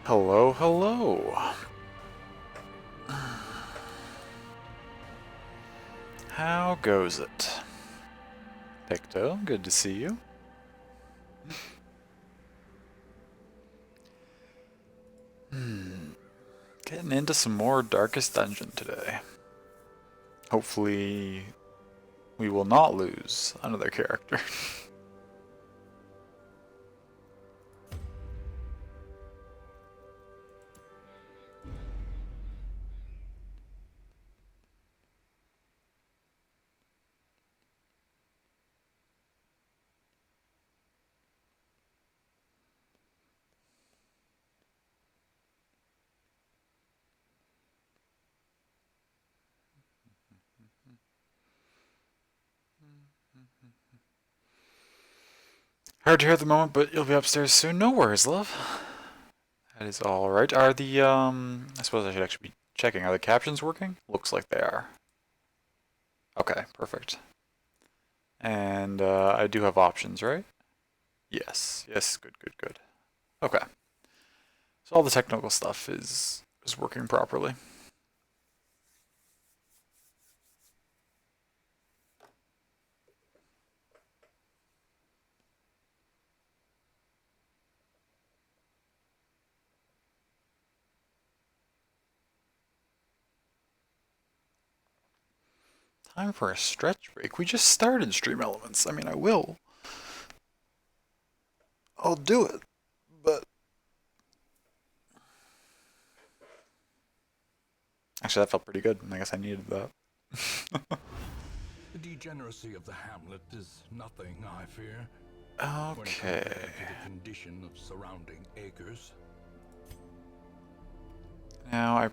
Hello, hello. How goes it? Picto, good to see you. Getting into some more Darkest Dungeon today. Hopefully, we will not lose another character. Hard to hear at the moment, but you'll be upstairs soon. No worries, love. That is alright. Are the, I suppose I should actually be checking. Are the captions working? Looks like they are. Okay, perfect. And, I do have options, right? Yes. Yes, good, good, good. Okay. So all the technical stuff is working properly. Time for a stretch break. We just started Stream Elements. I mean, I will. I'll do it, but actually that felt pretty good. I guess I needed that. The degeneracy of the hamlet is nothing, I fear. Okay. When compared to the condition of surrounding acres. Now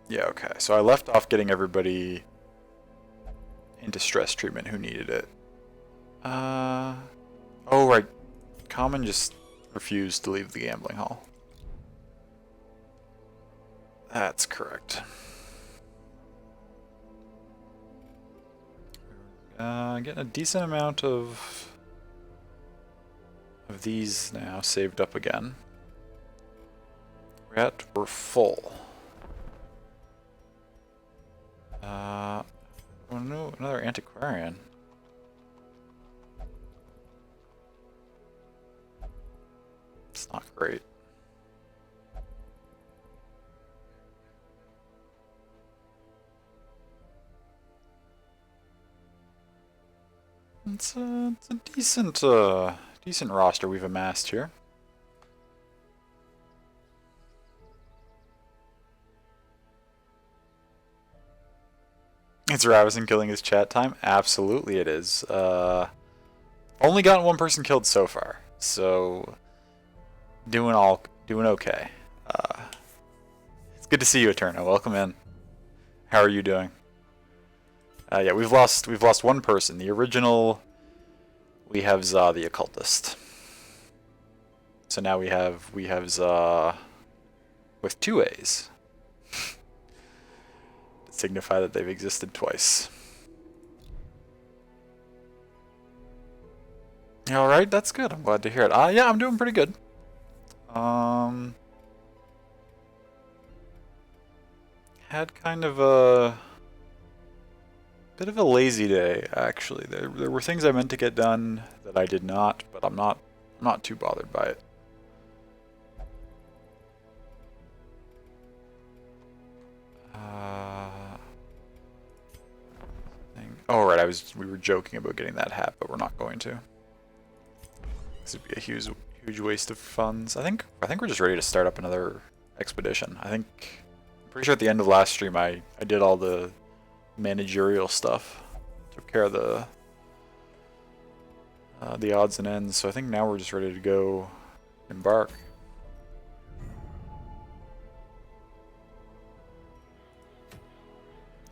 yeah, okay. So I left off getting everybody into stress treatment who needed it. Oh right. Common just refused to leave the gambling hall. That's correct. Getting a decent amount of these now saved up again. We're full. Oh no, another antiquarian. It's not great. It's a decent roster we've amassed here. It's Ravison killing his chat time? Absolutely it is. Only gotten one person killed so far, so doing okay. It's good to see you, Eterno. Welcome in. How are you doing? Yeah, we've lost one person. The original, we have Za the occultist. So now we have Za with two A's to signify that they've existed twice. All right, that's good. I'm glad to hear it. Yeah, I'm doing pretty good. Had kind of a bit of a lazy day, actually. There were things I meant to get done that I did not, but I'm not too bothered by it. Oh right, we were joking about getting that hat, but we're not going to. This would be a huge waste of funds. I think we're just ready to start up another expedition. I'm pretty sure at the end of last stream I did all the managerial stuff. Took care of the odds and ends, so I think now we're just ready to go embark.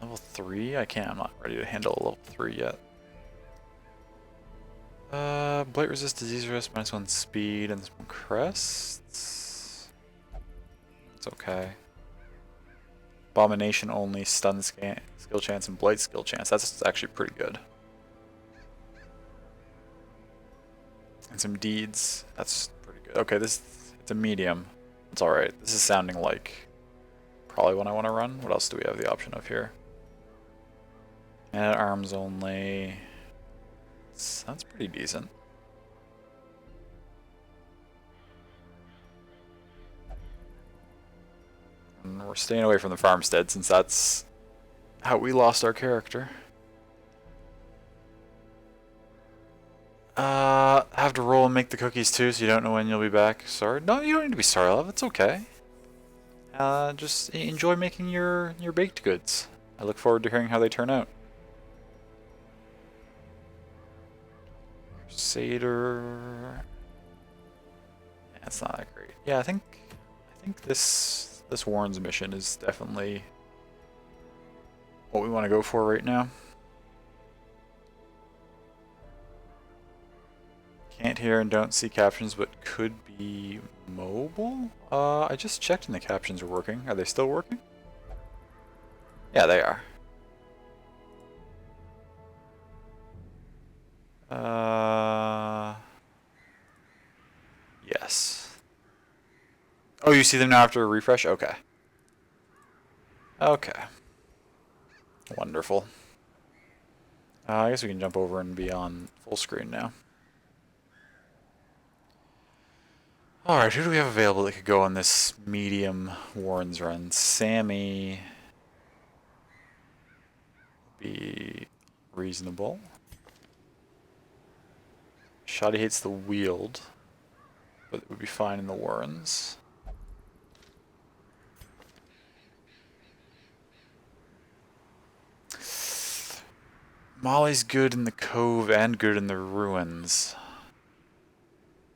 Level 3? I'm not ready to handle a level 3 yet. Blight resist, disease resist, -1 speed, and some crests. It's okay. Abomination only, stun skill chance, and blight skill chance. That's actually pretty good. And some deeds. That's pretty good. Okay, it's a medium. It's alright. This is sounding like probably what I want to run. What else do we have the option of here? And arms only. That's pretty decent. And we're staying away from the farmstead since that's how we lost our character. Have to roll and make the cookies too, so you don't know when you'll be back. Sorry. No, you don't need to be sorry, love. It's okay. Just enjoy making your baked goods. I look forward to hearing how they turn out. Crusader. Yeah, it's not that great. Yeah, I think this Warren's mission is definitely what we want to go for right now. Can't hear and don't see captions, but could be mobile? I just checked and the captions are working. Are they still working? Yeah, they are. Yes. Oh, you see them now after a refresh? Okay. Okay. Wonderful. I guess we can jump over and be on full screen now. Alright, who do we have available that could go on this medium Warren's run? Sammy be reasonable. Shoddy hates the wield, but it would be fine in the Warrens. Molly's good in the Cove and good in the Ruins.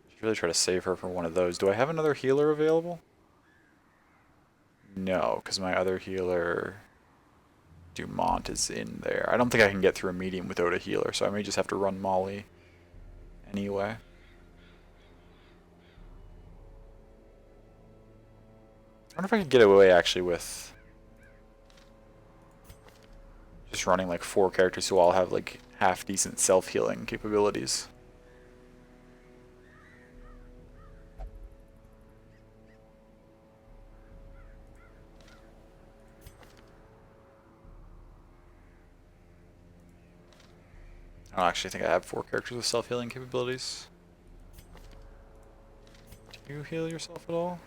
Should really try to save her for one of those. Do I have another healer available? No, because my other healer, Dumont, is in there. I don't think I can get through a medium without a healer, so I may just have to run Molly anyway. I wonder if I could get away actually with just running like 4 characters who all have like half decent self-healing capabilities. I don't actually think I have 4 characters with self-healing capabilities. Do you heal yourself at all?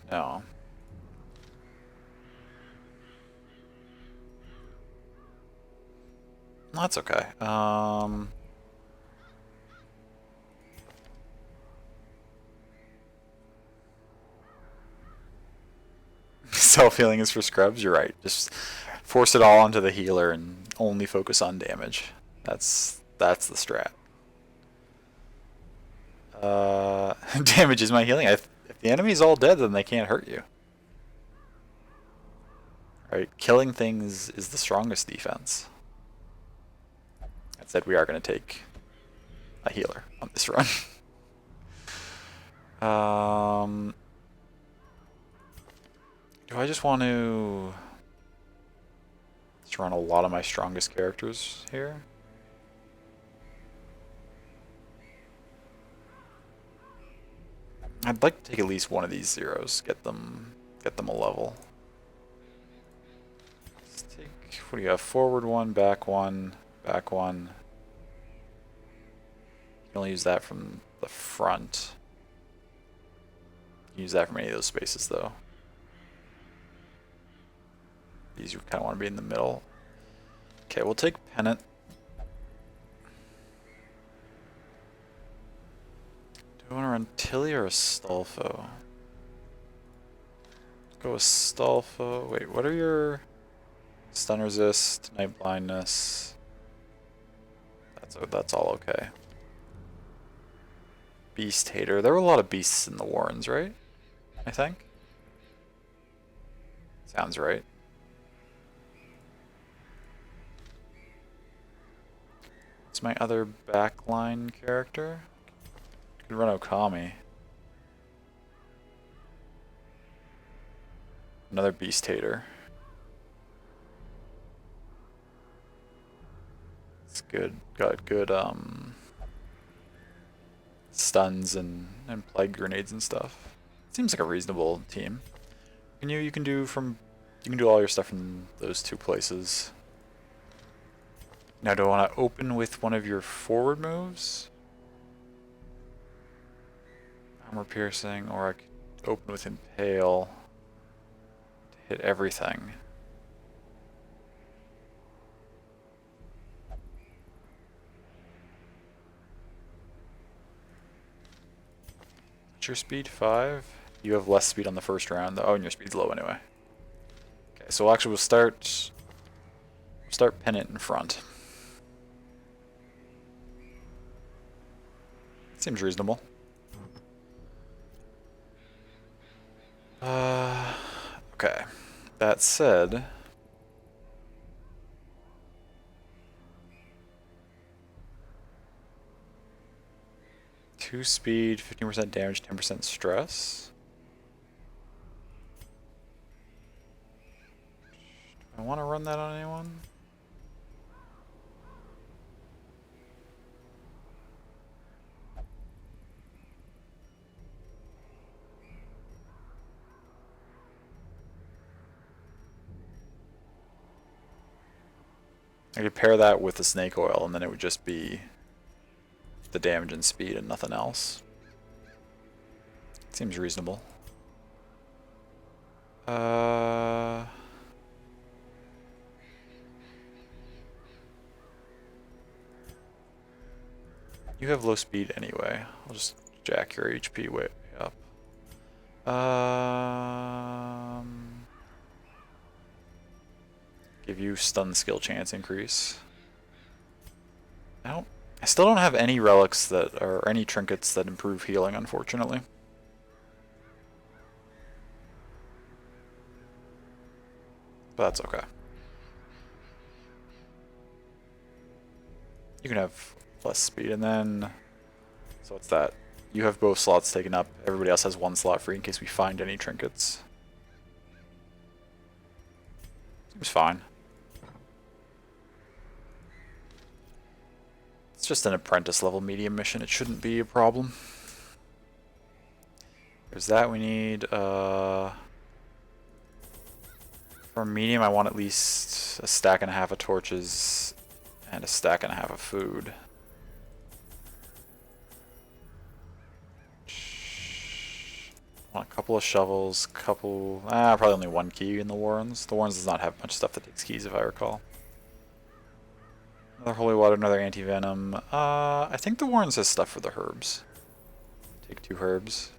No. That's okay. Self-healing is for scrubs, you're right. Just force it all onto the healer and only focus on damage. That's the strat. Damage is my healing. If the enemy's all dead, then they can't hurt you. Right? Killing things is the strongest defense. That said, we are going to take a healer on this run. Do I just want to just run a lot of my strongest characters here? I'd like to take at least one of these zeros, get them a level. Let's take, what do you have? Forward one, back one, back one. You can only use that from the front. Use that from any of those spaces though. These you kind of want to be in the middle. Okay, we'll take Pennant. Do I want to run Tilly or Astolfo? Let's go with Astolfo. Wait, what are your stun resist, night blindness? That's all okay. Beast hater. There were a lot of beasts in the Warrens, right? I think. Sounds right. What's my other backline character? Could run Okami. Another beast hater. It's good. Got good stuns and plague grenades and stuff. Seems like a reasonable team. You can do all your stuff from those two places. Now, do I want to open with one of your forward moves? Armor piercing, or I could open with impale to hit everything. What's your speed? 5? You have less speed on the first round though. Oh, and your speed's low anyway. Okay, so actually we'll start pennant in front. Seems reasonable. Okay. That said, two speed, 15% damage, 10% stress. Do I want to run that on anyone? I could pair that with the snake oil, and then it would just be the damage and speed and nothing else. Seems reasonable. You have low speed anyway. I'll just jack your HP way up. Give you stun skill chance increase. I still don't have any relics that or any trinkets that improve healing, unfortunately. But that's okay. You can have less speed, and then so what's that? You have both slots taken up. Everybody else has one slot free in case we find any trinkets. Seems fine. It's just an apprentice level medium mission. It shouldn't be a problem. There's that we need. For medium, I want at least a stack and a half of torches and a stack and a half of food. I want a couple of shovels, probably only one key in the Warrens. The Warrens does not have much stuff that takes keys, if I recall. Another holy water, another anti-venom. I think the Warrens has stuff for the herbs. Take 2 herbs.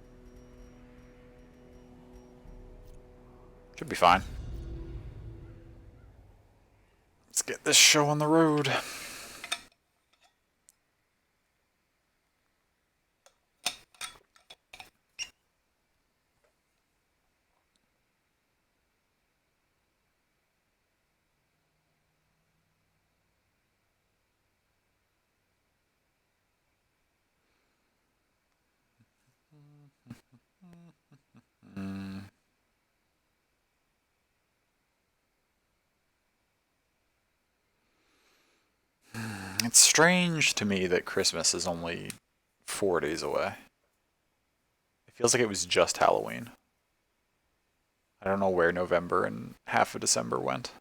Should be fine. Let's get this show on the road. It's strange to me that Christmas is only 4 days away. It feels like it was just Halloween. I don't know where November and half of December went.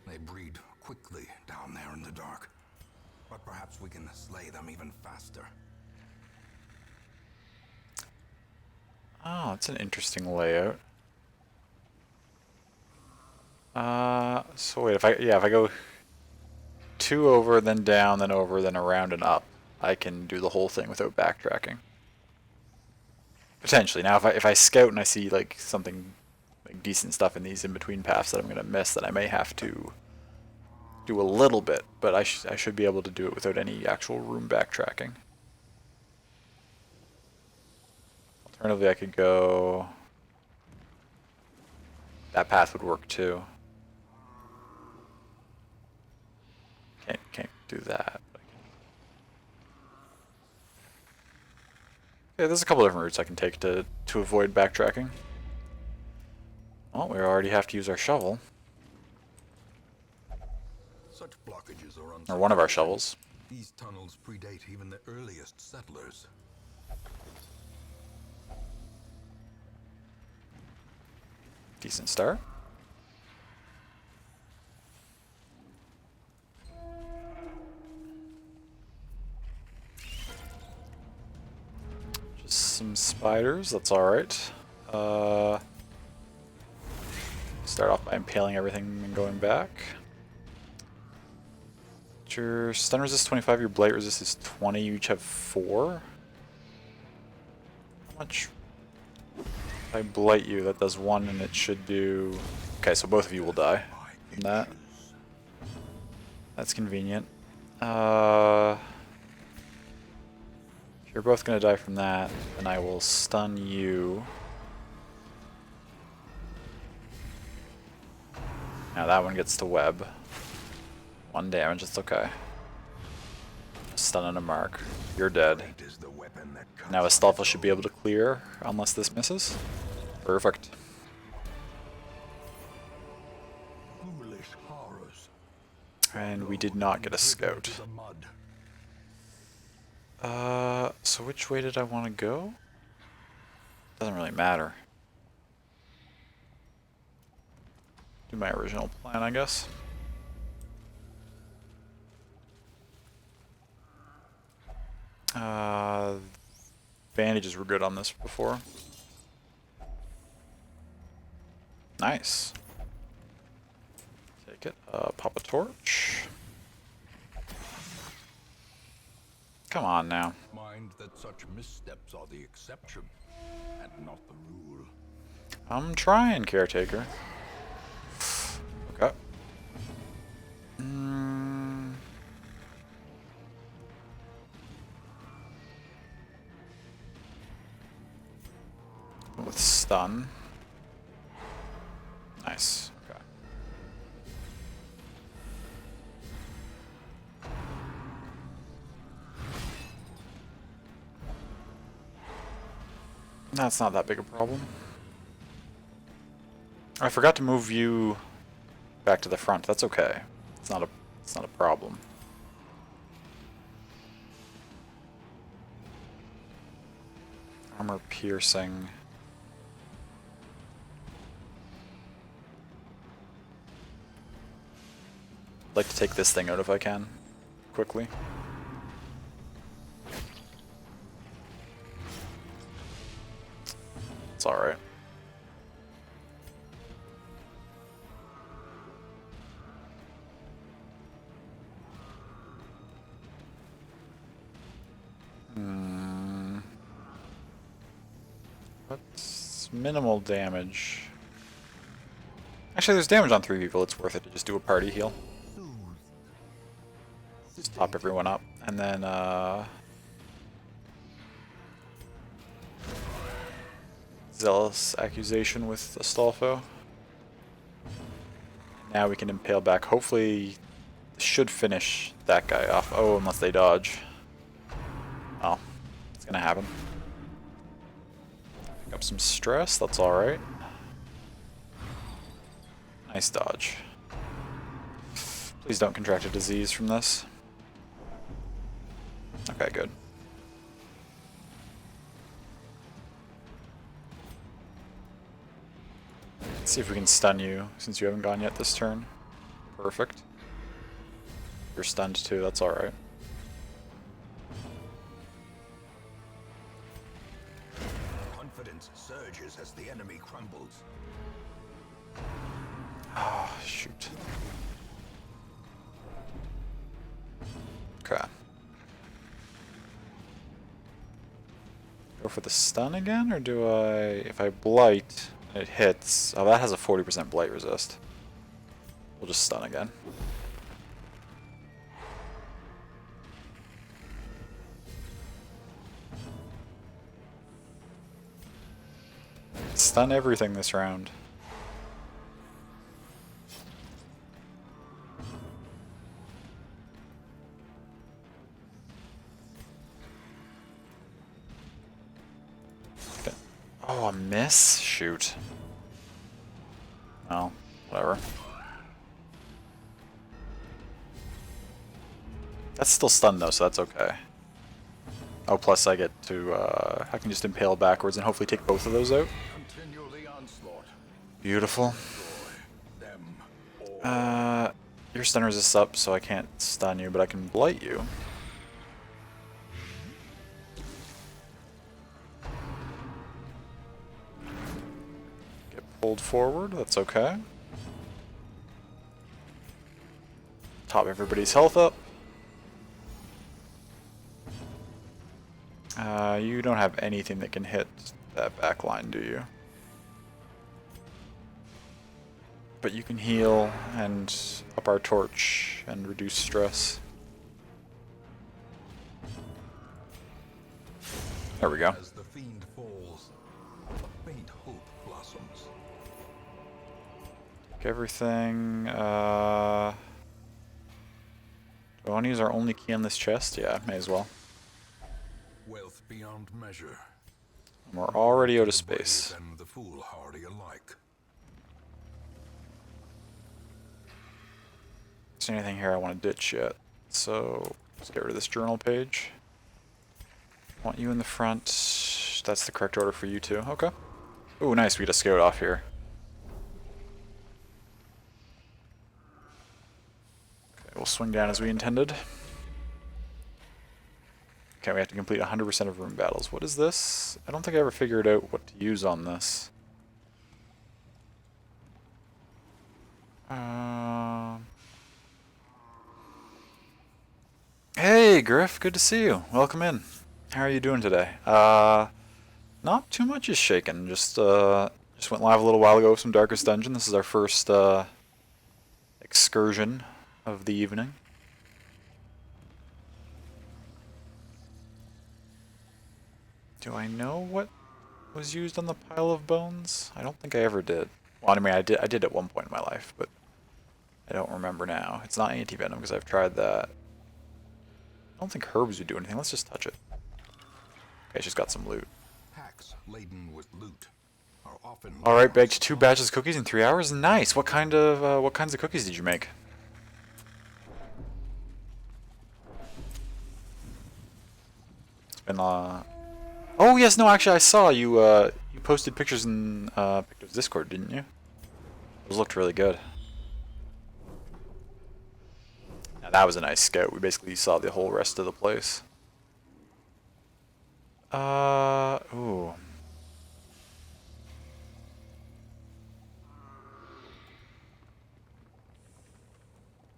They breed quickly down there in the dark, but perhaps we can slay them even faster. Oh, it's an interesting layout. So wait, if I go 2 over, then down, then over, then around and up, I can do the whole thing without backtracking. Potentially. Now, if I scout and I see like something like decent stuff in these in between paths that I'm gonna miss, then I may have to do a little bit, but I should be able to do it without any actual room backtracking. Alternatively, I could go. That path would work too. Can't do that. Yeah, there's a couple different routes I can take to avoid backtracking. Well, we already have to use our shovel. Such blockages are Or one of our shovels. These tunnels predate even the earliest settlers. Decent start. Just some spiders, that's alright. Start off by impaling everything and going back. Your stun resist 25, your blight resist is 20, you each have 4. How much? If I blight you, that does 1 and it should do... Okay, so both of you will die from that. That's convenient. If you're both gonna die from that, then I will stun you. Now that one gets to web. 1 damage, it's okay. Stun on a mark. You're dead. Now Astolfo should be able to clear, unless this misses. Perfect. Foolish horrors. And we did not get a scout. So which way did I want to go? Doesn't really matter. Do my original plan, I guess. Bandages were good on this before. Nice. Take it. Pop a torch. Come on now. Mind that such missteps are the exception and not the rule. I'm trying, caretaker. Okay. With stun. Nice. Okay. That's not that big a problem. I forgot to move you back to the front. That's okay. It's not a problem. Armor piercing. I'd like to take this thing out if I can, quickly. It's alright. What's minimal damage? Actually, there's damage on 3 people. It's worth it to just do a party heal. Just top everyone up. And then, Zealous Accusation with Astolfo. Now we can impale back. Hopefully, this should finish that guy off. Oh, unless they dodge. Oh, it's gonna happen. Pick up some stress, that's alright. Nice dodge. Please don't contract a disease from this. Okay, good. Let's see if we can stun you, since you haven't gone yet this turn. Perfect. You're stunned too, that's alright. Confidence surges as the enemy crumbles. Oh, shoot. Okay. Go for the stun again, or do I... If I blight, it hits... Oh, that has a 40% blight resist. We'll just stun again. Stun everything this round. Oh, a miss? Shoot. Oh, whatever. That's still stunned though, so that's okay. Oh, plus I get to, I can just impale backwards and hopefully take both of those out. Continue the onslaught. Beautiful. Destroy them all. Your stun resists up, so I can't stun you, but I can blight you. Get pulled forward, that's okay. Top everybody's health up. You don't have anything that can hit that back line, do you? But you can heal and up our torch and reduce stress. There we go. As the fiend falls, a faint hope blossoms. Take everything. Do I want to use our only key on this chest? Yeah, may as well. Wealth beyond measure. And we're already out of The brave space. and the foolhardy alike. Is there anything here I want to ditch yet? So let's get rid of this journal page. Want you in the front. That's the correct order for you too. Okay. Ooh, nice. We get a scout off here. Okay, we'll swing down as we intended. Okay, we have to complete 100% of room battles. What is this? I don't think I ever figured out what to use on this. Hey, Griff. Good to see you. Welcome in. How are you doing today? Not too much is shaken. Just went live a little while ago with some Darkest Dungeon. This is our first excursion of the evening. Do I know what was used on the pile of bones? I don't think I ever did. Well, I mean, I did at one point in my life, but I don't remember now. It's not anti-venom because I've tried that. I don't think herbs would do anything. Let's just touch it. Okay, she's got some loot. Packs laden with loot are often. All right, baked 2 batches of cookies in 3 hours. Nice. What kinds of cookies did you make? It's been Oh yes, no, actually I saw you. You posted pictures in Pictures Discord, didn't you? Those looked really good. Now that was a nice scout. We basically saw the whole rest of the place. Ooh.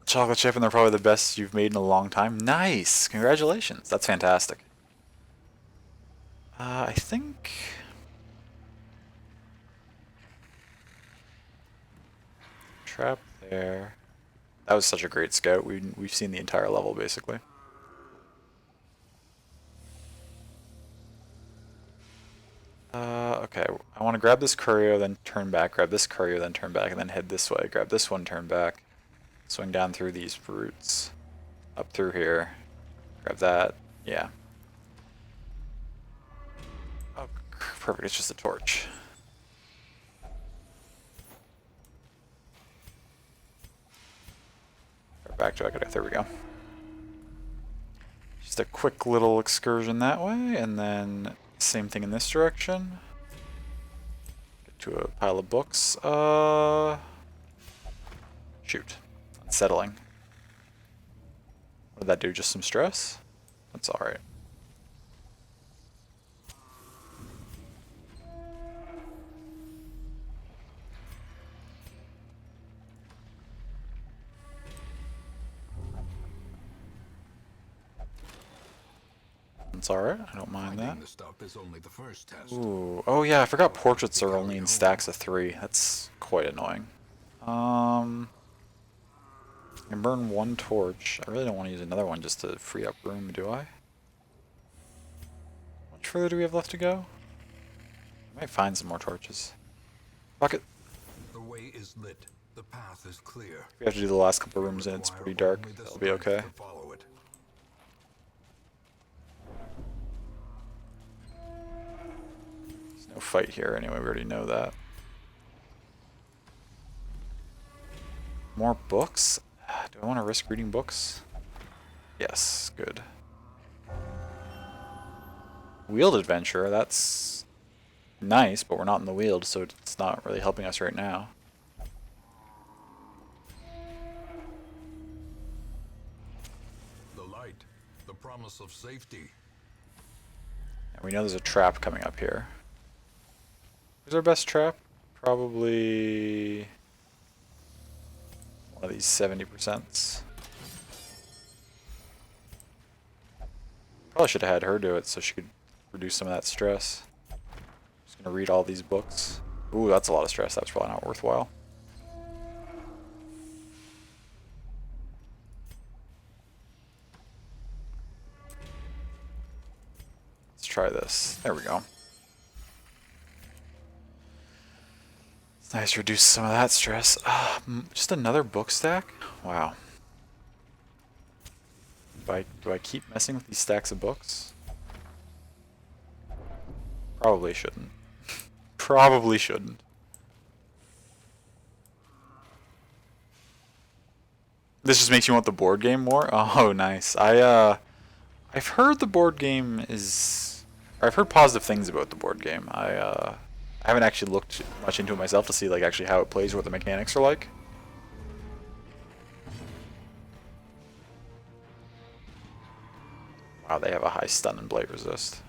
Chocolate chip, and they're probably the best you've made in a long time. Nice! Congratulations. That's fantastic. I think... Trap there. That was such a great scout. We've seen the entire level, basically. Okay, I want to grab this courier, then turn back, grab this courier, then turn back, and then head this way. Grab this one, turn back. Swing down through these roots. Up through here. Grab that. Yeah. Oh, perfect. It's just a torch. Back to it. There we go. Just a quick little excursion that way, and then same thing in this direction. Get to a pile of books. Shoot. Unsettling. What did that do? Just some stress? That's alright. It's alright, I don't mind that. The stuff is only the first test. Ooh, oh yeah, I forgot portraits are only in stacks of 3. That's quite annoying. I can burn 1 torch. I really don't want to use another one just to free up room, do I? How much further do we have left to go? I might find some more torches. Fuck it. The way is lit. The path is clear. We have to do the last couple rooms and it's pretty dark. That'll be okay. Follow it. There's no fight here anyway, we already know that. More books? Do I want to risk reading books? Yes, good. Wheeled adventure, that's nice, but we're not in the wheeled, so it's not really helping us right now. The light, the promise of safety. And we know there's a trap coming up here. Where's our best trap? Probably one of these 70%. Probably should have had her do it so she could reduce some of that stress. Just gonna read all these books. Ooh, that's a lot of stress. That's probably not worthwhile. Let's try this. There we go. It's nice to reduce some of that stress. Just another book stack? Wow. Do I keep messing with these stacks of books? Probably shouldn't. Probably shouldn't. This just makes you want the board game more? Oh, nice. I've heard the board game is... Or I've heard positive things about the board game. I haven't actually looked much into it myself to see like actually how it plays or what the mechanics are like. Wow, they have a high stun and blight resist.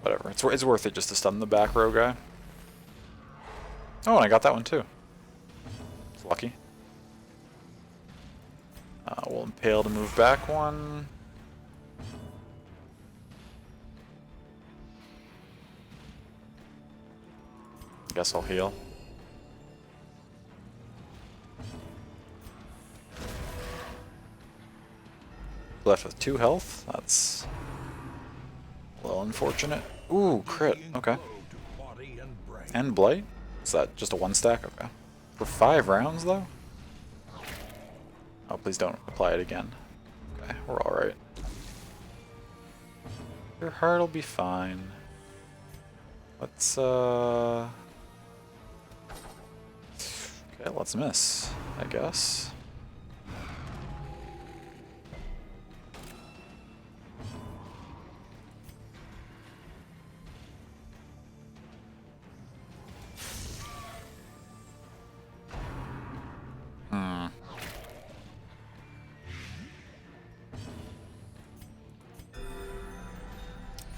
Whatever, it's worth it just to stun the back row guy. Oh, and I got that one too. It's lucky. We'll impale to move back one. Guess I'll heal. Left with 2 health. That's a little unfortunate. Ooh, crit. Okay. And blight? Is that just a 1 stack? Okay. For 5 rounds though? Oh, please don't apply it again. Okay, we're alright. Your heart'll be fine. Let's okay, let's miss, I guess.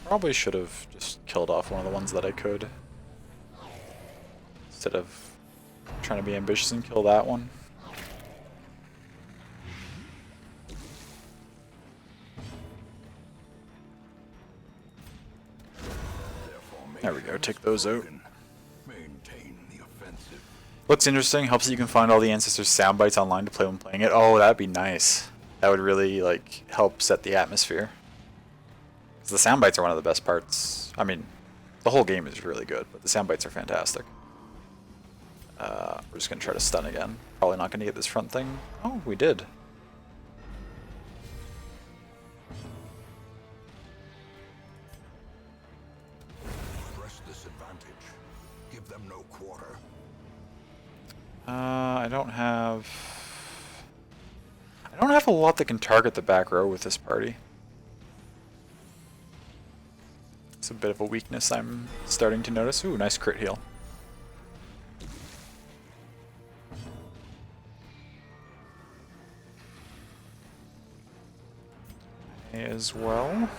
Probably should have just killed off one of the ones that I could. Instead of trying to be ambitious and kill that one. There we go, take those out. Looks interesting, helps that you can find all the Ancestors sound bites online to play when playing it. Oh, that'd be nice. That would really like help set the atmosphere. The sound bites are one of the best parts. I mean, the whole game is really good, but the sound bites are fantastic. We're just going to try to stun again. Probably not going to get this front thing. Oh, we did. Press this advantage. Give them no quarter. I don't have a lot that can target the back row with this party. It's a bit of a weakness I'm starting to notice. Ooh, nice crit heal. As well.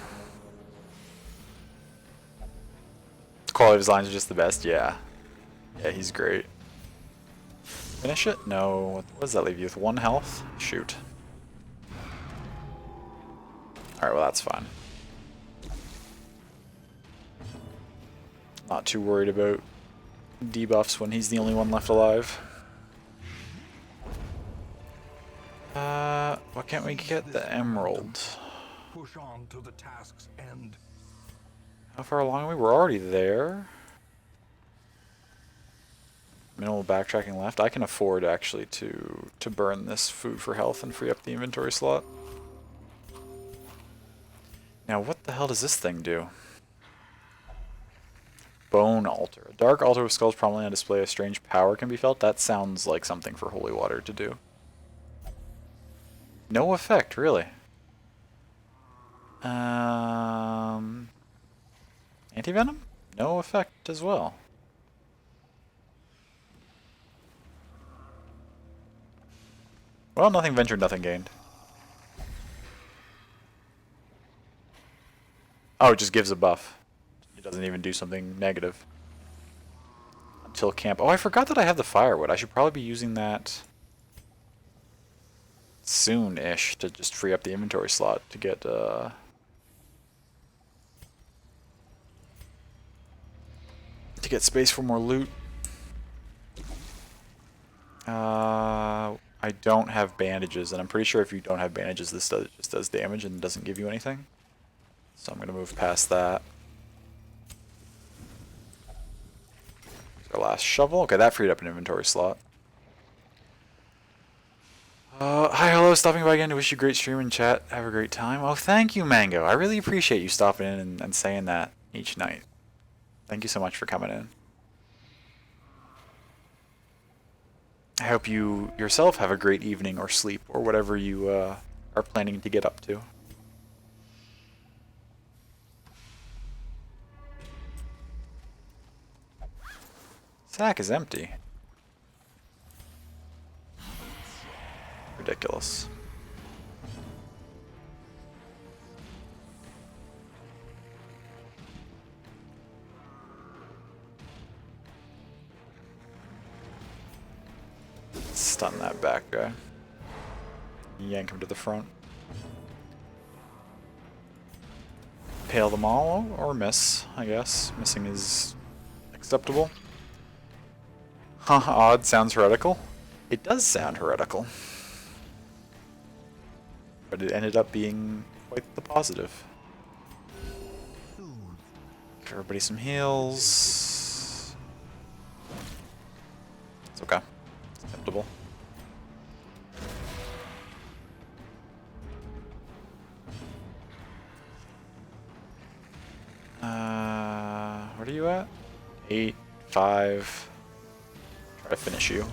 The quality of his lines are just the best, yeah. Yeah, he's great. Finish it? No. What does that leave you with? 1 health? Shoot. Alright, well that's fine. Not too worried about debuffs when he's the only one left alive. Why can't we get the emerald? Push on to the task's end. How far along are we? We're already there. Minimal backtracking left. I can afford actually to burn this food for health and free up the inventory slot. Now what the hell does this thing do? Bone altar. A dark altar with skulls prominently on display. A strange power can be felt. That sounds like something for holy water to do. No effect, really. Anti-venom? No effect as well. Well, nothing ventured, nothing gained. Oh, it just gives a buff. It doesn't even do something negative. Until camp. Oh, I forgot that I have the firewood. I should probably be using that soon-ish to just free up the inventory slot to get, space for more loot. I don't have bandages, and I'm pretty sure if you don't have bandages, this just does damage and doesn't give you anything. So I'm gonna move past that. Our last shovel. Okay, that freed up an inventory slot. Hi, hello, stopping by again to wish you a great stream and chat. Have a great time. Oh, thank you, Mango. I really appreciate you stopping in and saying that each night. Thank you so much for coming in. I hope you yourself have a great evening or sleep or whatever you are planning to get up to. Sack is empty. Ridiculous. Stun that back guy. Yank him to the front. Pale them all, or miss, I guess. Missing is acceptable. Huh, odd, sounds heretical. It does sound heretical. But it ended up being quite the positive. Give everybody some heals. It's okay. It's acceptable. What are you at? 8, 5. Try to finish you.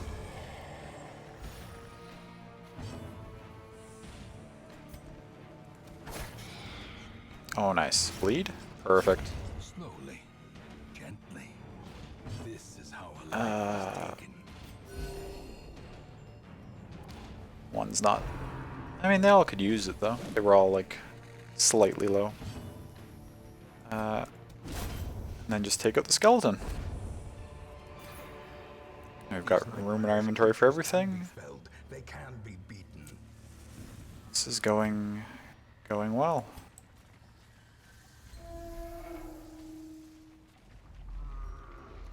Oh, nice. Bleed? Perfect. Slowly, gently. This is how a life is taken. One's not. I mean, they all could use it though. They were all like slightly low. And then just take out the skeleton. We've got room in our inventory for everything. They can be beaten. This is going well.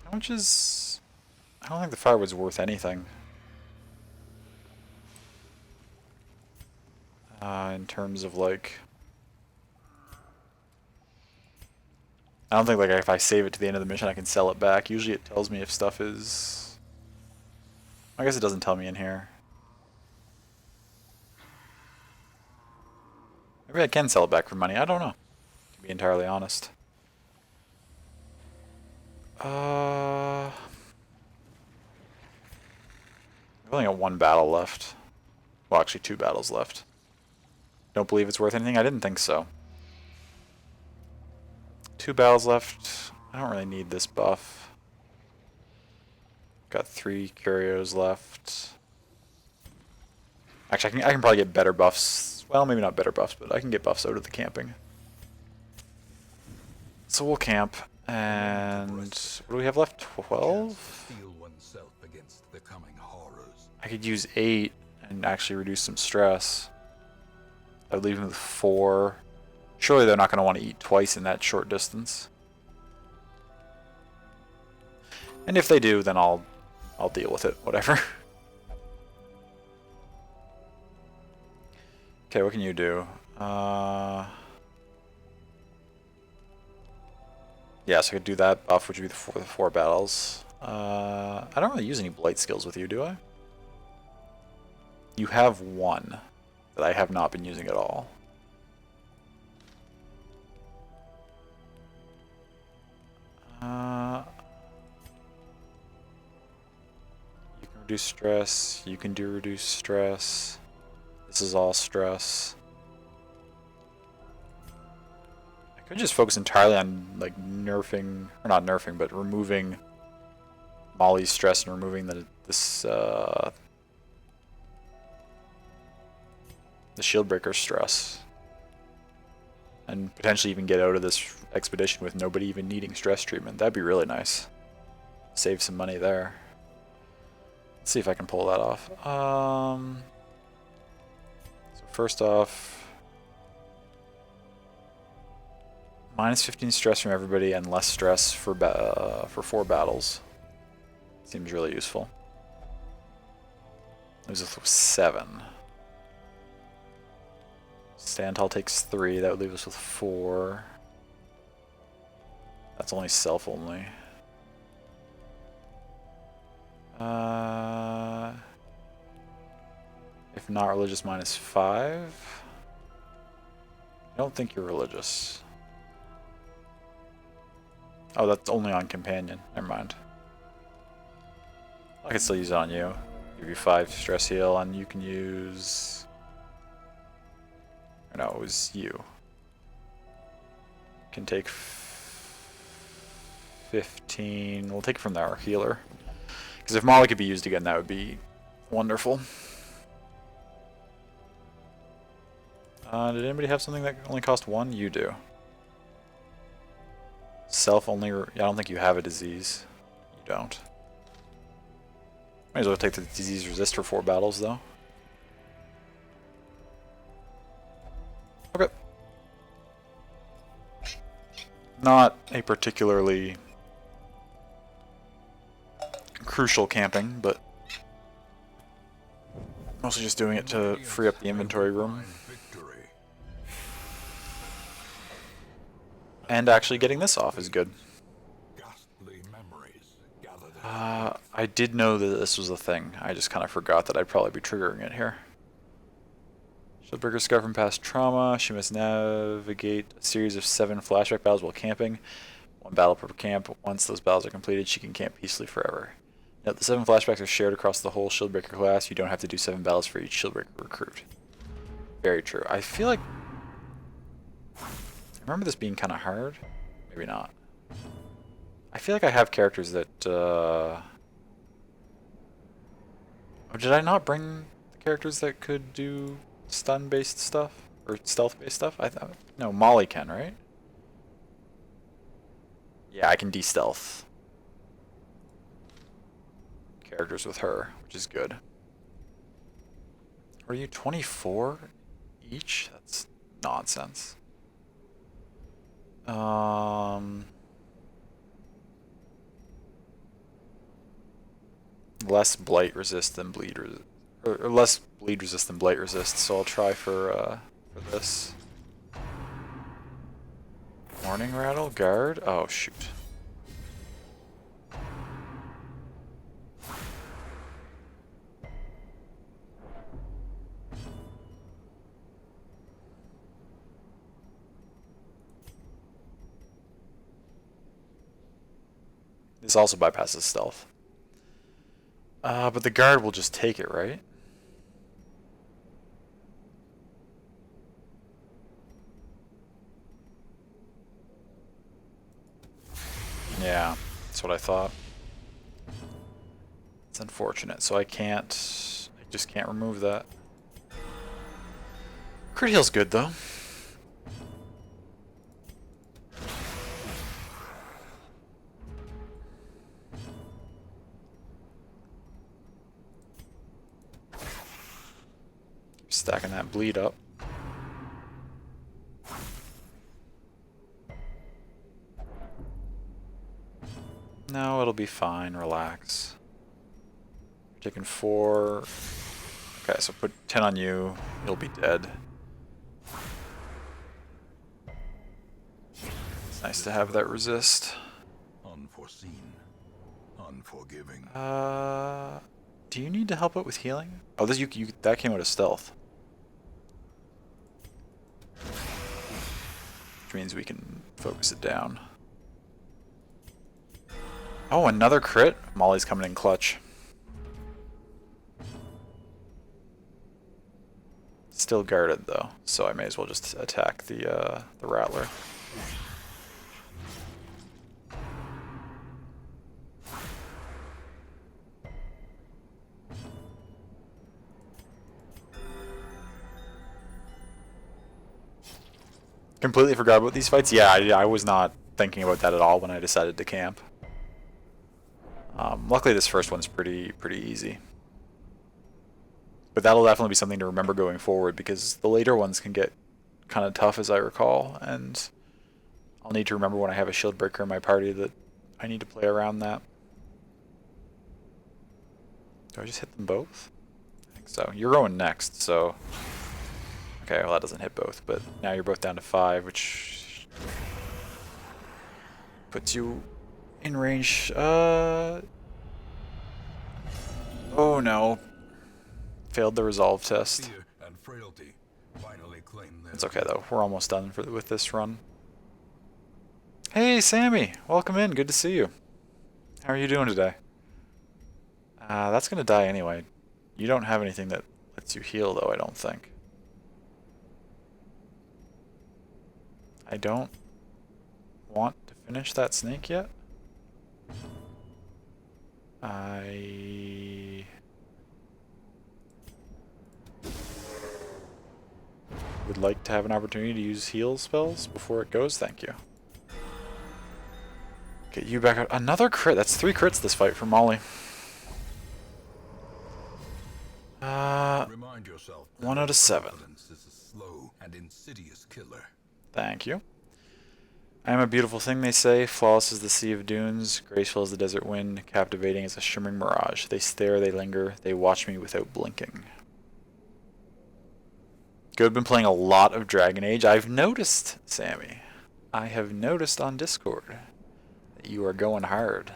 How much is... I don't think the firewood's worth anything. In terms of like... I don't think like if I save it to the end of the mission I can sell it back. Usually it tells me if stuff is... I guess it doesn't tell me in here. Maybe I can sell it back for money. I don't know, to be entirely honest. I've only got one battle left. Well, actually 2 battles left. Don't believe it's worth anything? I didn't think so. 2 battles left. I don't really need this buff. Got 3 curios left. Actually, I can probably get better buffs. Well, maybe not better buffs, but I can get buffs out of the camping. So we'll camp. And what do we have left? 12? I could use 8 and actually reduce some stress. I would leave him with 4. Surely they're not going to want to eat twice in that short distance. And if they do, then I'll deal with it, whatever. Okay, what can you do? Yeah, so I could do that buff, which would be the 4 battles. I don't really use any blight skills with you, do I? You have 1 that I have not been using at all. You can reduce stress. You can do reduce stress. This is all stress. I could just focus entirely on like nerfing, or not nerfing, but removing Molly's stress and removing the shield breaker stress, and potentially even get out of this expedition with nobody even needing stress treatment. That'd be really nice. Save some money there. Let's see if I can pull that off. So first off, minus 15 stress from everybody and less stress for 4 battles. Seems really useful. Leaves us with 7. Stand tall takes 3. That would leave us with 4. That's only self only. If not religious, minus 5. I don't think you're religious. Oh, that's only on companion. Never mind. I can still use it on you. Give you 5 stress heal, and you can use... Or no, it was you. Can take 15. We'll take it from our healer. Because if Molly could be used again, that would be wonderful. Did anybody have something that only cost 1? You do. Self only... I don't think you have a disease. You don't. Might as well take the disease resist for 4 battles, though. Okay. Not a particularly crucial camping, but mostly just doing it to free up the inventory room. And actually getting this off is good. I did know that this was a thing. I just kind of forgot that I'd probably be triggering it here. Shieldbreaker scar from past trauma. She must navigate a series of 7 flashback battles while camping. 1 battle per camp. Once those battles are completed, she can camp peacefully forever. Note the 7 flashbacks are shared across the whole Shieldbreaker class. You don't have to do 7 battles for each Shieldbreaker recruit. Very true. I feel like... I remember this being kind of hard. Maybe not. I feel like I have characters that... Oh, did I not bring the characters that could do stun-based stuff? Or stealth-based stuff? I thought... No, Molly can, right? Yeah, I can de-stealth characters with her, which is good. Are you 24 each? That's nonsense. Less blight resist than bleed resist, or less bleed resist than blight resist. So I'll try for this. Morning rattle guard. Oh shoot. This also bypasses stealth. But the guard will just take it, right? Yeah, that's what I thought. It's unfortunate, so I just can't remove that. Crit heal's good though. Stacking that bleed up. No, it'll be fine. Relax. You're taking 4. Okay, so put 10 on you. You'll be dead. It's nice to have that resist. Unforeseen. Unforgiving. Do you need to help out with healing? Oh, this that came out of stealth. Which means we can focus it down. Oh, another crit? Molly's coming in clutch. still guarded though, so I may as well just attack the Rattler. Completely forgot about these fights. Yeah, I was not thinking about that at all when I decided to camp. Luckily, this first one's pretty easy. But that'll definitely be something to remember going forward, because the later ones can get kind of tough, as I recall, and I'll need to remember when I have a shield breaker in my party that I need to play around that. Do I just hit them both? I think so. You're going next, so... Okay, well that doesn't hit both, but now you're both down to 5, which puts you in range. Oh no. Failed the resolve test. Fear and frailty finally claim their It's okay though, we're almost done with this run. Hey Sammy, welcome in, good to see you. How are you doing today? That's gonna die anyway. You don't have anything that lets you heal though, I don't think. I don't want to finish that snake yet. I would like to have an opportunity to use heal spells before it goes, thank you. Get you back out. Another crit, that's 3 crits this fight for Molly. Remind yourself 1 out of 7. confidence is a slow and insidious killer. Thank you. I am a beautiful thing, they say. Flawless as the sea of dunes, graceful as the desert wind, captivating as a shimmering mirage. They stare, they linger, they watch me without blinking. Good, been playing a lot of Dragon Age. I've noticed, Sammy. I have noticed on Discord that you are going hard.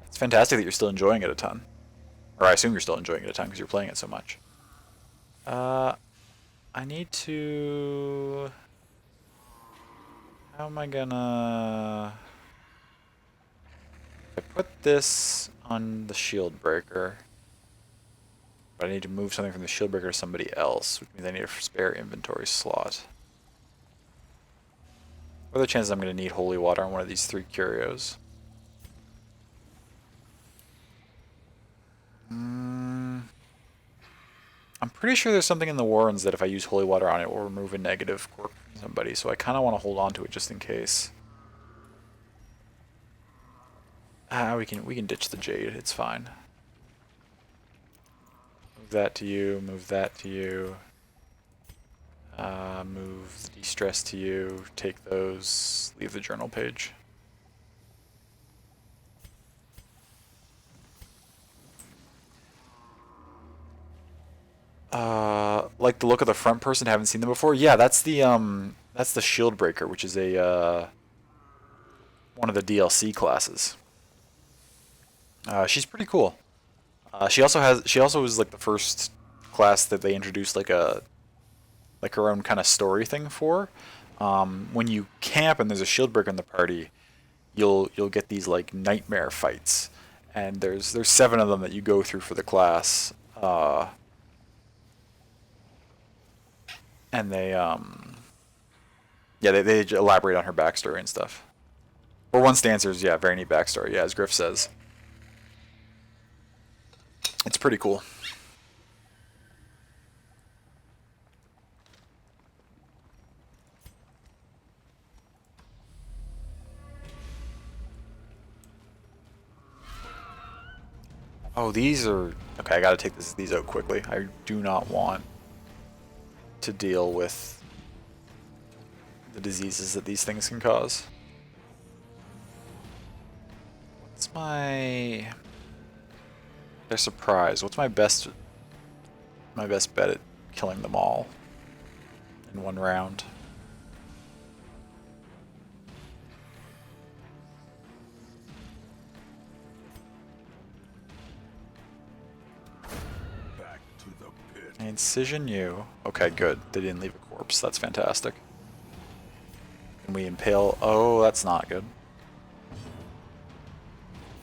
It's fantastic that you're still enjoying it a ton. Or I assume you're still enjoying it a ton because you're playing it so much. I need to... How am I gonna... I put this on the shield breaker, but I need to move something from the shield breaker to somebody else, which means I need a spare inventory slot. What are the chances I'm going to need holy water on one of these 3 curios? I'm pretty sure there's something in the Warrens that if I use holy water on it, will remove a negative quirk from somebody, so I kind of want to hold on to it just in case. We can ditch the jade. It's fine. Move that to you. Move that to you. Move the de-stress to you. Take those. Leave the journal page. Like the look of the front person, haven't seen them before. Yeah, that's the shield breaker, which is a one of the DLC classes. She's pretty cool. She also was like the first class that they introduced like her own kind of story thing for. When you camp and there's a shield breaker in the party, you'll get these like nightmare fights, and there's 7 of them that you go through for the class. And they elaborate on her backstory and stuff. For once, the answer is yeah, very neat backstory. Yeah, as Griff says, it's pretty cool. Oh, these are okay. I gotta take these out quickly. I do not want to deal with the diseases that these things can cause. What's my... They're surprised. What's my best bet at killing them all in 1 round? Incision you. Okay, good. They didn't leave a corpse. That's fantastic. Can we impale? Oh, that's not good.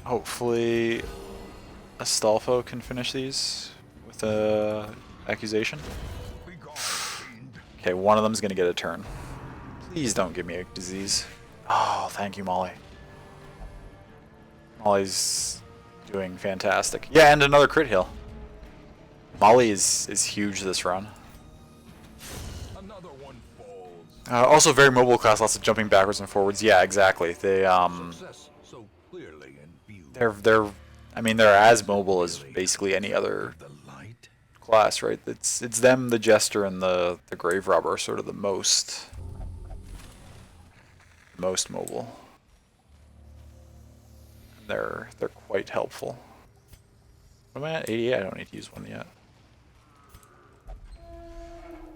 Hopefully Astolfo can finish these with a accusation. Be gone, fiend. Okay, one of them's gonna get a turn. Please don't give me a disease. Oh, thank you, Molly. Molly's doing fantastic. Yeah, and another crit heal. Molly is huge this run. Another one falls. Also very mobile class, lots of jumping backwards and forwards. Yeah, exactly. They Success so clearly in view. I mean they're as mobile as basically any other The light. class, right? It's them, the Jester, and the Grave Robber are sort of the most mobile. And they're quite helpful. What am I at? 88? I don't need to use one yet.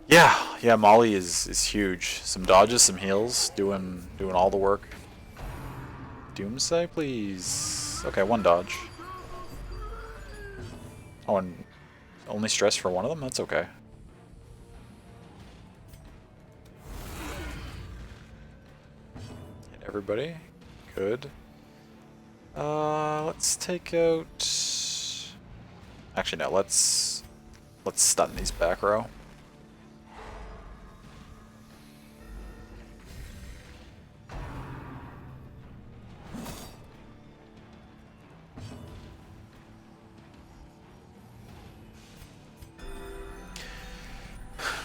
Yeah, Molly is huge. Some dodges, some heals, doing all the work. Doomsday, please. Okay, one dodge. Oh, and only stress for one of them? That's okay. Hit everybody. Good. Let's take out... Actually, no, let's stun these back row.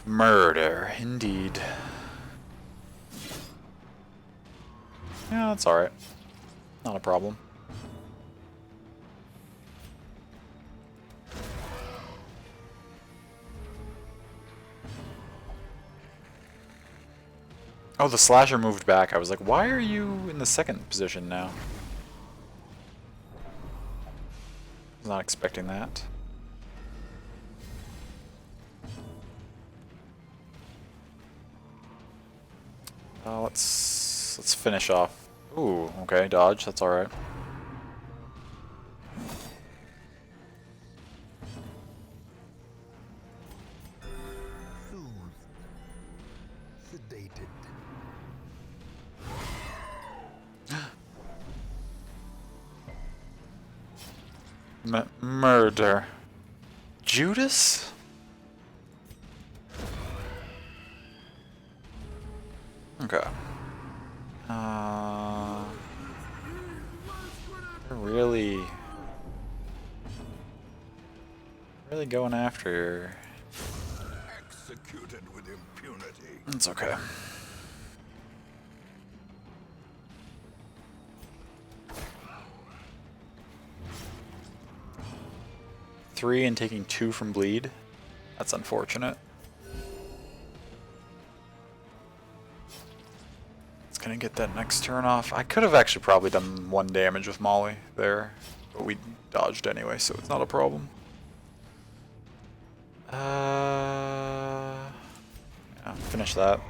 Murder, indeed. Yeah, that's alright. Not a problem. Oh, the slasher moved back. I was like, why are you in the second position now? I was not expecting that. Let's finish off. Ooh, okay, dodge. That's all right. Soothed. Sedated. Murder. Judas? Okay. They're really going after. Executed with impunity. It's okay. Three and taking 2 from bleed. That's unfortunate. It's gonna get that next turn off. I could have actually probably done 1 damage with Molly there, but we dodged anyway, so it's not a problem. Yeah, finish that.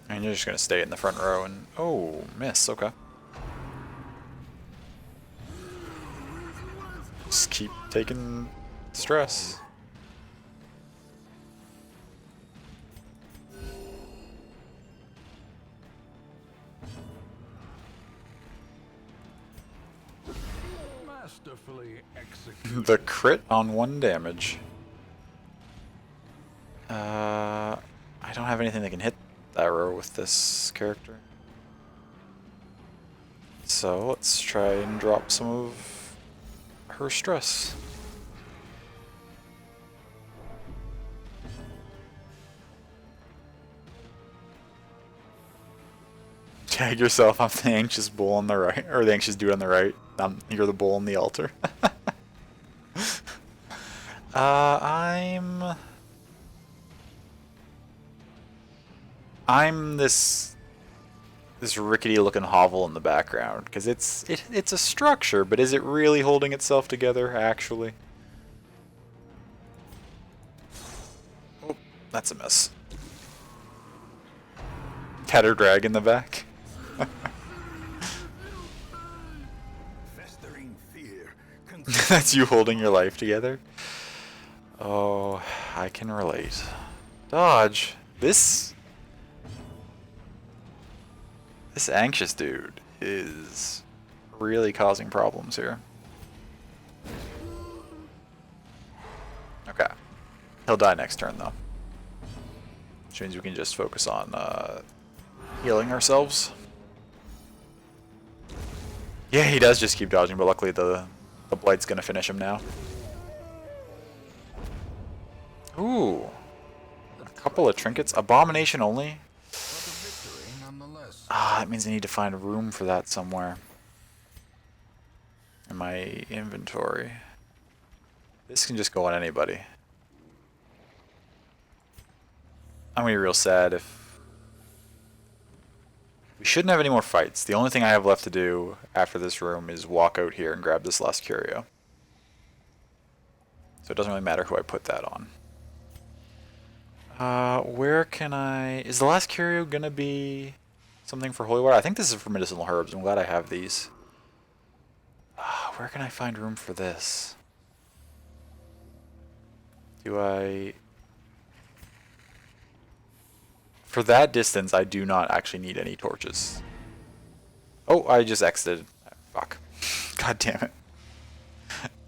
And you're just gonna stay in the front row and... Oh, miss, okay. Just keep taking stress. Masterfully executed. The crit on 1 damage. I don't have anything that can hit that row with this character. So let's try and drop some of her stress. Tag yourself, I'm the anxious bull on the right, or the anxious dude on the right. You're the bull on the altar. I'm this rickety looking hovel in the background because it's a structure, but is it really holding itself together actually? Oh, that's a miss. Cat or drag in the back. Festering fear. That's you holding your life together. Oh, I can relate. Dodge. This anxious dude is really causing problems here. Okay. He'll die next turn though. Which means we can just focus on healing ourselves. Yeah, he does just keep dodging, but luckily the Blight's gonna finish him now. Ooh. A couple of trinkets. Abomination only? Ah, that means I need to find room for that somewhere. In my inventory. This can just go on anybody. I'm gonna be real sad if... We shouldn't have any more fights. The only thing I have left to do after this room is walk out here and grab this last curio. So it doesn't really matter who I put that on. Where can I... Is the last curio gonna be something for holy water? I think this is for medicinal herbs. I'm glad I have these. Where can I find room for this? Do I... For that distance, I do not actually need any torches. Oh, I just exited. Fuck. God damn it.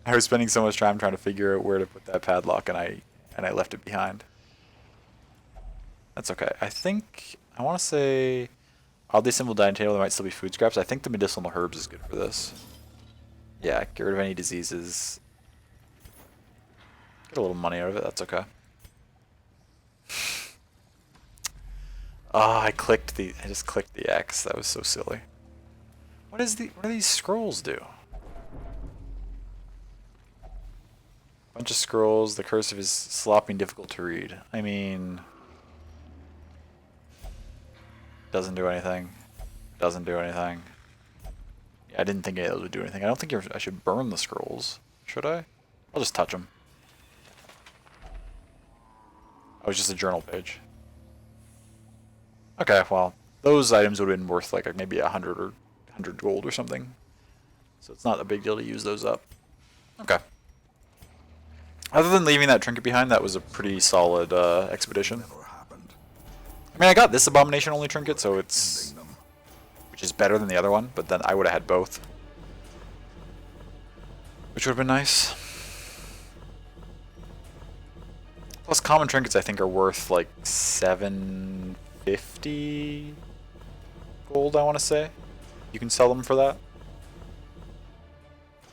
I was spending so much time trying to figure out where to put that padlock, and I left it behind. That's okay. I think... I want to say... Oddly simple dining table, there might still be food scraps. I think the medicinal herbs is good for this. Yeah, get rid of any diseases. Get a little money out of it, that's okay. Ah, I just clicked the X. That was so silly. What do these scrolls do? Bunch of scrolls. The cursive is sloppy and difficult to read. I mean, doesn't do anything. Doesn't do anything. Yeah, I didn't think it would do anything. I don't think I should burn the scrolls. Should I? I'll just touch them. Oh, it's just a journal page. Okay, well, those items would have been worth like maybe 100 or 100 gold or something. So it's not a big deal to use those up. Okay. Other than leaving that trinket behind, that was a pretty solid expedition. I mean, I got this abomination only trinket, so it's... which is better than the other one, but then I would have had both. Which would have been nice. Plus common trinkets I think are worth like 750 gold, I want to say. You can sell them for that.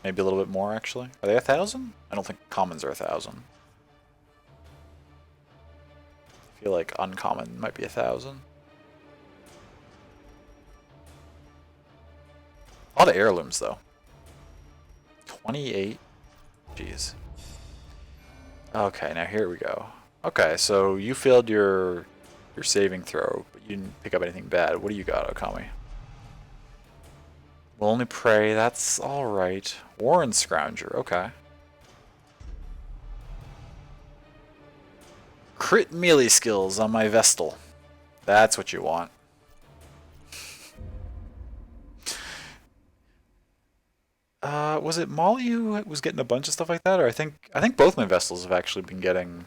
Maybe a little bit more actually. Are they 1,000? I don't think commons are 1,000. I feel like uncommon might be 1,000. A lot of heirlooms though. 28. Jeez. Okay, now here we go. Okay, so you failed your saving throw, but you didn't pick up anything bad. What do you got, Okami? Will only pray. That's all right. Warren Scrounger. Okay. Crit melee skills on my Vestal. That's what you want. Was it Molly who was getting a bunch of stuff like that, or I think both my Vestals have actually been getting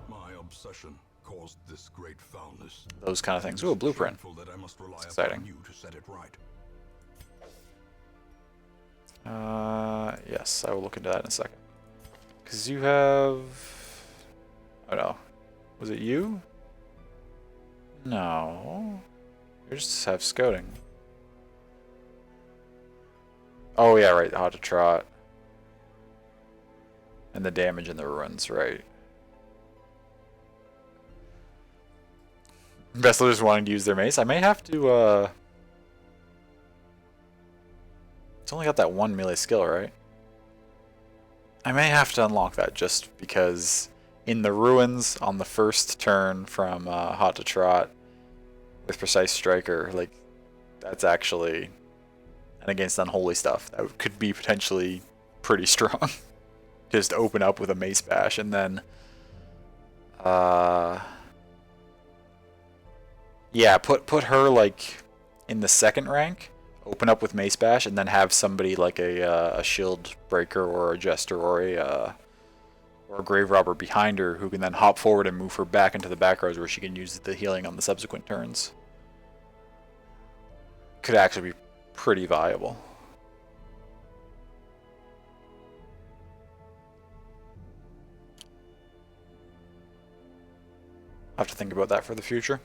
My obsession caused this great foulness. those kind of things. Ooh, a blueprint. That I must rely Exciting. upon you to set it right. Yes, I will look into that in a second. Because you have... Oh no. Was it you? No. You just have scouting. Oh yeah, right, how to trot. And the damage in the ruins, right. Vestlers wanting to use their mace. I may have to, It's only got that one melee skill, right? I may have to unlock that just because in the ruins on the first turn from Hot to Trot with Precise Striker, like, that's actually... And against unholy stuff, that could be potentially pretty strong. Just open up with a mace bash and then... yeah, put her, like, in the second rank, open up with mace bash, and then have somebody like a shield breaker or a jester or a or a grave robber behind her who can then hop forward and move her back into the back rows where she can use the healing on the subsequent turns. Could actually be pretty viable. I'll have to think about that for the future.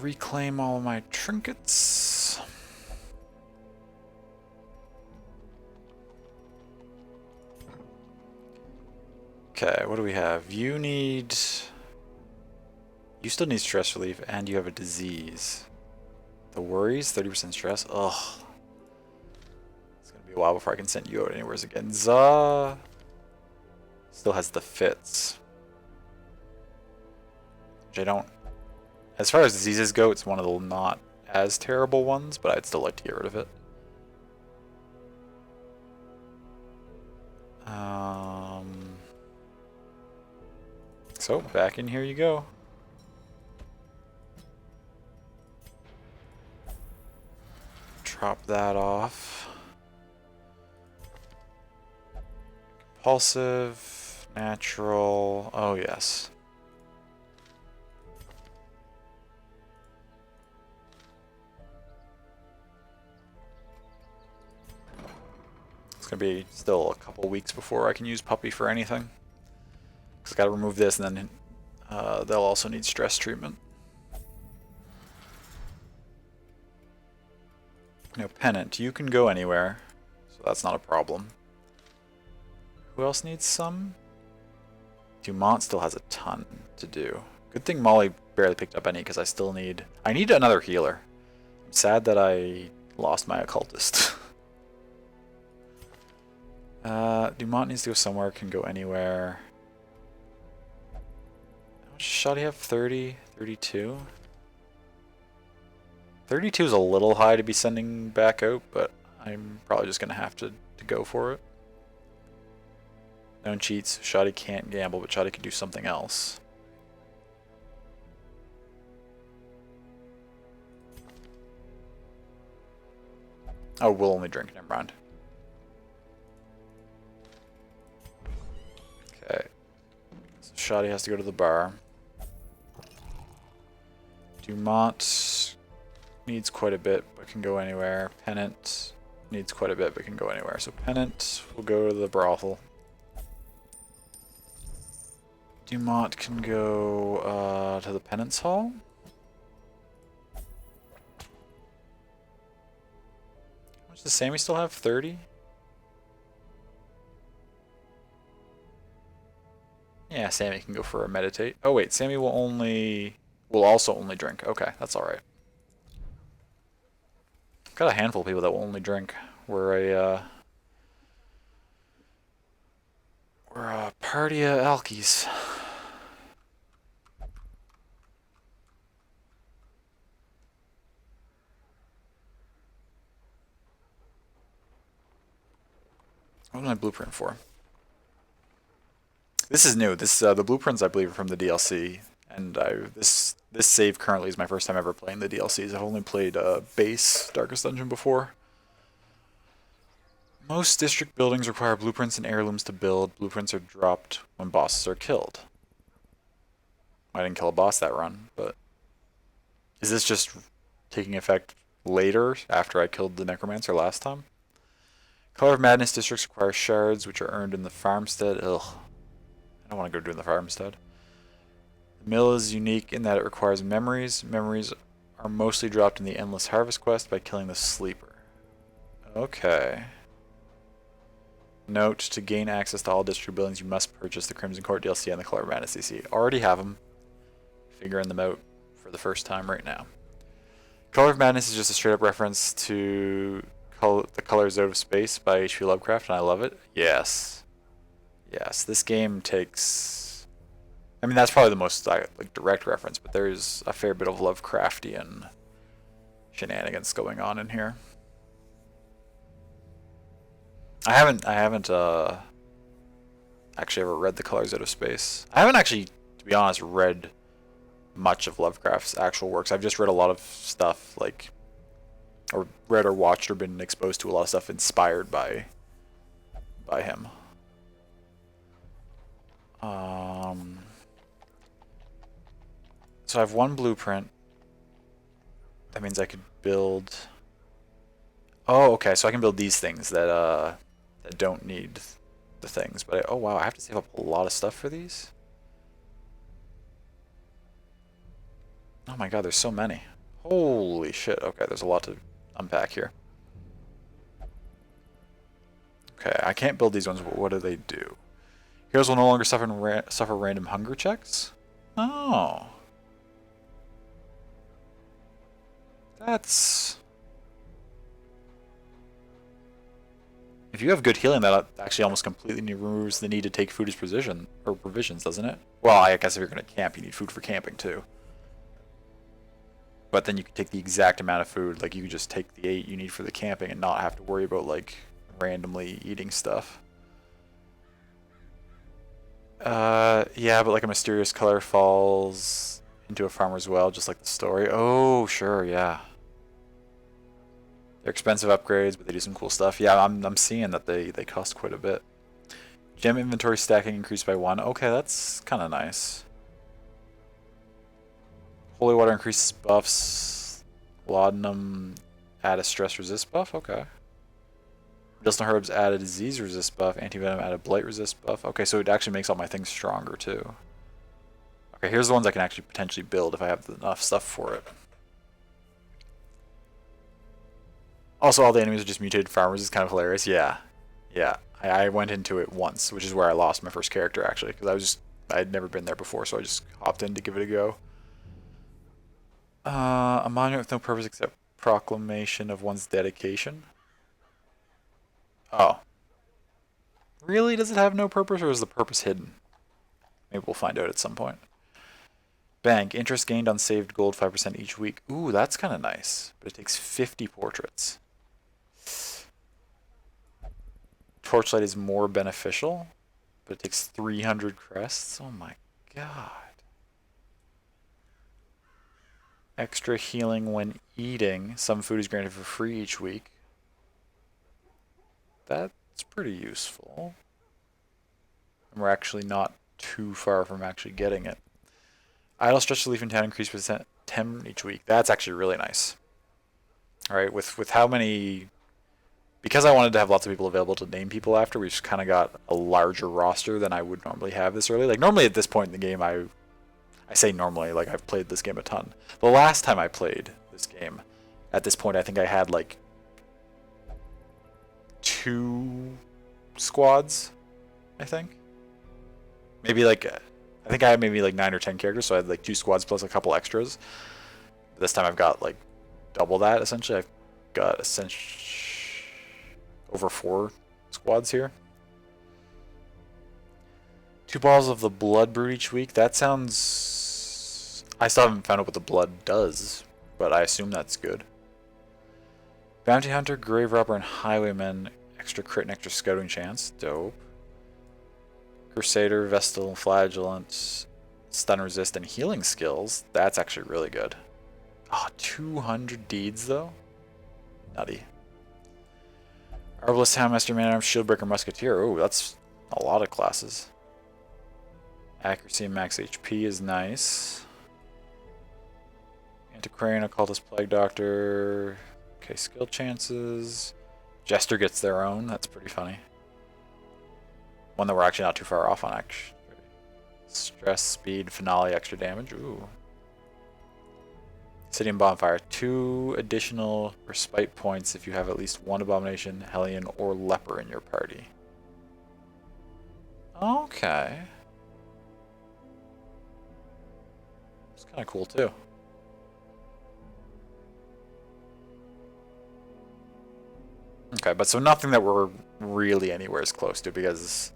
Reclaim all of my trinkets. Okay, what do we have? You still need stress relief, and you have a disease. The worries, 30% stress. Ugh. It's gonna be a while before I can send you out anywhere again. Za still has the fits, which I don't. As far as diseases go, it's one of the not as terrible ones, but I'd still like to get rid of it. So back in here you go. Drop that off. Compulsive, natural. Oh yes. It's gonna be still a couple weeks before I can use Puppy for anything. Cause I gotta remove this, and then they'll also need stress treatment. No, Pennant, you can go anywhere, so that's not a problem. Who else needs some? Dumont still has a ton to do. Good thing Molly barely picked up any, because I need another healer. I'm sad that I lost my occultist. Dumont needs to go somewhere, can go anywhere. How much shot do you have? 30? 32? 32 is a little high to be sending back out, but I'm probably just going to have to go for it. Known cheats. Shoddy can't gamble, but Shoddy can do something else. Oh, we'll only drink. Never mind. Okay. So Shoddy has to go to the bar. Dumont needs quite a bit, but can go anywhere. Pennant needs quite a bit, but can go anywhere. So Pennant will go to the brothel. Dumont can go to the penance hall. How much does Sammy still have? 30? Yeah, Sammy can go for a meditate. Oh wait, Sammy will also only drink. Okay, that's alright. Got a handful of people that will only drink. We're a party of alkies. What was my blueprint for? This is new. This the blueprints I believe are from the DLC, and this save currently is my first time ever playing the DLCs. I've only played base Darkest Dungeon before. Most district buildings require blueprints and heirlooms to build. Blueprints are dropped when bosses are killed. I didn't kill a boss that run, but is this just taking effect later after I killed the Necromancer last time? Color of Madness districts require shards, which are earned in the farmstead. Ugh. I don't want to go do the farmstead. The mill is unique in that it requires memories. Memories are mostly dropped in the Endless Harvest quest by killing the Sleeper. Okay. Note, to gain access to all district buildings, you must purchase the Crimson Court DLC and the Color of Madness DC. Already have them. Figuring them out for the first time right now. Color of Madness is just a straight up reference to The Colors Out of Space by H.P. Lovecraft, and I love it. Yes. Yes, this game takes... I mean, that's probably the most like direct reference, but there's a fair bit of Lovecraftian shenanigans going on in here. I haven't actually ever read The Colors Out of Space. I haven't actually, to be honest, read much of Lovecraft's actual works. I've just read a lot of stuff or read or watched or been exposed to a lot of stuff inspired by by him. So I have one blueprint. That means I could build... Oh, okay, so I can build these things that that don't need the things. But oh wow, I have to save up a lot of stuff for these? Oh my god, there's so many. Holy shit, okay, there's a lot to unpack here. Okay, I can't build these ones, but what do they do? Heroes will no longer suffer random hunger checks? Oh. That's... If you have good healing, that actually almost completely removes the need to take food as provisions, doesn't it? Well, I guess if you're going to camp, you need food for camping too. But then you can take the exact amount of food, like you could just take the 8 you need for the camping and not have to worry about like randomly eating stuff. Yeah, but like a mysterious color falls into a farmer's well, just like the story. Oh, sure, yeah. They're expensive upgrades, but they do some cool stuff. Yeah, I'm seeing that they cost quite a bit. Gem inventory stacking increased by 1. Okay, that's kind of nice. Holy water increases buffs. Laudanum add a stress resist buff. Okay. Medicinal herbs add a disease resist buff. Antivenom add a blight resist buff. Okay, so it actually makes all my things stronger too. Okay, here's the ones I can actually potentially build if I have enough stuff for it. Also, all the enemies are just mutated farmers. Is kind of hilarious. Yeah, yeah. I went into it once, which is where I lost my first character actually, because I'd never been there before, so I just hopped in to give it a go. A monument with no purpose except proclamation of one's dedication. Oh. Really? Does it have no purpose, or is the purpose hidden? Maybe we'll find out at some point. Bank. Interest gained on saved gold 5% each week. Ooh, that's kind of nice. But it takes 50 portraits. Torchlight is more beneficial, but it takes 300 crests. Oh my god. Extra healing when eating. Some food is granted for free each week. That's pretty useful. And we're actually not too far from actually getting it. Idle stretch relief in town increase percent 10 each week. That's actually really nice. Alright, with how many... Because I wanted to have lots of people available to name people after, we've just kind of got a larger roster than I would normally have this early. Like, normally at this point in the game, I say normally, like, I've played this game a ton. The last time I played this game, at this point, I think I had, like, 2 squads, I think. Maybe, like, I think I had maybe, like, 9 or 10 characters, so I had, like, 2 squads plus a couple extras. This time I've got, like, double that, essentially. I've got, essentially, over 4 squads here. 2 balls of the blood brewed each week. That sounds... I still haven't found out what the blood does, but I assume that's good. Bounty Hunter, Grave Robber, and Highwayman. Extra crit and extra scouting chance. Dope. Crusader, Vestal, Flagellant, Stun Resist, and Healing skills. That's actually really good. Oh, 200 deeds, though? Nutty. Arbalist, Houndmaster, Man-at-Arms, Shieldbreaker, Musketeer. Oh, that's a lot of classes. Accuracy and max HP is nice. Antiquarian, Occultist, Plague Doctor. Okay, skill chances. Jester gets their own. That's pretty funny. One that we're actually not too far off on, actually. Stress, speed, finale, extra damage. Ooh. City and Bonfire. 2 additional respite points if you have at least 1 Abomination, Hellion, or Leper in your party. Okay. It's kind of cool too. Okay, but so nothing that we're really anywhere as close to, because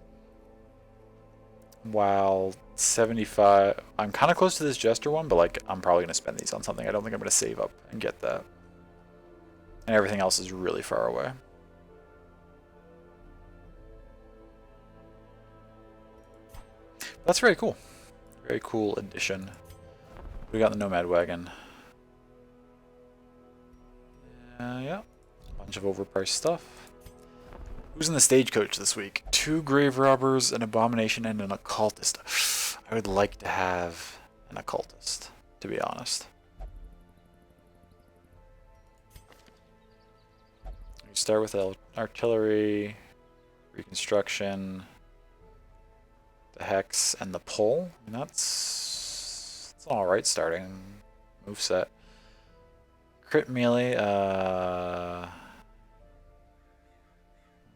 while 75, I'm kind of close to this Jester one, but like I'm probably going to spend these on something. I don't think I'm going to save up and get that. And everything else is really far away. That's very cool. Very cool addition. We got the Nomad Wagon. Yeah. Bunch of overpriced stuff. Who's in the stagecoach this week? 2 grave robbers, an abomination, and an occultist. I would like to have an occultist, to be honest. We start with artillery, reconstruction, the hex, and the pole. I mean, that's alright starting moveset. Crit melee,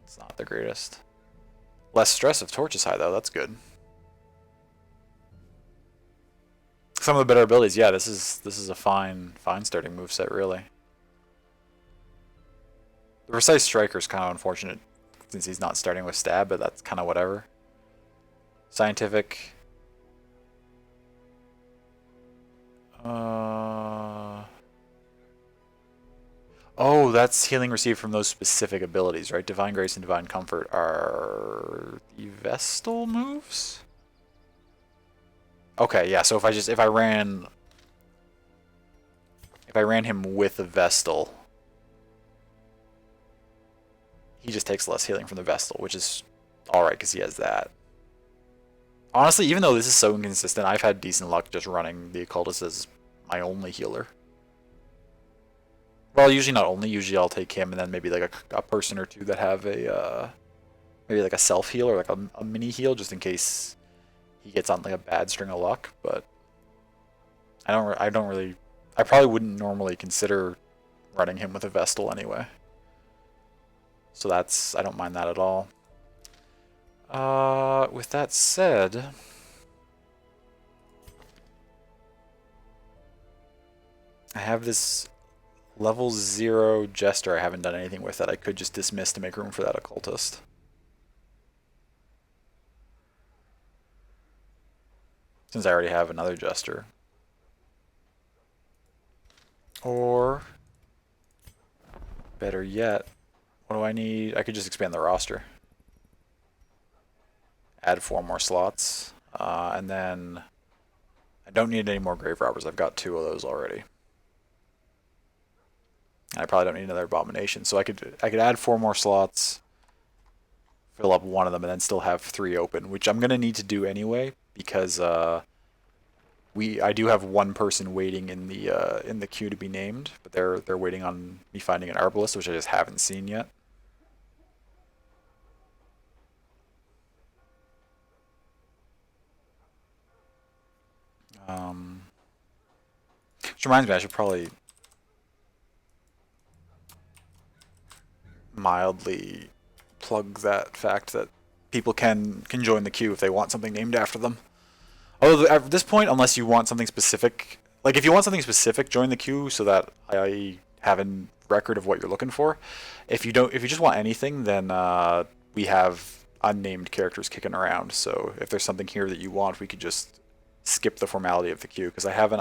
it's not the greatest. Less stress if torch is high though, that's good. Some of the better abilities, yeah, this is a fine starting moveset really. The Precise Striker is kind of unfortunate since he's not starting with stab, but that's kind of whatever. Scientific. Oh, that's healing received from those specific abilities, right? Divine Grace and Divine Comfort are the Vestal moves? Okay, yeah, so if I ran him with a Vestal, he just takes less healing from the Vestal, which is alright because he has that. Honestly, even though this is so inconsistent, I've had decent luck just running the Occultist as my only healer. Well, usually not only. Usually I'll take him and then maybe like a person or two that have a maybe like a self heal or like a mini heal just in case he gets on like a bad string of luck. But I probably wouldn't normally consider running him with a Vestal anyway. So I don't mind that at all. With that said, I have this level 0 Jester I haven't done anything with that I could just dismiss to make room for that Occultist. Since I already have another Jester. Or, better yet, what do I need? I could just expand the roster. Add 4 more slots. And then I don't need any more Grave Robbers. I've got 2 of those already. And I probably don't need another Abomination. So I could add 4 more slots, fill up 1 of them, and then still have 3 open, which I'm going to need to do anyway because I do have 1 person waiting in the queue to be named, but they're waiting on me finding an Arbalist, which I just haven't seen yet. Which reminds me, I should probably mildly plug that fact that people can join the queue if they want something named after them. Although at this point, unless you want something specific, like if you want something specific, join the queue so that I have a record of what you're looking for. If you just want anything, then we have unnamed characters kicking around. So if there's something here that you want, we could just skip the formality of the queue because I have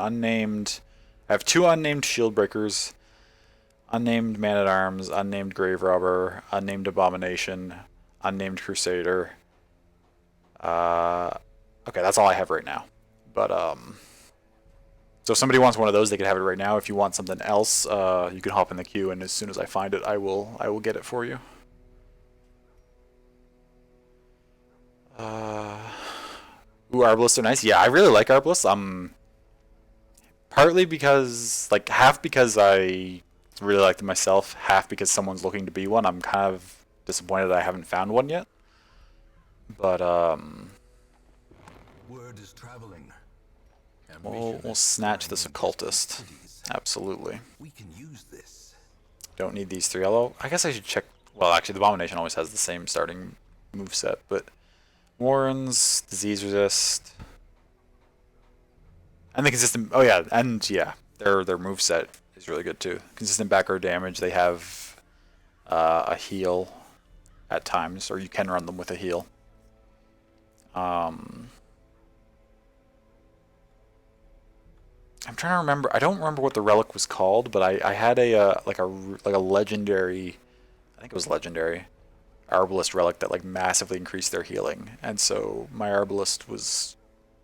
2 unnamed shield breakers, unnamed man-at-arms, unnamed grave robber, unnamed abomination, unnamed crusader. Okay, that's all I have right now. But so if somebody wants one of those, they can have it right now. If you want something else, you can hop in the queue, and as soon as I find it, I will get it for you. Ooh, Arbalists are nice. Yeah, I really like Arbalists. Partly because, like, half because I really like them myself, half because someone's looking to be one. I'm kind of disappointed I haven't found one yet. But, Word is traveling. we'll snatch this Occultist. Absolutely. We can use this. Don't need these 3. Although, I guess I should check. Well, actually, the Abomination always has the same starting moveset, but Warrens, Disease Resist. And the consistent, oh yeah, and yeah, their moveset is really good too. Consistent back row damage. They have a heal at times, or you can run them with a heal. I'm trying to remember. I don't remember what the relic was called, but I had a legendary, I think it was legendary, Arbalist relic that like massively increased their healing, and so my Arbalist was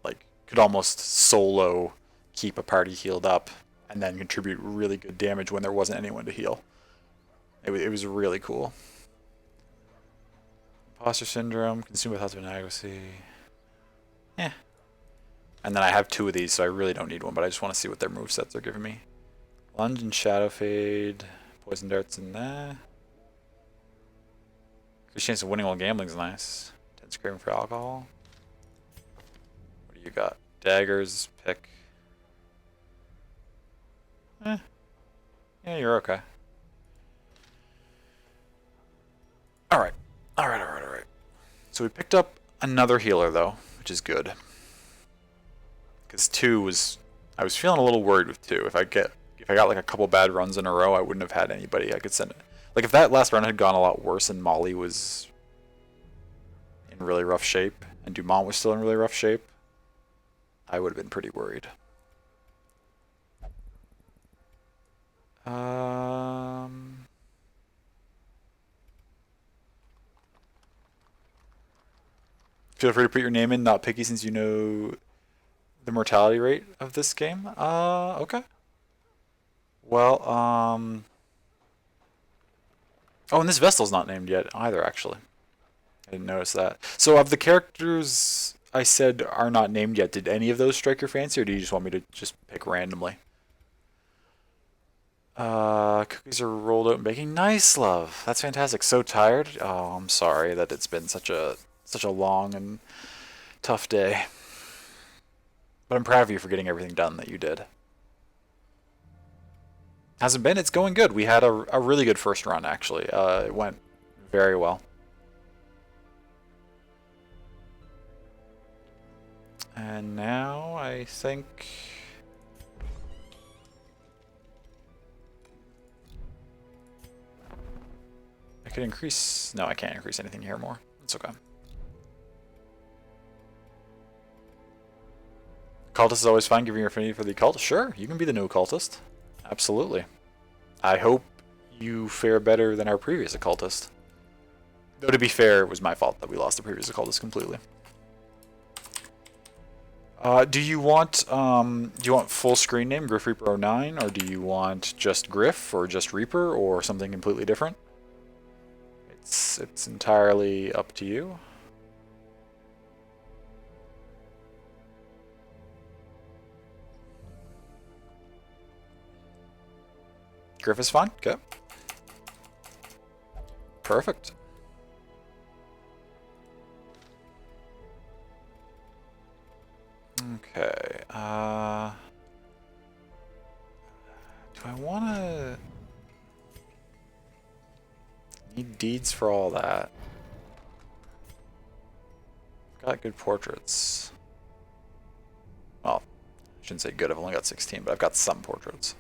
like could almost solo keep a party healed up and then contribute really good damage when there wasn't anyone to heal. It was really cool. Imposter syndrome, consumed with thoughts of inadequacy. Eh. And then I have 2 of these, so I really don't need one, but I just want to see what their movesets are giving me. Lunge and Shadow Fade, Poison Darts and that. Increased chance of winning while gambling is nice. Intense craving for alcohol. What do you got? Daggers, pick. Eh. Yeah, you're okay. Alright. Alright. So we picked up another healer, though, which is good. Because 2 was... I was feeling a little worried with 2. If I got like a couple bad runs in a row, I wouldn't have had anybody I could send it. Like, if that last run had gone a lot worse and Molly was in really rough shape, and Dumont was still in really rough shape, I would have been pretty worried. Feel free to put your name in, not picky since you know the mortality rate of this game. Okay. Well, oh, and this Vestal's not named yet either, actually. I didn't notice that. So, of the characters I said are not named yet, did any of those strike your fancy, or do you just want me to just pick randomly? Cookies are rolled out and baking. Nice, love. That's fantastic. So tired. Oh, I'm sorry that it's been such a long and tough day. But I'm proud of you for getting everything done that you did. Hasn't been. It's going good. We had a really good first run, actually. It went very well. And now I think... I could increase... No, I can't increase anything here more. It's okay. Cultist is always fine, giving your affinity for the occult. Sure, you can be the new occultist. Absolutely. I hope you fare better than our previous occultist. Though to be fair, it was my fault that we lost the previous occultist completely. Do you want full screen name Griff Reaper 09, or do you want just Griff or just Reaper or something completely different? It's entirely up to you. Griff is fine. Okay. Perfect. Okay. Do I want to... Need deeds for all that. Got good portraits. Well, I shouldn't say good, I've only got 16, but I've got some portraits.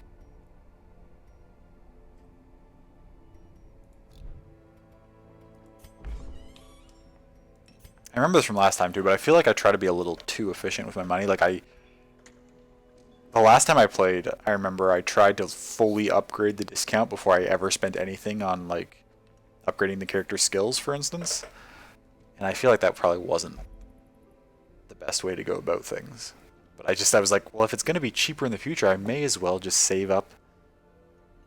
I remember this from last time too, but I feel like I try to be a little too efficient with my money. Like the last time I played, I remember I tried to fully upgrade the discount before I ever spent anything on like upgrading the character's skills, for instance. And I feel like that probably wasn't the best way to go about things. But I was like, well, if it's going to be cheaper in the future, I may as well just save up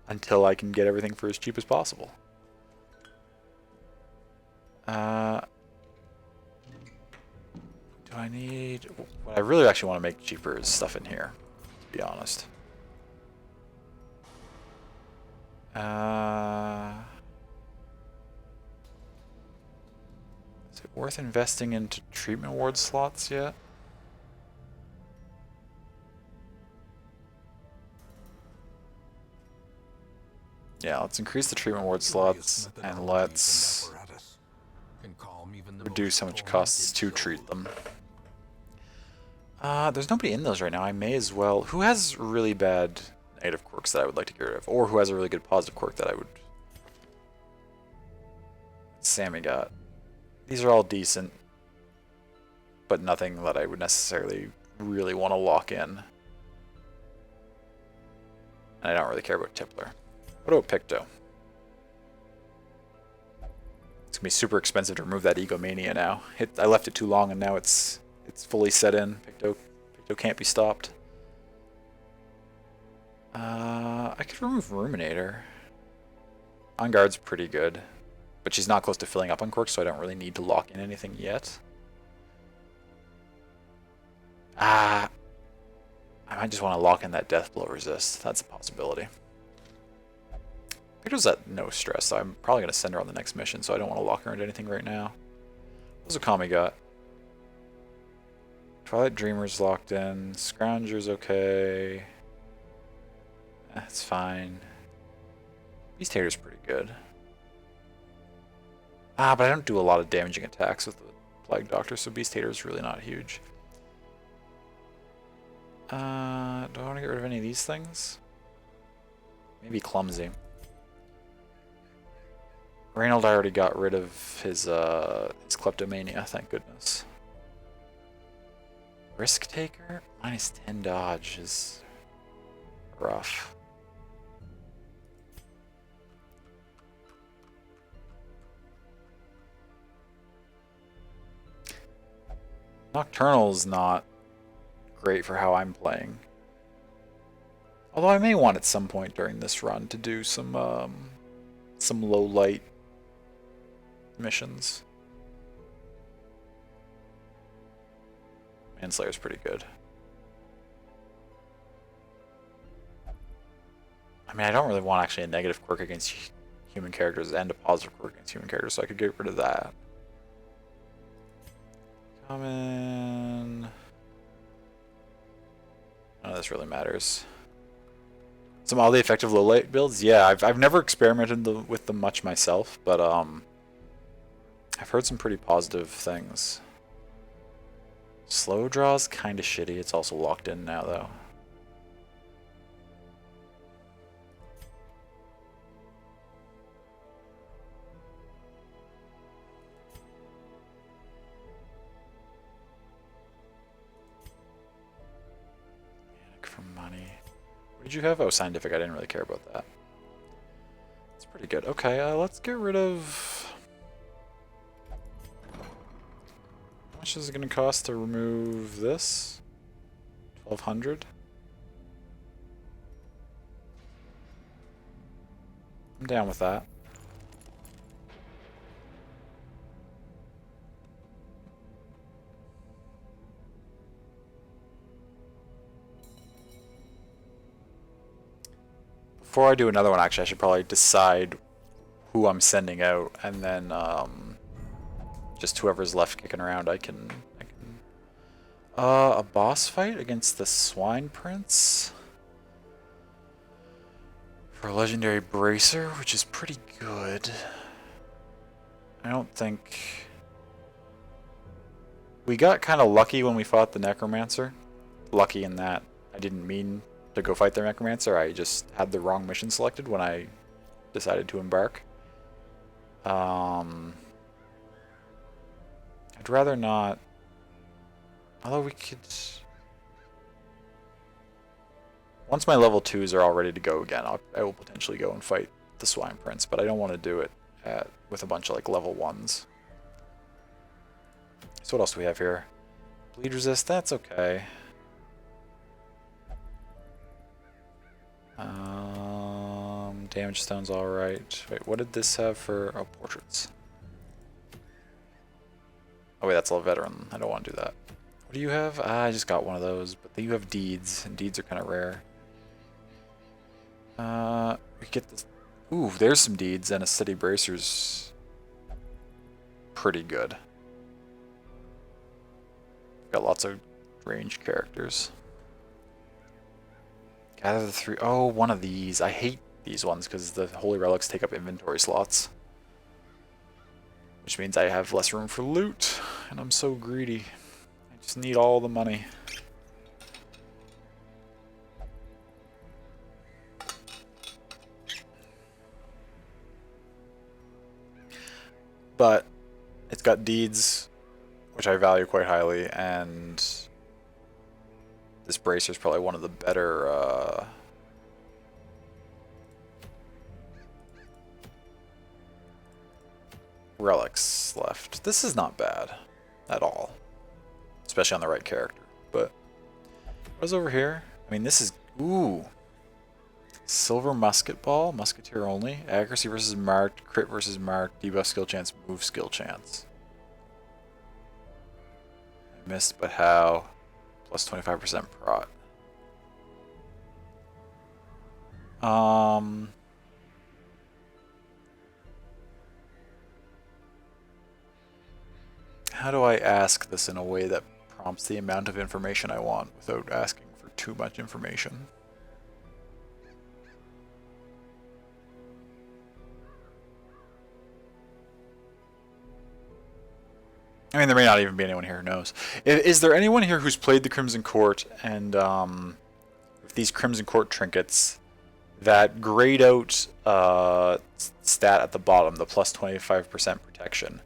until I can get everything for as cheap as possible. Do I need... What I really actually want to make cheaper is stuff in here, to be honest. Is it worth investing into treatment ward slots yet? Yeah, let's increase the treatment ward slots, and let's reduce how much it costs to treat them. There's nobody in those right now. I may as well... Who has really bad negative quirks that I would like to get rid of? Or who has a really good positive quirk that I would... Sammy got. These are all decent, but nothing that I would necessarily really want to lock in. And I don't really care about Tippler. What about Picto? It's gonna be super expensive to remove that egomania now. I left it too long and now it's fully set in. Picto can't be stopped. I could remove Ruminator. On guard's pretty good. But she's not close to filling up on quirks, so I don't really need to lock in anything yet. I might just want to lock in that death blow resist. That's a possibility. Peter's at no stress, so I'm probably going to send her on the next mission, so I don't want to lock her into anything right now. What's Okami got? Twilight Dreamer's locked in. Scrounger's okay. That's fine. Beast Hater's pretty good. But I don't do a lot of damaging attacks with the Plague Doctor, so Beast Hater's really not huge. Do I want to get rid of any of these things? Maybe Clumsy. Reynold I already got rid of his Kleptomania, thank goodness. Risk Taker? Minus 10 dodge is rough. Nocturnal's not great for how I'm playing. Although I may want at some point during this run to do some low light missions. Manslayer's pretty good. I mean, I don't really want actually a negative quirk against human characters and a positive quirk against human characters, so I could get rid of that. Common. None of this really matters. Some oddly effective low light builds? Yeah, I've never experimented with them much myself, but I've heard some pretty positive things. Slow draw's kind of shitty. It's also locked in now, though. Manic for money. What did you have? Oh, scientific. I didn't really care about that. It's pretty good. Okay, let's get rid of... How much is it going to cost to remove this? 1,200? I'm down with that. Before I do another one, actually, I should probably decide who I'm sending out, and then just whoever's left kicking around, I can a boss fight against the Swine Prince for a legendary bracer, which is pretty good. I don't think we got kind of lucky when we fought the Necromancer. Lucky in that I didn't mean to go fight the Necromancer. I just had the wrong mission selected when I decided to embark. I'd rather not. Although we could... Once my level 2s are all ready to go again, I will potentially go and fight the Swine Prince, but I don't want to do it with a bunch of like level 1s. So what else do we have here? Bleed resist, that's okay. Damage stone's alright. Wait, what did this have for... Oh, portraits. Oh wait, that's a veteran. I don't want to do that. What do you have? I just got one of those, but you have deeds, and deeds are kind of rare. We get this. Ooh, there's some deeds, and a steady bracer's pretty good. Got lots of ranged characters. Gather the 3. Oh, one of these. I hate these ones because the holy relics take up inventory slots, which means I have less room for loot, and I'm so greedy. I just need all the money. But it's got deeds, which I value quite highly, and this bracer is probably one of the better relics left. This is not bad at all, especially on the right character. But what's over here? I mean, this is... Ooh. Silver musket ball, musketeer only. Accuracy versus marked, crit versus marked, debuff skill chance, move skill chance. I missed, but how? Plus 25% prot. How do I ask this in a way that prompts the amount of information I want without asking for too much information? I mean, there may not even be anyone here who knows. Is there anyone here who's played the Crimson Court and with these Crimson Court trinkets that grayed out stat at the bottom, the plus 25% protection?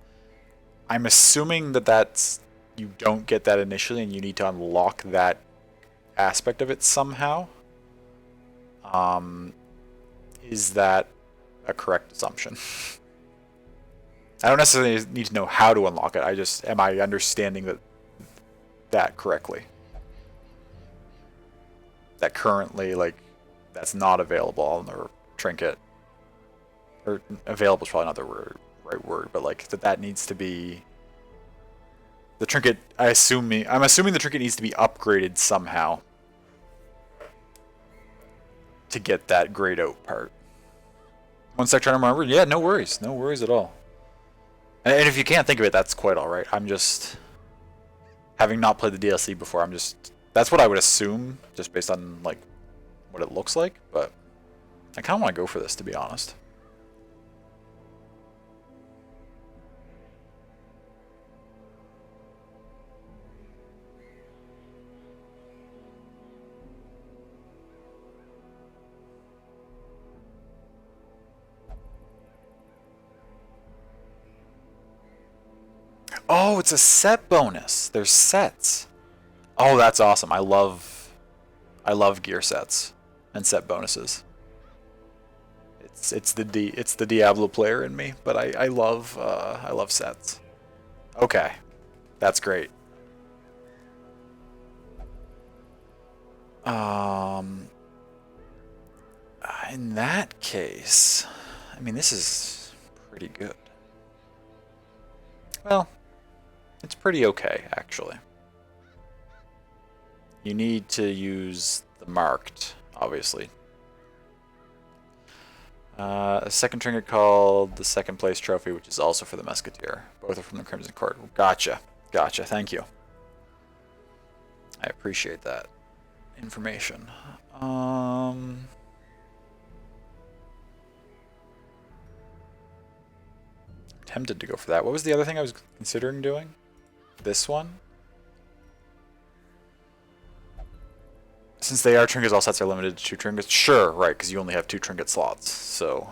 I'm assuming that that's you don't get that initially, and you need to unlock that aspect of it somehow. Is that a correct assumption? I don't necessarily need to know how to unlock it. I just am I understanding that correctly? That currently, like, that's not available on the trinket, or available is probably not the right word, but like that needs to be the trinket. I'm assuming the trinket needs to be upgraded somehow to get that grayed out part. One sec, trying to remember. Yeah, no worries at all. And if you can't think of it, that's quite alright. I'm just, having not played the DLC before, that's what I would assume, just based on, like, what it looks like, but I kind of want to go for this, to be honest. Oh, it's a set bonus. There's sets. Oh, that's awesome. I love gear sets and set bonuses. It's the Diablo player in me, but I love sets. Okay, that's great. In that case, I mean, this is pretty good. Well, it's pretty okay, actually. You need to use the marked, obviously. A second trinket called the second place trophy, which is also for the Musketeer. Both are from the Crimson Court. Gotcha. Thank you. I appreciate that information. Tempted to go for that. What was the other thing I was considering doing? This one? Since they are trinkets, all sets are limited to 2 trinkets. Sure, right, because you only have 2 trinket slots, so...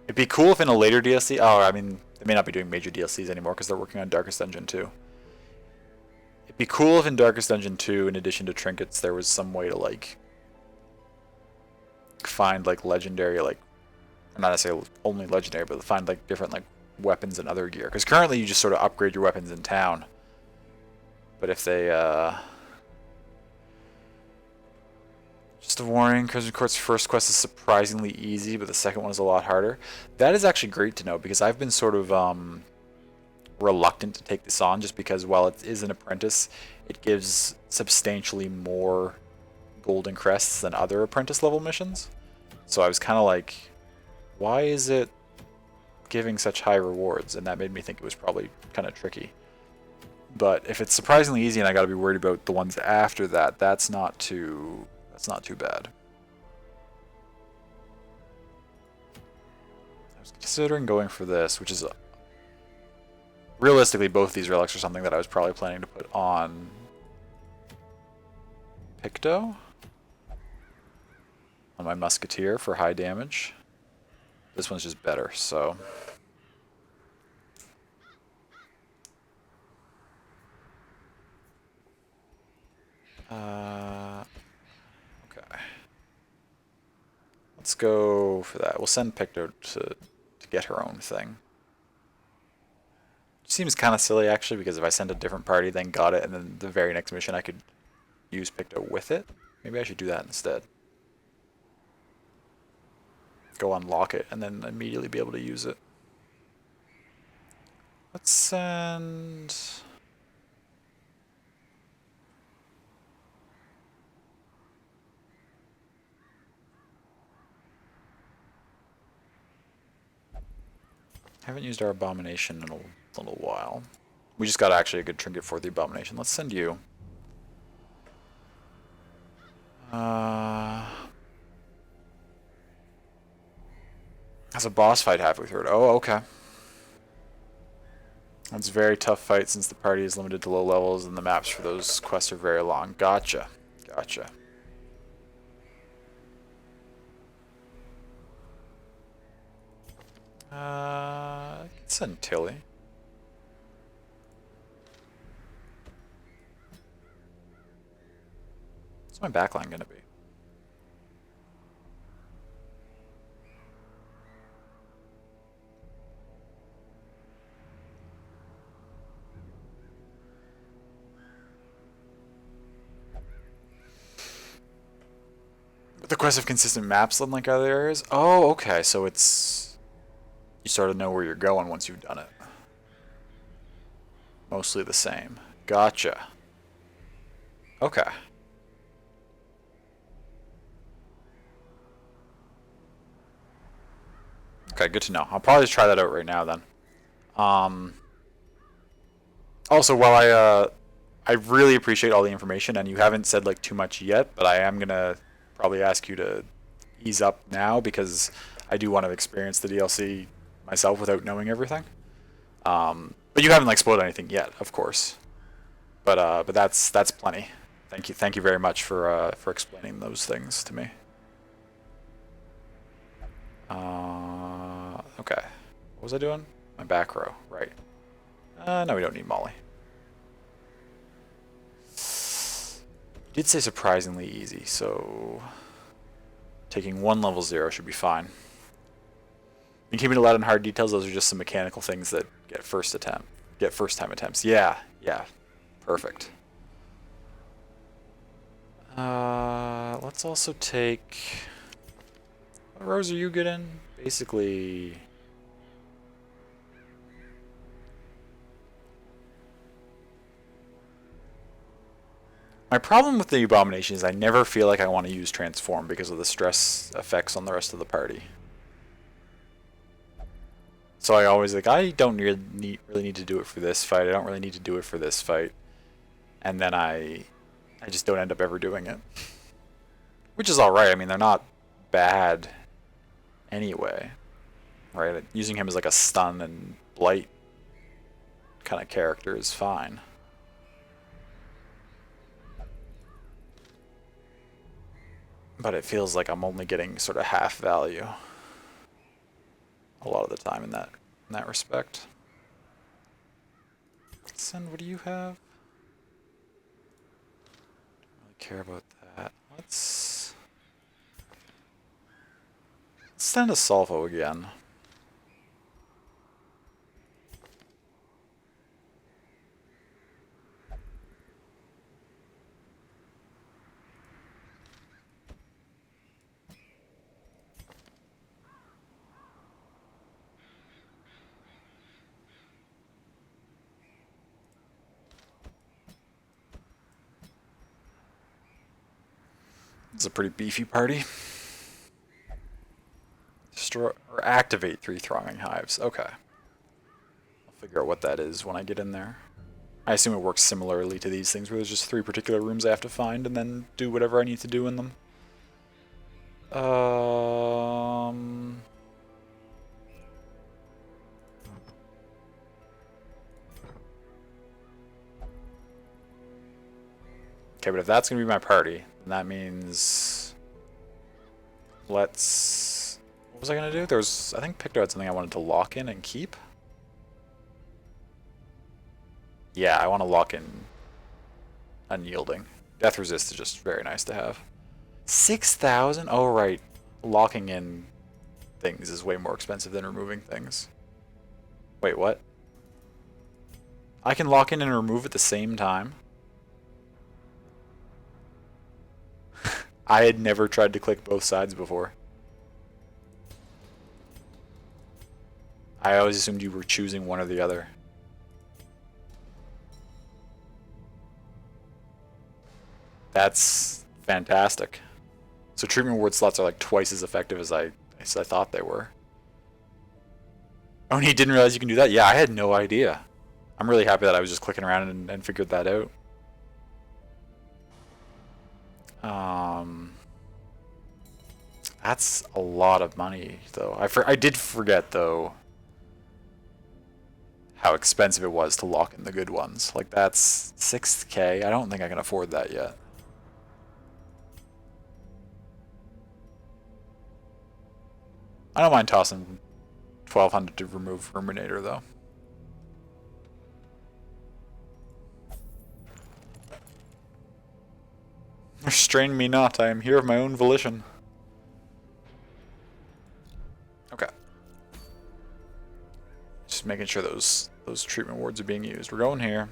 It'd be cool if in a later DLC... Oh, I mean, they may not be doing major DLCs anymore because they're working on Darkest Dungeon 2. It'd be cool if in Darkest Dungeon 2, in addition to trinkets, there was some way to, like... find, like, legendary, like... Not necessarily only legendary, but find, like, different, like, weapons and other gear. Because currently you just sort of upgrade your weapons in town. But if they, just a warning, Crimson Court's first quest is surprisingly easy, but the second one is a lot harder. That is actually great to know, because I've been sort of, reluctant to take this on, just because while it is an apprentice, it gives substantially more golden crests than other apprentice level missions. So I was kind of like, why is it giving such high rewards? And that made me think it was probably kind of tricky. But if it's surprisingly easy and I gotta be worried about the ones after that, that's not too bad. I was considering going for this, which is realistically both these relics are something that I was probably planning to put on Picto, on my Musketeer for high damage. This one's just better, so. Okay. Let's go for that. We'll send Picto to get her own thing. Seems kind of silly, actually, because if I send a different party, then got it, and then the very next mission I could use Picto with it. Maybe I should do that instead. Go unlock it and then immediately be able to use it. Let's send... Haven't used our abomination in a little while. We just got actually a good trinket for the abomination. Let's send you. Has a boss fight halfway through it. Oh, okay. It's a very tough fight since the party is limited to low levels and the maps for those quests are very long. Gotcha. Gotcha. I can send Tilly. What's my backline gonna be? The quest of consistent maps unlike other areas? Oh, okay, so it's... You sort of know where you're going once you've done it. Mostly the same. Gotcha. Okay. Okay, good to know. I'll probably just try that out right now then. Also, while I really appreciate all the information, and you haven't said like too much yet, but I am gonna probably ask you to ease up now because I do want to experience the DLC myself without knowing everything. But you haven't like spoiled anything yet, of course. But that's plenty. Thank you very much for explaining those things to me. Okay. What was I doing? My back row, right. No, we don't need Molly. You did say surprisingly easy, so taking one level 0 should be fine. And keeping it loud and hard details, those are just some mechanical things that get first time attempts. Yeah, yeah. Perfect. Let's also take... What rows are you good in? Basically... My problem with the abomination is I never feel like I want to use transform because of the stress effects on the rest of the party. So I always like, I don't really need to do it for this fight. I don't really need to do it for this fight. And then I just don't end up ever doing it. Which is alright. I mean, they're not bad anyway. Right? Using him as like a stun and blight kind of character is fine. But it feels like I'm only getting sort of half value a lot of the time in that respect. Send, what do you have? Don't really care about that. Let's send a Salvo again. It's a pretty beefy party. Destroy or activate 3 thronging hives. Okay. I'll figure out what that is when I get in there. I assume it works similarly to these things where there's just 3 particular rooms I have to find and then do whatever I need to do in them. Okay, but if that's going to be my party, then that means... Let's... What was I going to do? There was... I think Picto had something I wanted to lock in and keep. Yeah, I want to lock in Unyielding. Death Resist is just very nice to have. 6,000? Oh, right. Locking in things is way more expensive than removing things. Wait, what? I can lock in and remove at the same time? I had never tried to click both sides before. I always assumed you were choosing one or the other. That's fantastic. So treatment word slots are like twice as effective as I thought they were. Oh, and he didn't realize you can do that? Yeah, I had no idea. I'm really happy that I was just clicking around and figured that out. That's a lot of money, though. I did forget, though, how expensive it was to lock in the good ones. Like, that's 6K. I don't think I can afford that yet. I don't mind tossing 1200 to remove Ruminator, though. Restrain me not, I am here of my own volition. Okay. Just making sure those treatment wards are being used. We're going here.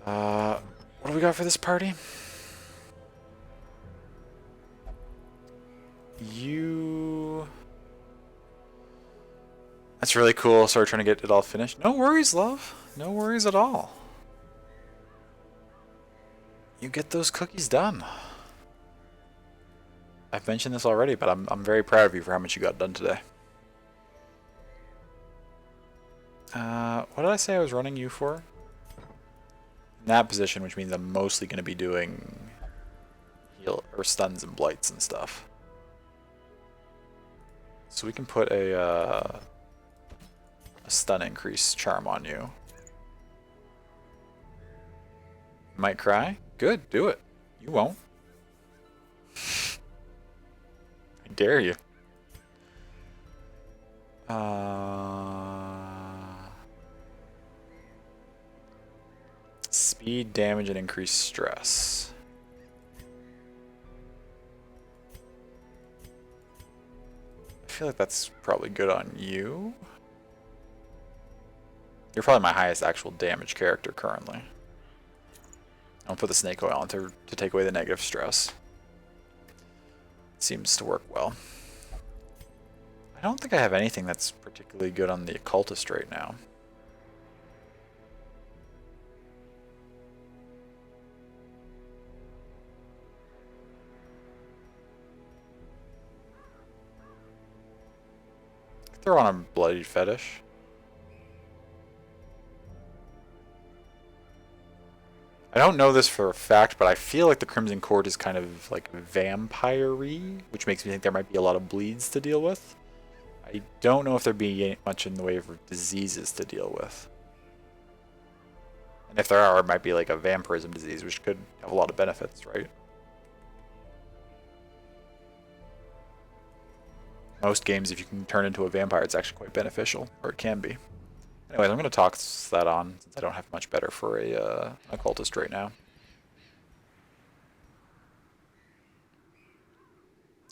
What do we got for this party? You... That's really cool. Sorry, trying to get it all finished. No worries, love. No worries at all. You get those cookies done. I've mentioned this already, but I'm very proud of you for how much you got done today. What did I say I was running you for? In that position, which means I'm mostly going to be doing heal or stuns and blights and stuff. So we can put a stun increase charm on you. Might cry? Good, do it. You won't. I dare you. Speed, damage, and increased stress. I feel like that's probably good on you. You're probably my highest actual damage character currently. I'll put the snake oil on to take away the negative stress. Seems to work well. I don't think I have anything that's particularly good on the occultist right now. Throw on a bloody fetish. I don't know this for a fact, but I feel like the Crimson Court is kind of like vampire-y, which makes me think there might be a lot of bleeds to deal with. I don't know if there'd be much in the way of diseases to deal with. And if there are, it might be like a vampirism disease, which could have a lot of benefits, right? Most games, if you can turn into a vampire, it's actually quite beneficial, or it can be. Anyways, I'm going to toss that on, since I don't have much better for a occultist right now.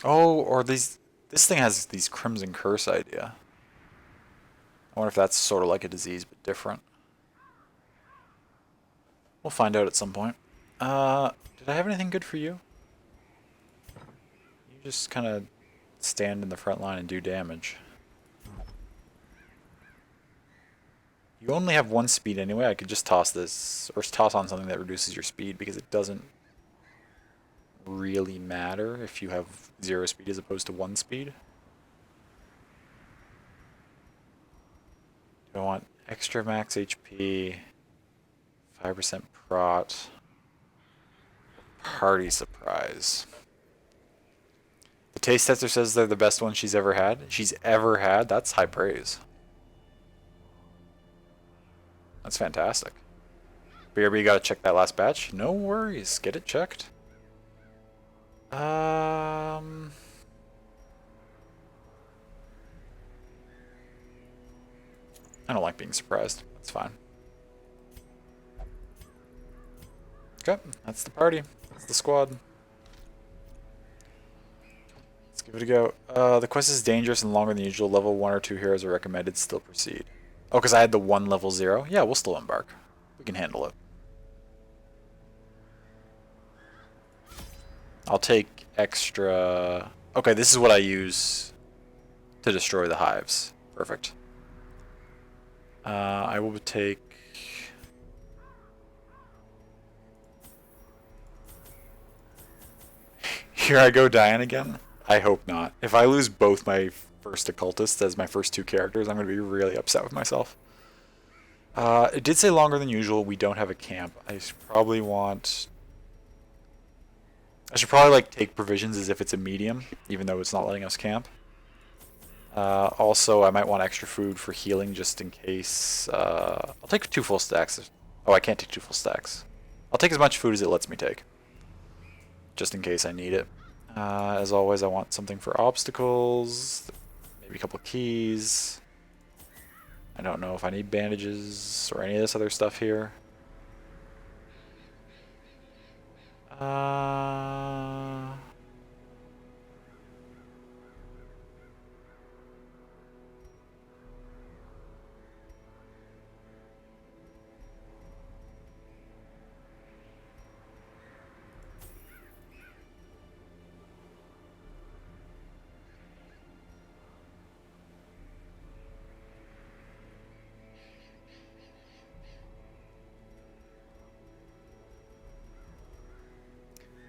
Oh, or this thing has these Crimson Curse idea. I wonder if that's sort of like a disease, but different. We'll find out at some point. Did I have anything good for you? You just kind of stand in the front line and do damage. You only have 1 speed anyway. I could just toss this, or toss on something that reduces your speed, because it doesn't really matter if you have 0 speed as opposed to 1 speed. Do I want extra max HP, 5% prot, party surprise? The taste tester says they're the best one she's ever had. She's ever had? That's high praise. That's fantastic. BRB, you gotta check that last batch. No worries, get it checked. I don't like being surprised. That's fine. Okay, that's the party. That's the squad. Let's give it a go. The quest is dangerous and longer than usual. Level 1 or 2 heroes are recommended. Still proceed. Oh, because I had the 1 level 0? Yeah, we'll still embark. We can handle it. I'll take extra... Okay, this is what I use to destroy the hives. Perfect. I will take... Here I go dying again? I hope not. If I lose both my first occultists as my first two characters, I'm going to be really upset with myself. It did say longer than usual. We don't have a camp. I should probably like take provisions as if it's a medium, even though it's not letting us camp. Also, I might want extra food for healing just in case. I'll take 2 full stacks. Oh, I can't take 2 full stacks. I'll take as much food as it lets me take, just in case I need it. As always, I want something for obstacles, maybe a couple of keys. I don't know if I need bandages or any of this other stuff here.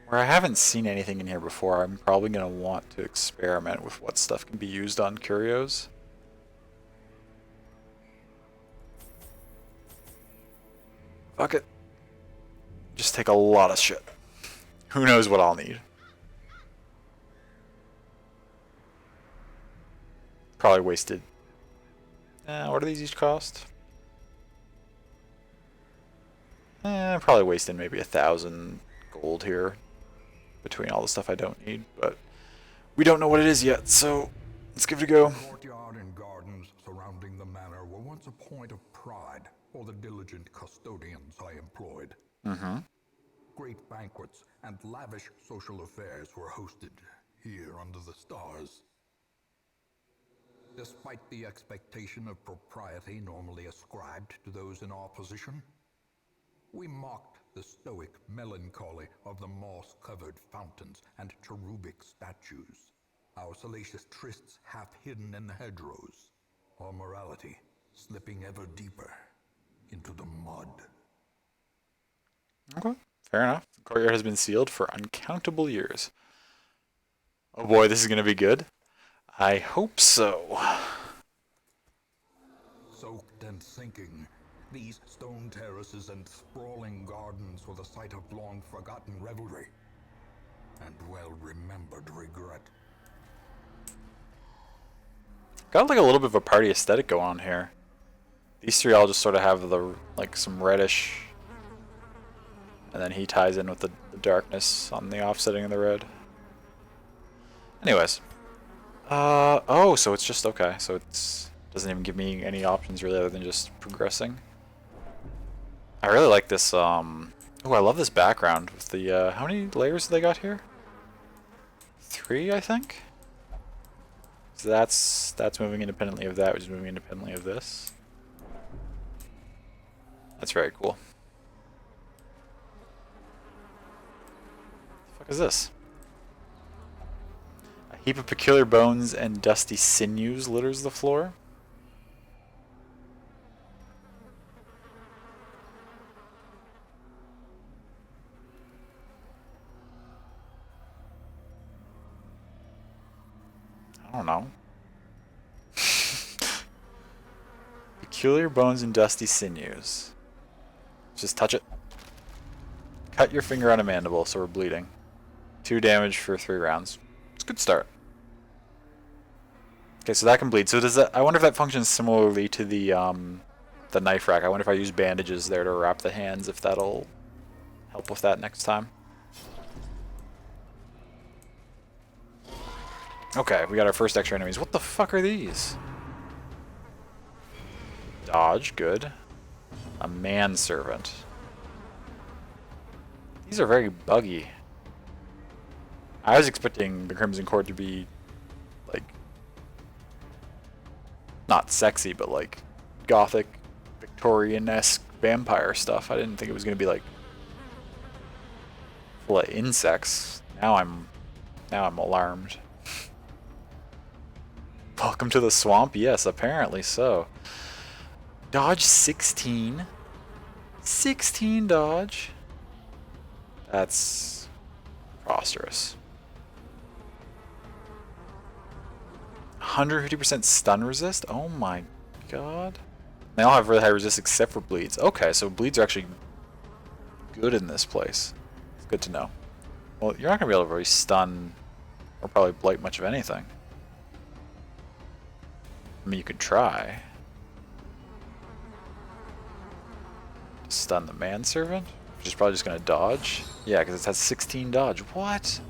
Where I haven't seen anything in here before, I'm probably going to want to experiment with what stuff can be used on curios. Fuck it. Just take a lot of shit. Who knows what I'll need. Probably wasted. What do these each cost? Probably wasted maybe 1,000 gold here between all the stuff I don't need, but we don't know what it is yet, so let's give it a go. The courtyard and gardens surrounding the manor were once a point of pride for the diligent custodians I employed. Great banquets and lavish social affairs were hosted here under the stars. Despite the expectation of propriety normally ascribed to those in our position, we mocked the stoic melancholy of the moss-covered fountains and cherubic statues, our salacious trysts half hidden in the hedgerows, our morality slipping ever deeper into the mud. Okay, fair enough. The courtyard has been sealed for uncountable years. Oh boy, this is going to be good. I hope so. Soaked and sinking, these stone terraces and sprawling gardens were the site of long-forgotten revelry and well-remembered regret. Got like a little bit of a party aesthetic going on here. These three all just sort of have the like some reddish, and then he ties in with the darkness on the offsetting of the red. Anyways, oh, so it's just okay. So it's doesn't even give me any options really other than just progressing. I really like this. Oh, I love this background with the. How many layers do they got here? 3, I think. So that's moving independently of that, which is moving independently of this. That's very cool. What the fuck is this? A heap of peculiar bones and dusty sinews litters the floor. I don't know. Peculiar bones and dusty sinews. Just touch it. Cut your finger on a mandible, so we're bleeding. 2 damage for 3 rounds. It's a good start. Okay, so that can bleed. So does that? I wonder if that functions similarly to the knife rack. I wonder if I use bandages there to wrap the hands, if that'll help with that next time. Okay, we got our first extra enemies. What the fuck are these? Dodge, good. A manservant. These are very buggy. I was expecting the Crimson Court to be, like, not sexy, but like gothic, Victorian-esque vampire stuff. I didn't think it was going to be like full of insects. Now I'm alarmed. Welcome to the swamp? Yes, apparently so. Dodge 16. 16 dodge. That's preposterous. 150% stun resist? Oh my god. They all have really high resist except for bleeds. Okay, so bleeds are actually good in this place. It's good to know. Well, you're not going to be able to really stun or probably blight much of anything. I mean, you could try. Stun the manservant? Which is probably just going to dodge. Yeah, because it has 16 dodge. What?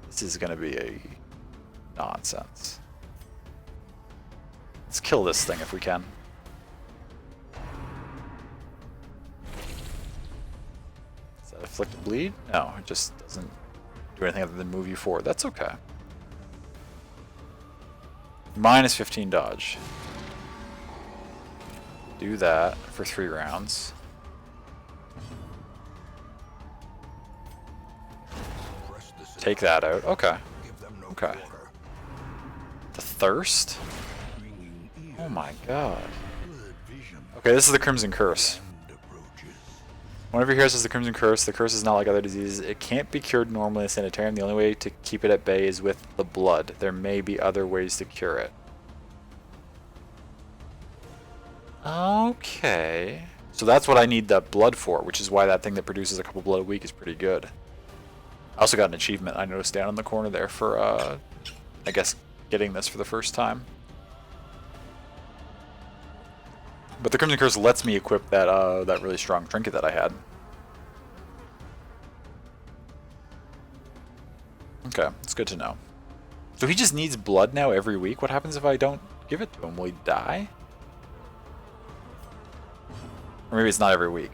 This is going to be a nonsense. Let's kill this thing if we can. Does that afflict a bleed? No, it just doesn't do anything other than move you forward. That's okay. Minus 15 dodge. Do that for 3 rounds. Take that out. Okay. Okay. The thirst? Oh my god. Okay, this is the Crimson Curse. One of your heroes has the Crimson Curse. The curse is not like other diseases. It can't be cured normally in a sanitarium. The only way to keep it at bay is with the blood. There may be other ways to cure it. Okay. So that's what I need that blood for, which is why that thing that produces a couple blood a week is pretty good. I also got an achievement I noticed down in the corner there for, I guess, getting this for the first time. But the Crimson Curse lets me equip that that really strong trinket that I had. Okay, it's good to know. So he just needs blood now every week? What happens if I don't give it to him? Will he die? Or maybe it's not every week.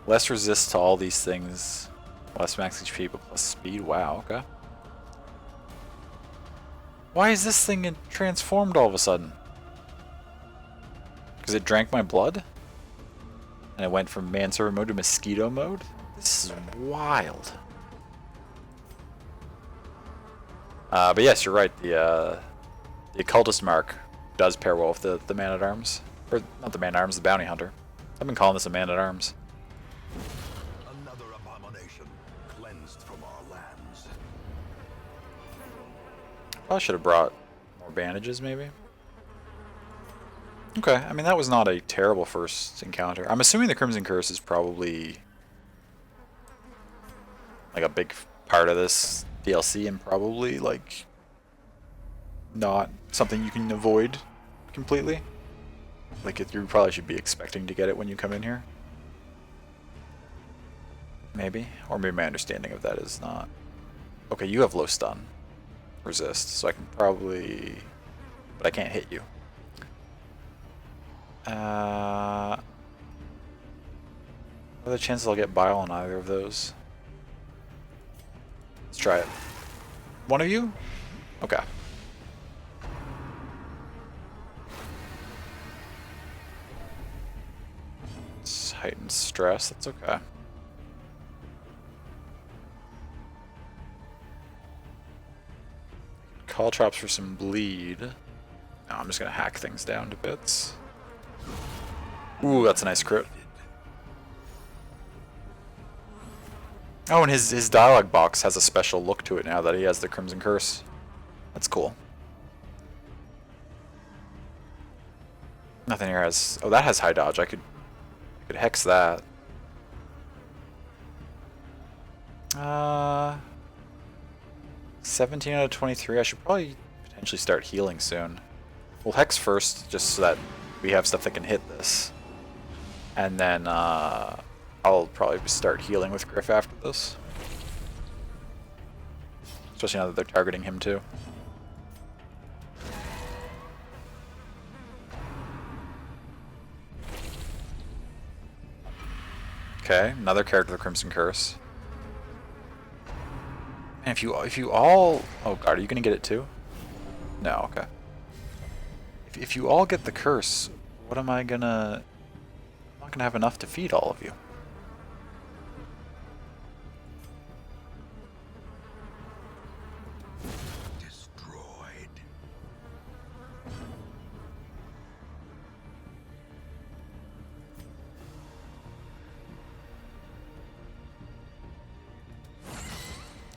Less resist to all these things. Less max HP, but plus speed. Wow, okay. Why is this thing transformed all of a sudden? Because it drank my blood? And it went from manservant mode to mosquito mode? This is wild. But yes, you're right. The occultist mark does pair well with the man-at-arms. Or, not the man-at-arms, the bounty hunter. I've been calling this a man-at-arms. Another abomination cleansed from our lands. Probably should have brought more bandages, maybe. Okay, I mean, that was not a terrible first encounter. I'm assuming the Crimson Curse is probably like a big part of this DLC and probably like not something you can avoid completely. Like, you probably should be expecting to get it when you come in here. Maybe. Or maybe my understanding of that is not. Okay, you have low stun. Resist, so I can probably... But I can't hit you. What are the chances I'll get bile on either of those? Let's try it. One of you? Okay. It's heightened stress, that's okay. Call traps for some bleed. No, I'm just gonna hack things down to bits. Ooh, that's a nice crit. Oh, and his dialogue box has a special look to it now that he has the Crimson Curse. That's cool. Nothing here has... Oh, that has high dodge. I could hex that. 17 out of 23. I should probably potentially start healing soon. We'll hex first, just so that we have stuff that can hit this. And then I'll probably start healing with Griff after this. Especially now that they're targeting him too. Okay, another character with the Crimson Curse. And if you all... Oh god, are you gonna get it too? No, okay. If you all get the curse, what am I gonna... I'm not gonna have enough to feed all of you.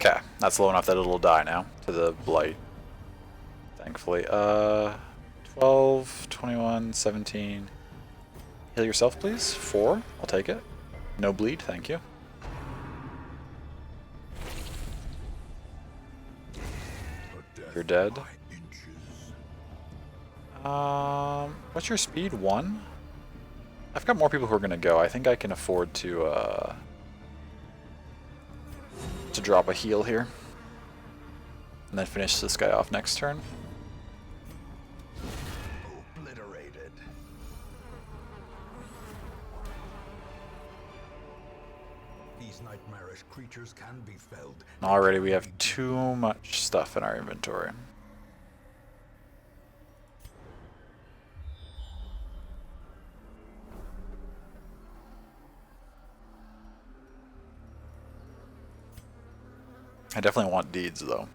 Okay, that's low enough that it'll die now to the blight. Thankfully. 12, 21, 17. Heal yourself, please. 4. I'll take it. No bleed, thank you. You're dead. What's your speed? 1? I've got more people who are gonna go. I think I can afford to drop a heal here. And then finish this guy off next turn. Obliterated. These nightmarish creatures can be felled. Already we have too much stuff in our inventory. I definitely want deeds though.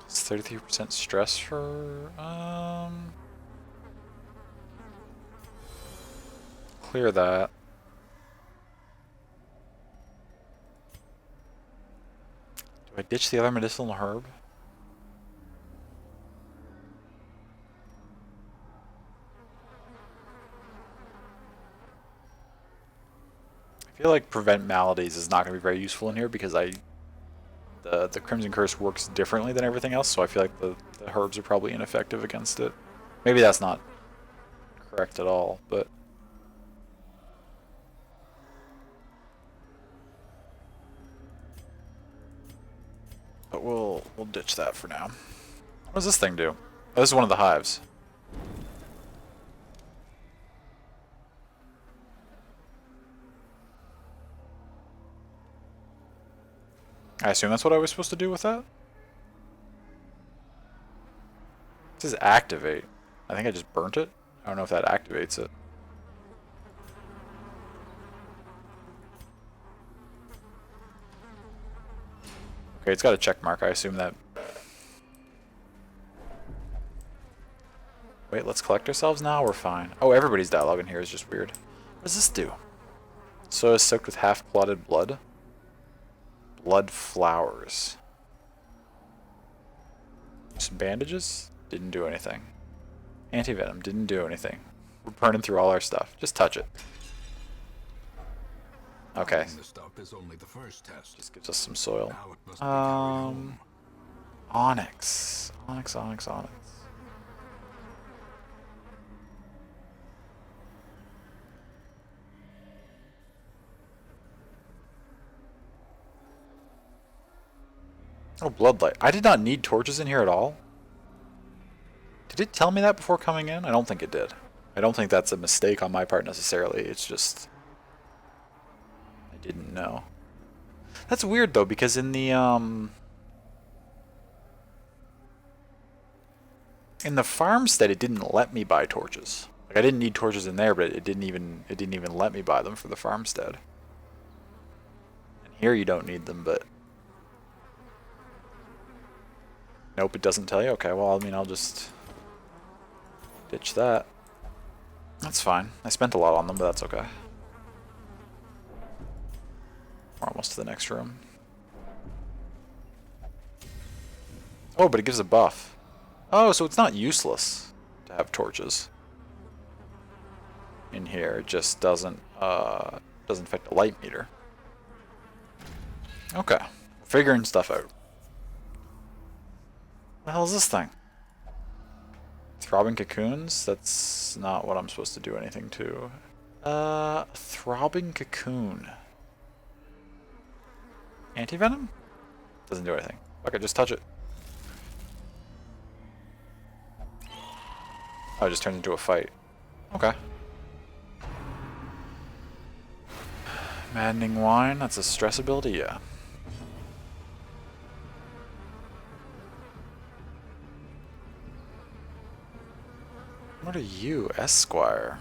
It's 33% stress for clear that. Do I ditch the other medicinal herb? I feel like prevent maladies is not going to be very useful in here because the Crimson Curse works differently than everything else, so I feel like the herbs are probably ineffective against it. Maybe that's not correct at all, but we'll ditch that for now. What does this thing do? Oh, this is one of the hives. I assume that's what I was supposed to do with that? It says activate. I think I just burnt it. I don't know if that activates it. Okay, it's got a check mark. I assume that... Wait, let's collect ourselves now? We're fine. Oh, everybody's dialogue in here is just weird. What does this do? Soil is soaked with half-clotted blood. Blood flowers. Some bandages? Didn't do anything. Anti-venom didn't do anything. We're burning through all our stuff. Just touch it. Okay. The stuff is only the first test. Just gives us some soil. Now it must be carried home. Onyx. Onyx, onyx, onyx. Oh, bloodlight. I did not need torches in here at all. Did it tell me that before coming in? I don't think it did. I don't think that's a mistake on my part necessarily. It's just... I didn't know. That's weird though, because in the farmstead it didn't let me buy torches. Like I didn't need torches in there, but it didn't even let me buy them for the farmstead. And here you don't need them, but nope, it doesn't tell you. Okay, well, I mean, I'll just ditch that. That's fine. I spent a lot on them, but that's okay. We're almost to the next room. Oh, but it gives a buff. Oh, so it's not useless to have torches in here. It just doesn't affect the light meter. Okay, figuring stuff out. What the hell is this thing? Throbbing cocoons? That's not what I'm supposed to do anything to. Throbbing cocoon. Anti-venom? Doesn't do anything. Okay, just touch it. Oh, it just turns into a fight. Okay. Maddening wine, that's a stress ability, yeah. What are you, Esquire?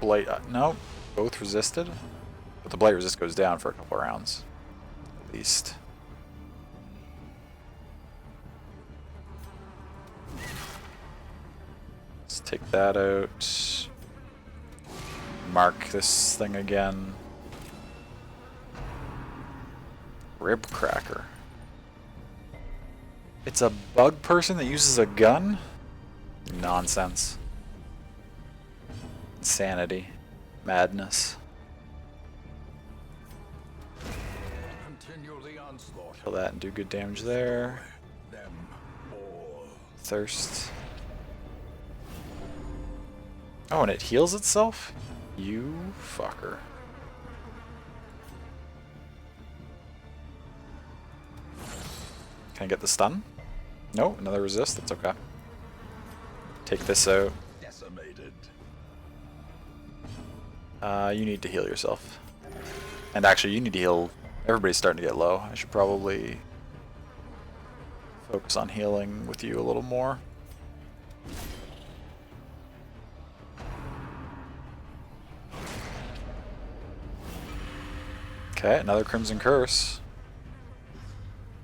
Blight, no, both resisted. But the blight resist goes down for a couple of rounds, at least. Take that out. Mark this thing again. Rib cracker. It's a bug person that uses a gun? Nonsense. Insanity. Madness. Continue the onslaught. Kill that and do good damage there. Them all. Thirst. Oh, and it heals itself? You fucker. Can I get the stun? No, another resist, that's okay. Take this out. Decimated. You need to heal yourself. And actually, you need to heal. Everybody's starting to get low. I should probably focus on healing with you a little more. Okay, another Crimson Curse.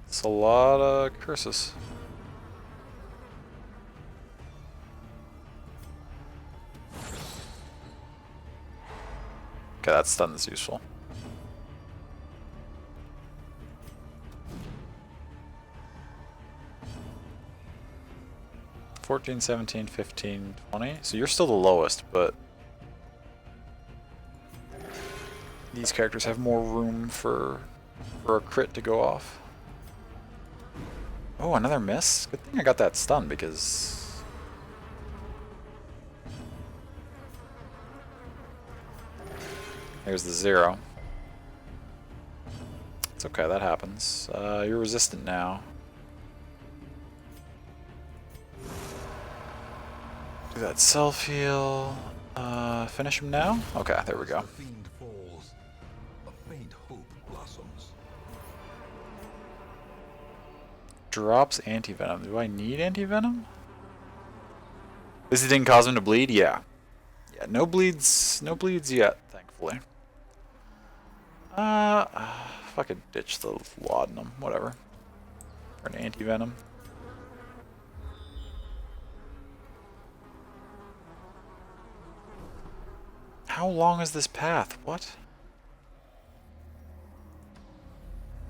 It's a lot of curses. Okay, that stun is useful. $14, $17, $15, $20. So you're still the lowest, but these characters have more room for a crit to go off. Oh, another miss? Good thing I got that stun because... There's the 0. It's okay, that happens. You're resistant now. Do that self-heal. Finish him now? Okay, there we go. The fiend falls. A faint hope blossoms. Drops anti-venom. Do I need anti-venom? This didn't cause him to bleed? Yeah. Yeah, no bleeds yet, thankfully. If I could ditch the laudanum, whatever. For an anti-venom. How long is this path? What?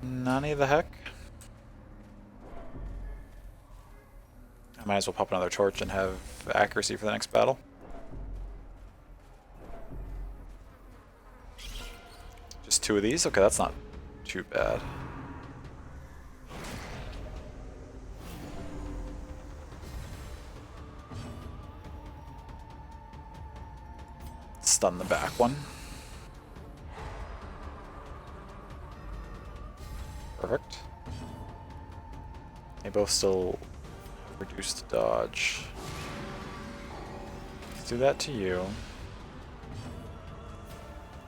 None of the heck? I might as well pop another torch and have accuracy for the next battle. Just 2 of these? Okay, that's not too bad. Stun the back one. Perfect. They both still reduced dodge. Let's do that to you.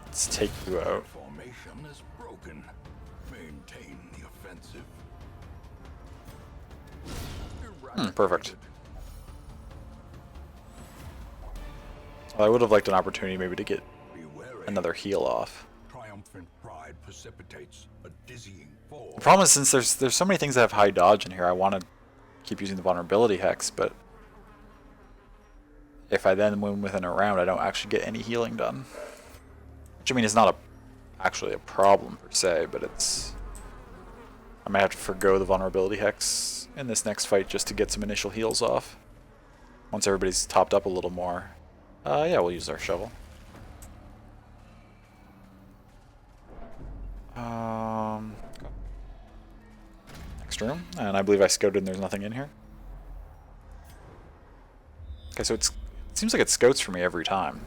Let's take you out. Formation is broken. Maintain the offensive. Perfect. Well, I would have liked an opportunity maybe to get Be wary. another heal off. Triumphant pride precipitates a dizzying fall. The problem is since there's so many things that have high dodge in here, I want to keep using the vulnerability hex, but if I then win within a round, I don't actually get any healing done. Which I mean is not actually a problem per se, but it's... I might have to forgo the vulnerability hex in this next fight just to get some initial heals off. Once everybody's topped up a little more. Yeah, we'll use our shovel. Next room, and I believe I scouted and there's nothing in here. Okay, so it seems like it scouts for me every time.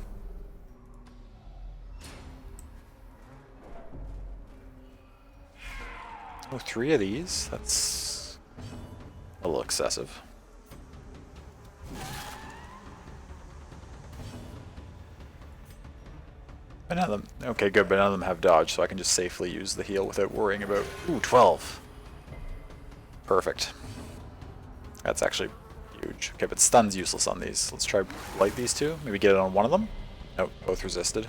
Oh, 3 of these? That's a little excessive. But none of them, okay, good, but none of them have dodge, so I can just safely use the heal without worrying about... Ooh, 12. Perfect. That's actually huge. Okay, but stun's useless on these. Let's try light these 2. Maybe get it on one of them. Nope, both resisted.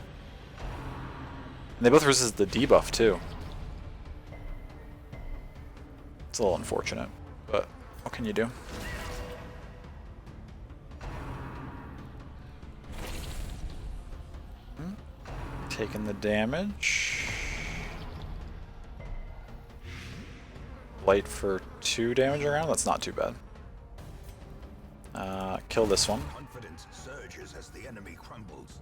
And they both resist the debuff too. It's a little unfortunate, but what can you do? Taking the damage. Light for 2 damage around. That's not too bad. Kill this one. Confidence surges as the enemy crumbles.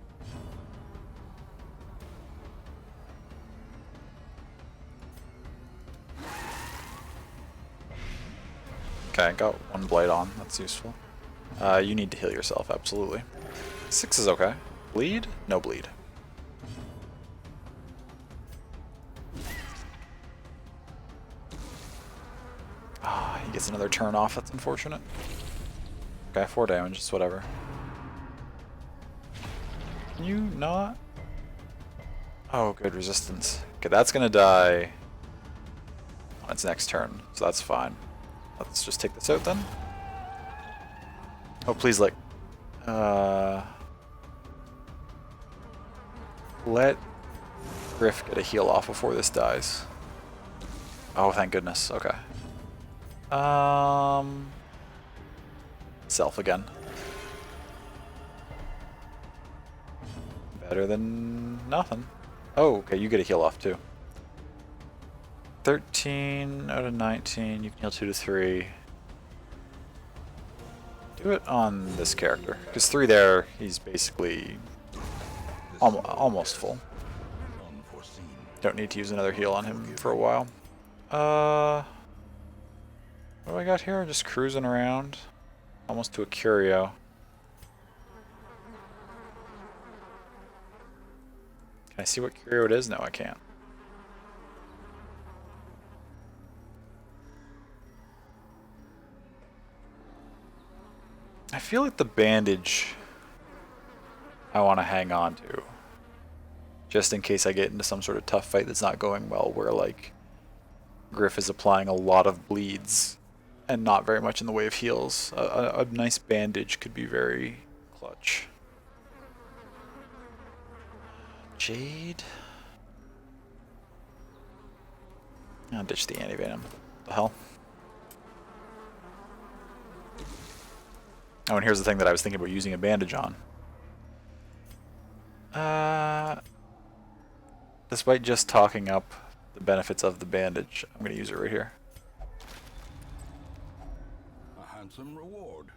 Okay, got 1 blade on. That's useful. You need to heal yourself, absolutely. 6 is okay. Bleed? No bleed. Ah, he gets another turn off. That's unfortunate. Okay, 4 damage. It's whatever. Can you not? Oh, good resistance. Okay, that's gonna die on its next turn, so that's fine. Let's just take this out then. Oh, please, like, let Griff get a heal off before this dies. Oh, thank goodness. Okay. Self again. Better than nothing. Oh, okay, you get a heal off too. 13 out of 19. You can heal 2 to 3. Do it on this character. Because 3 there, he's basically almost full. Don't need to use another heal on him for a while. What do I got here? Just cruising around. Almost to a curio. Can I see what curio it is? No, I can't. I feel like the bandage I want to hang on to. Just in case I get into some sort of tough fight that's not going well, where like Griff is applying a lot of bleeds and not very much in the way of heals. A nice bandage could be very clutch. Jade? I'll ditch the anti-venom. What the hell? Oh, and here's the thing that I was thinking about using a bandage on. Despite just talking up the benefits of the bandage, I'm going to use it right here. A handsome reward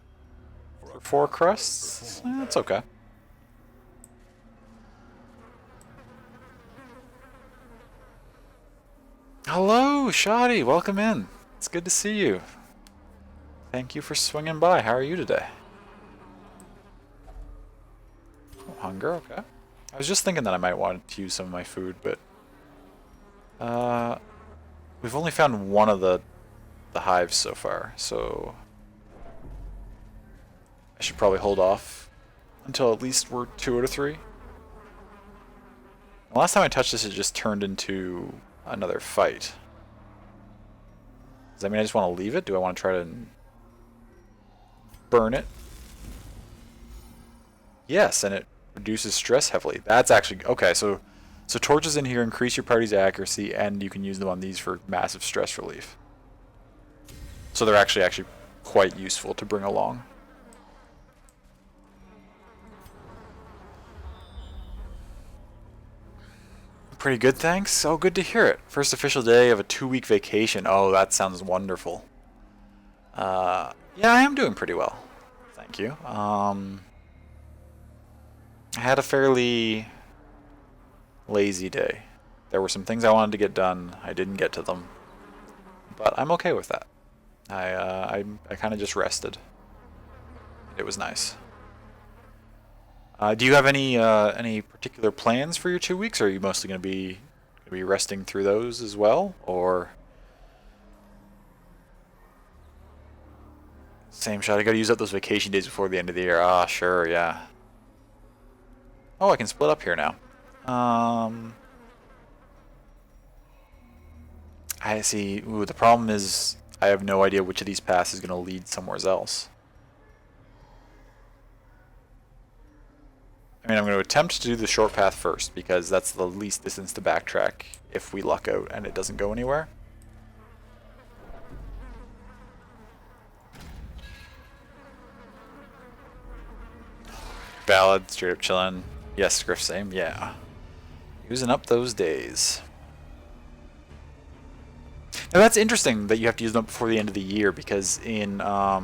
For 4 crusts? That's okay. Hello, Shoddy. Welcome in. It's good to see you. Thank you for swinging by. How are you today? Oh, hunger, okay. I was just thinking that I might want to use some of my food, but we've only found one of the hives so far, so I should probably hold off until at least we're 2 out of 3. The last time I touched this, it just turned into another fight. Does that mean I just want to leave it? Do I want to try to burn it? Yes, and it reduces stress heavily. That's actually okay. So torches in here increase your party's accuracy, and you can use them on these for massive stress relief. So they're actually quite useful to bring along. Pretty good, thanks. Oh, good to hear it. First official day of a 2-week vacation. Oh, that sounds wonderful. Yeah, I am doing pretty well. Thank you. I had a fairly lazy day. There were some things I wanted to get done. I didn't get to them. But I'm okay with that. I kind of just rested. It was nice. Do you have any particular plans for your 2 weeks, or are you mostly going to be resting through those as well, or same shot? I got to use up those vacation days before the end of the year. Ah, sure, yeah. Oh, I can split up here now. I see. Ooh, the problem is I have no idea which of these paths is going to lead somewhere else. I mean, I'm going to attempt to do the short path first, because that's the least distance to backtrack if we luck out and it doesn't go anywhere. Ballad, straight up chillin'. Yes, Griff, same, yeah. Using up those days. Now that's interesting that you have to use them up before the end of the year, because in I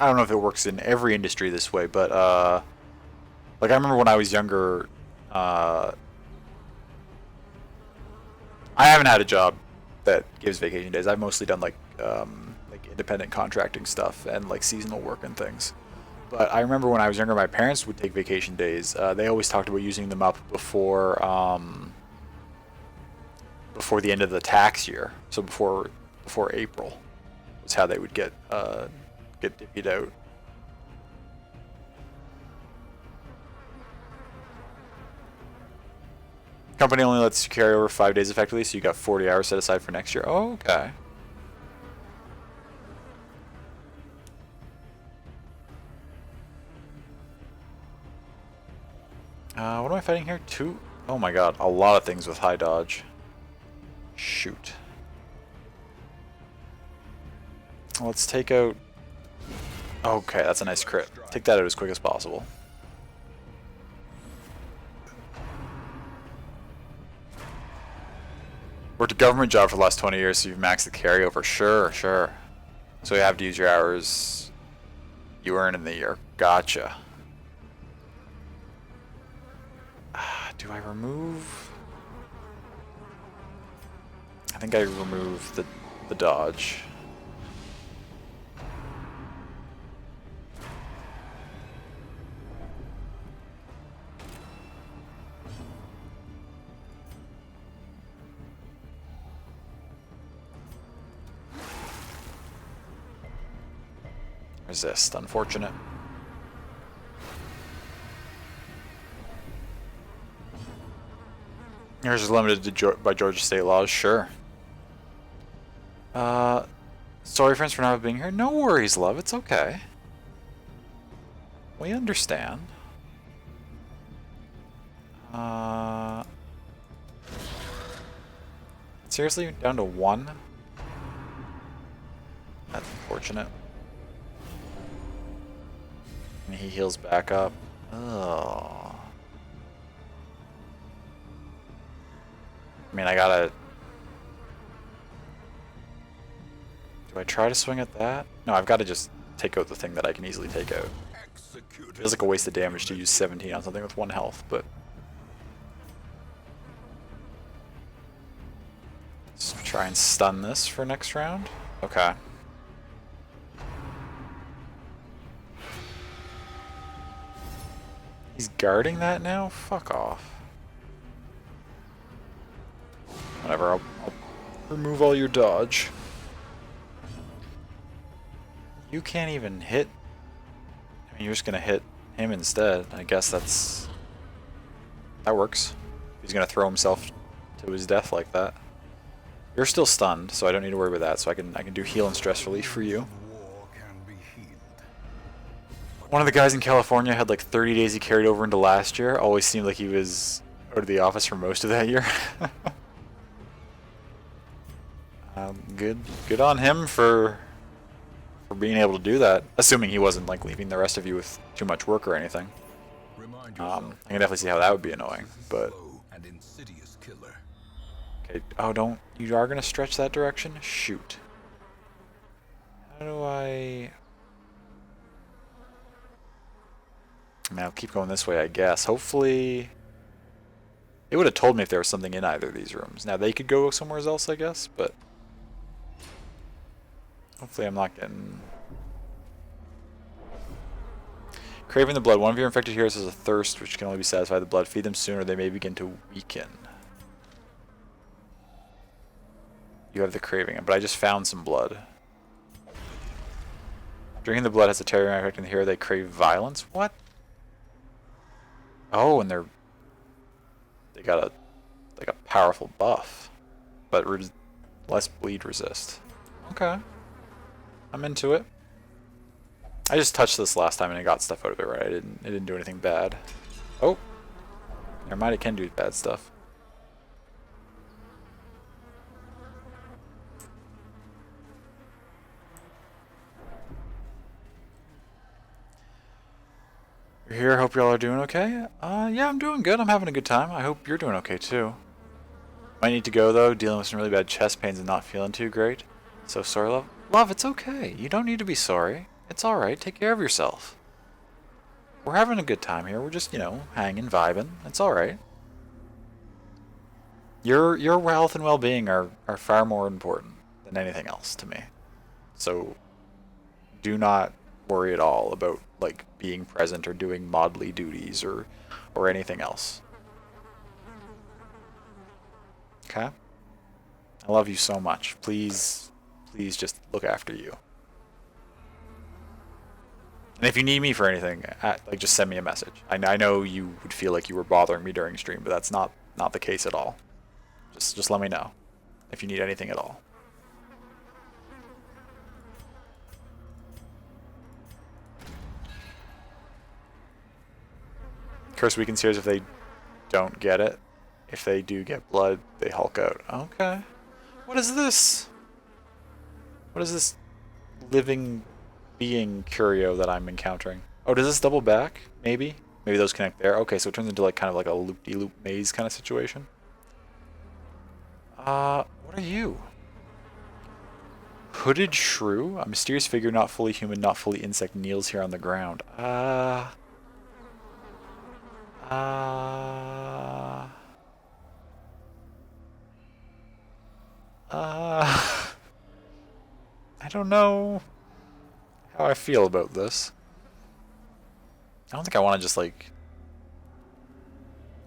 don't know if it works in every industry this way, but like I remember when I was younger, I haven't had a job that gives vacation days. I've mostly done like independent contracting stuff and like seasonal work and things. But I remember when I was younger, my parents would take vacation days. They always talked about using them up before the end of the tax year, so before April was how they would get divvied out. Company only lets you carry over 5 days effectively, so you got 40 hours set aside for next year. Oh, okay. What am I fighting here? Two? Oh my god, a lot of things with high dodge. Shoot. Let's take out... Okay, that's a nice crit. Take that out as quick as possible. Worked a government job for the last 20 years, so you've maxed the carryover. Sure, sure. So you have to use your hours you earn in the year. Gotcha. Do I remove... I think I remove the dodge. Resist, unfortunate. Yours is limited to by Georgia state laws, sure. Sorry friends for not being here. No worries, love, it's okay. We understand. Seriously, down to 1? That's unfortunate. And he heals back up. Oh. I mean, I gotta... Do I try to swing at that? No, I've got to just take out the thing that I can easily take out. Feels like a waste of damage to use 17 on something with 1 health, but... Let's try and stun this for next round. Okay. He's guarding that now? Fuck off. Whatever, I'll remove all your dodge. You can't even hit... I mean, you're just gonna hit him instead. I guess that works. He's gonna throw himself to his death like that. You're still stunned, so I don't need to worry about that. So I can do heal and stress relief for you. One of the guys in California had like 30 days he carried over into last year. Always seemed like he was out of the office for most of that year. Good on him for being able to do that. Assuming he wasn't like leaving the rest of you with too much work or anything. I can definitely see how that would be annoying, but... Okay, oh don't... You are going to stretch that direction? Shoot. How do I... I mean, I'll keep going this way, I guess. Hopefully... It would have told me if there was something in either of these rooms. Now, they could go somewhere else, I guess, but... Hopefully I'm not getting... Craving the blood. One of your infected heroes has a thirst, which can only be satisfied by the blood. Feed them soon, or they may begin to weaken. You have the craving, but I just found some blood. Drinking the blood has a terroring effect on the hero. They crave violence. What? Oh, and they got a powerful buff, but less bleed resist. Okay, I'm into it. I just touched this last time and I got stuff out of it, right? It didn't do anything bad. Oh, never mind. It can do bad stuff. We're here. Hope y'all are doing okay. Yeah, I'm doing good. I'm having a good time. I hope you're doing okay too. Might need to go though. Dealing with some really bad chest pains and not feeling too great. So sorry, love. Love, it's okay. You don't need to be sorry. It's all right. Take care of yourself. We're having a good time here. We're just, you know, hanging, vibing. It's all right. Your health and well-being are far more important than anything else to me. So do not worry at all about like being present or doing modly duties or anything else. Okay? I love you so much. Please just look after you. And if you need me for anything, like just send me a message. I know you would feel like you were bothering me during stream, but that's not the case at all. Just let me know if you need anything at all. Curse weakens heroes if they don't get it. If they do get blood, they Hulk out. Okay. What is this? What is this living being curio that I'm encountering? Oh, does this double back? Maybe? Maybe those connect there. Okay, so it turns into like kind of like a loop-de-loop maze kind of situation. What are you? Hooded shrew? A mysterious figure not fully human, not fully insect kneels here on the ground. I don't know how I feel about this. I don't think I want to just like...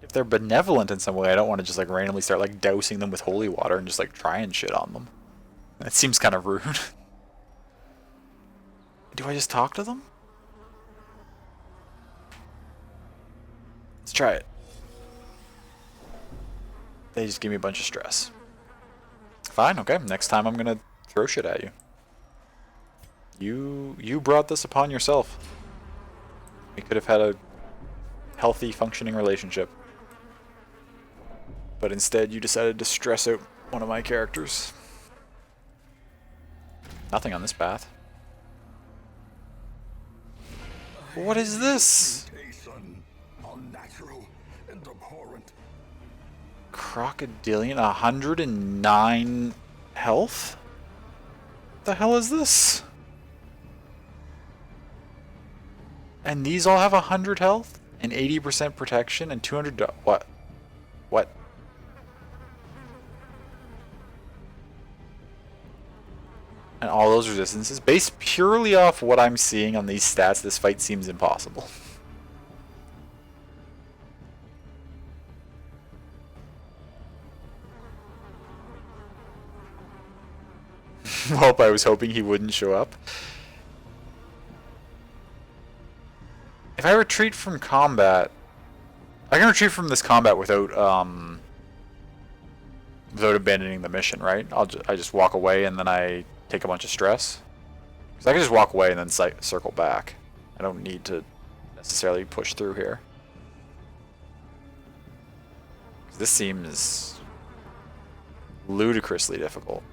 If they're benevolent in some way, I don't want to just like randomly start like dousing them with holy water and just like trying shit on them. That seems kind of rude. Do I just talk to them? Let's try it. They just give me a bunch of stress. Fine, okay. Next time I'm gonna throw shit at you. You brought this upon yourself. We could have had a healthy, functioning relationship. But instead you decided to stress out one of my characters. Nothing on this path. What is this? Crocodilian, 109 health? What the hell is this? And these all have 100 health? And 80% protection and 200... What? What? And all those resistances? Based purely off what I'm seeing on these stats, this fight seems impossible. Well, I was hoping he wouldn't show up. If I retreat from combat... I can retreat from this combat without abandoning the mission, right? I just walk away and then I take a bunch of stress. Because I can just walk away and then circle back. I don't need to necessarily push through here. This seems ludicrously difficult.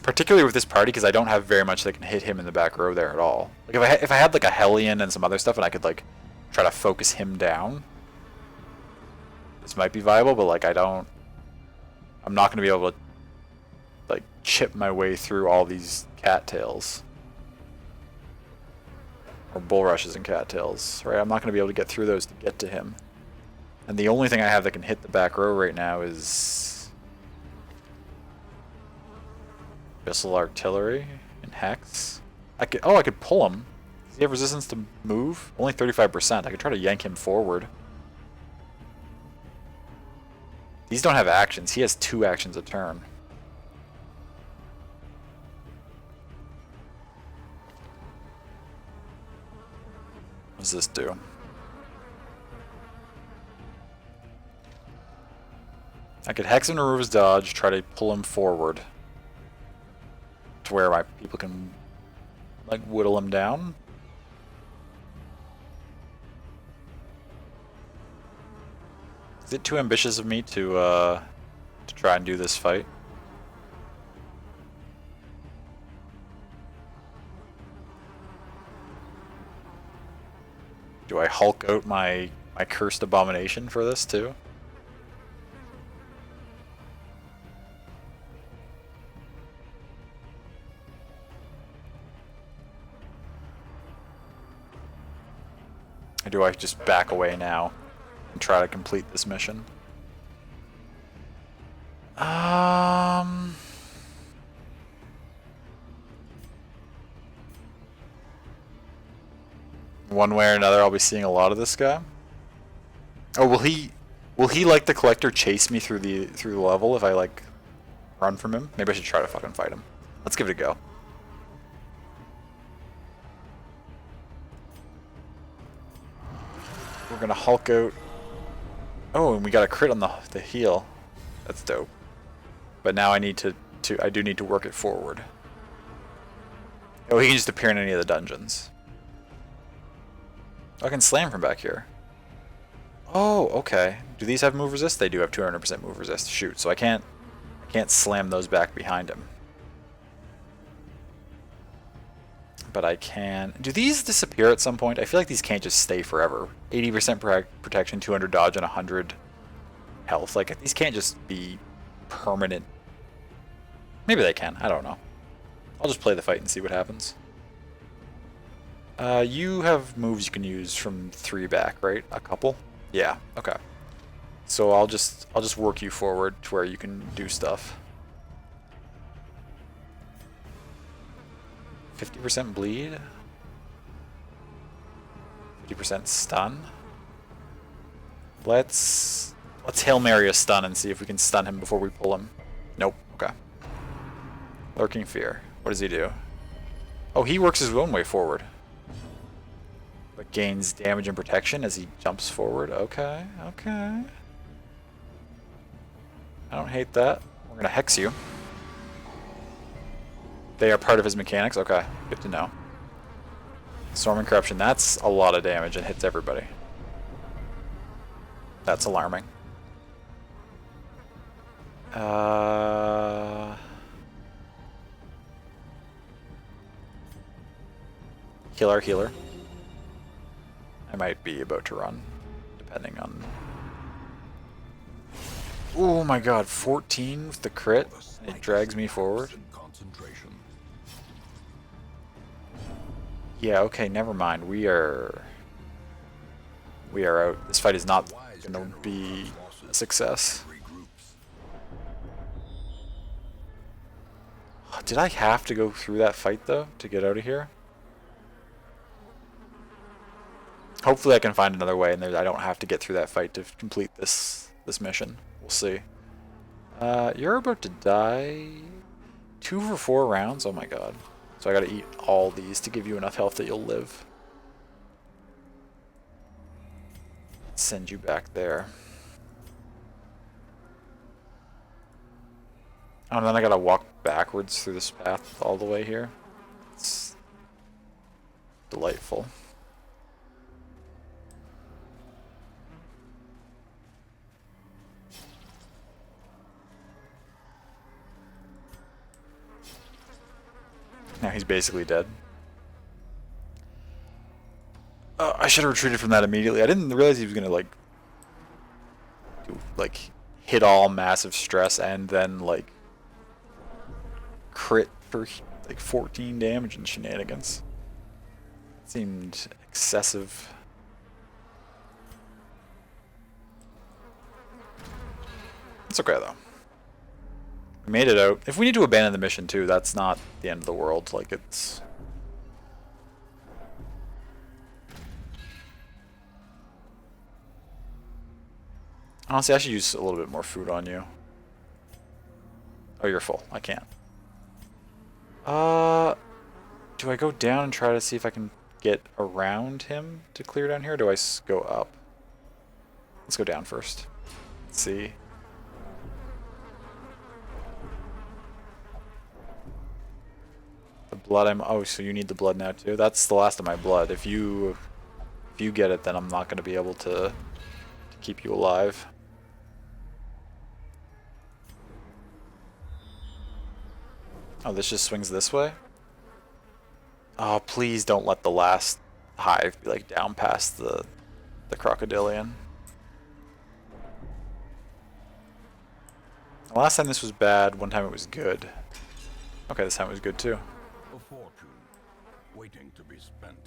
Particularly with this party, because I don't have very much that can hit him in the back row there at all. Like if I had like a Hellion and some other stuff, and I could like try to focus him down, this might be viable. But like I'm not going to be able to like chip my way through all these cattails or bulrushes and cattails, right? I'm not going to be able to get through those to get to him. And the only thing I have that can hit the back row right now is Missile Artillery and Hex. I could pull him. Does he have resistance to move? Only 35%. I could try to yank him forward. These don't have actions. He has 2 actions a turn. What does this do? I could Hex him to remove his dodge, try to pull him forward to where my people can like whittle him down. Is it too ambitious of me to try and do this fight? Do I Hulk out my cursed abomination for this too? Or do I just back away now and try to complete this mission? One way or another, I'll be seeing a lot of this guy. Oh, will he like the collector chase me through the level if I like run from him? Maybe I should try to fucking fight him. Let's give it a go. We're gonna Hulk out. Oh, and we got a crit on the heal. That's dope. But now I need I do need to work it forward. Oh, he can just appear in any of the dungeons. I can slam from back here. Oh, okay. Do these have move resist? They do have 200% move resist. Shoot, so I can't slam those back behind him. But I can... Do these disappear at some point? I feel like these can't just stay forever. 80% protection, 200 dodge, and 100 health. Like, these can't just be permanent. Maybe they can. I don't know. I'll just play the fight and see what happens. You have moves you can use from 3 back, right? A couple? Yeah, okay. So I'll just work you forward to where you can do stuff. 50% bleed. 50% stun. Let's Hail Mary a stun and see if we can stun him before we pull him. Nope, okay. Lurking Fear. What does he do? Oh, he works his own way forward. But gains damage and protection as he jumps forward. Okay, okay. I don't hate that. We're gonna hex you. They are part of his mechanics? Okay, good to know. Storm and Corruption, that's a lot of damage and hits everybody. That's alarming. Heal our healer. I might be about to run, depending on... Oh my god, 14 with the crit. It drags me forward. Yeah, okay, never mind. We are out. This fight is not gonna be a success. Did I have to go through that fight though to get out of here? Hopefully I can find another way and I don't have to get through that fight to complete this mission. We'll see. You're about to die. 2 for 4 rounds? Oh my god. So I gotta eat all these to give you enough health that you'll live. Send you back there. Oh, and then I gotta walk backwards through this path all the way here. It's delightful. Now he's basically dead. I should have retreated from that immediately. I didn't realize he was gonna hit all massive stress and then like crit for like 14 damage and shenanigans. Seemed excessive. It's okay though. We made it out. If we need to abandon the mission too, that's not the end of the world. Like, it's... Honestly, I should use a little bit more food on you. Oh, you're full. I can't. Do I go down and try to see if I can get around him to clear down here, or do I go up? Let's go down first. Let's see. Blood, oh, so you need the blood now too? That's the last of my blood. If you get it, then I'm not going to be able to keep you alive. Oh, this just swings this way? Oh, please don't let the last hive be like down past the crocodilian. Last time this was bad, one time it was good. Okay, this time it was good too. A fortune waiting to be spent.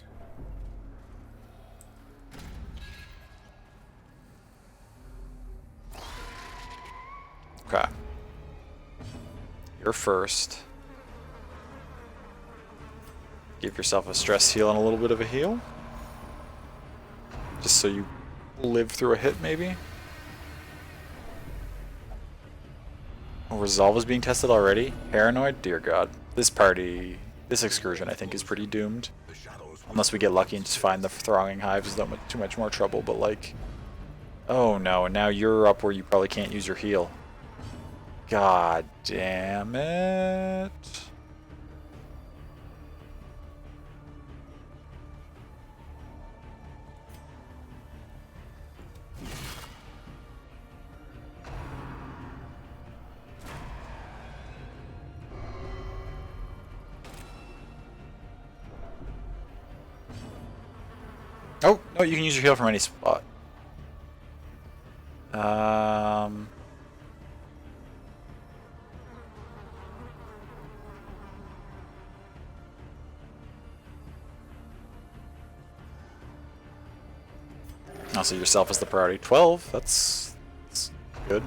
Okay. You're first. Give yourself a stress heal and a little bit of a heal. Just so you live through a hit, maybe? Oh, Resolve is being tested already? Paranoid? Dear God. This party, this excursion, I think, is pretty doomed. Unless we get lucky and just find the thronging hives, is not too much more trouble, but like... Oh no, and now you're up where you probably can't use your heal. God damn it. Oh, no, you can use your heal from any spot. Also, yourself is the priority. 12, that's good.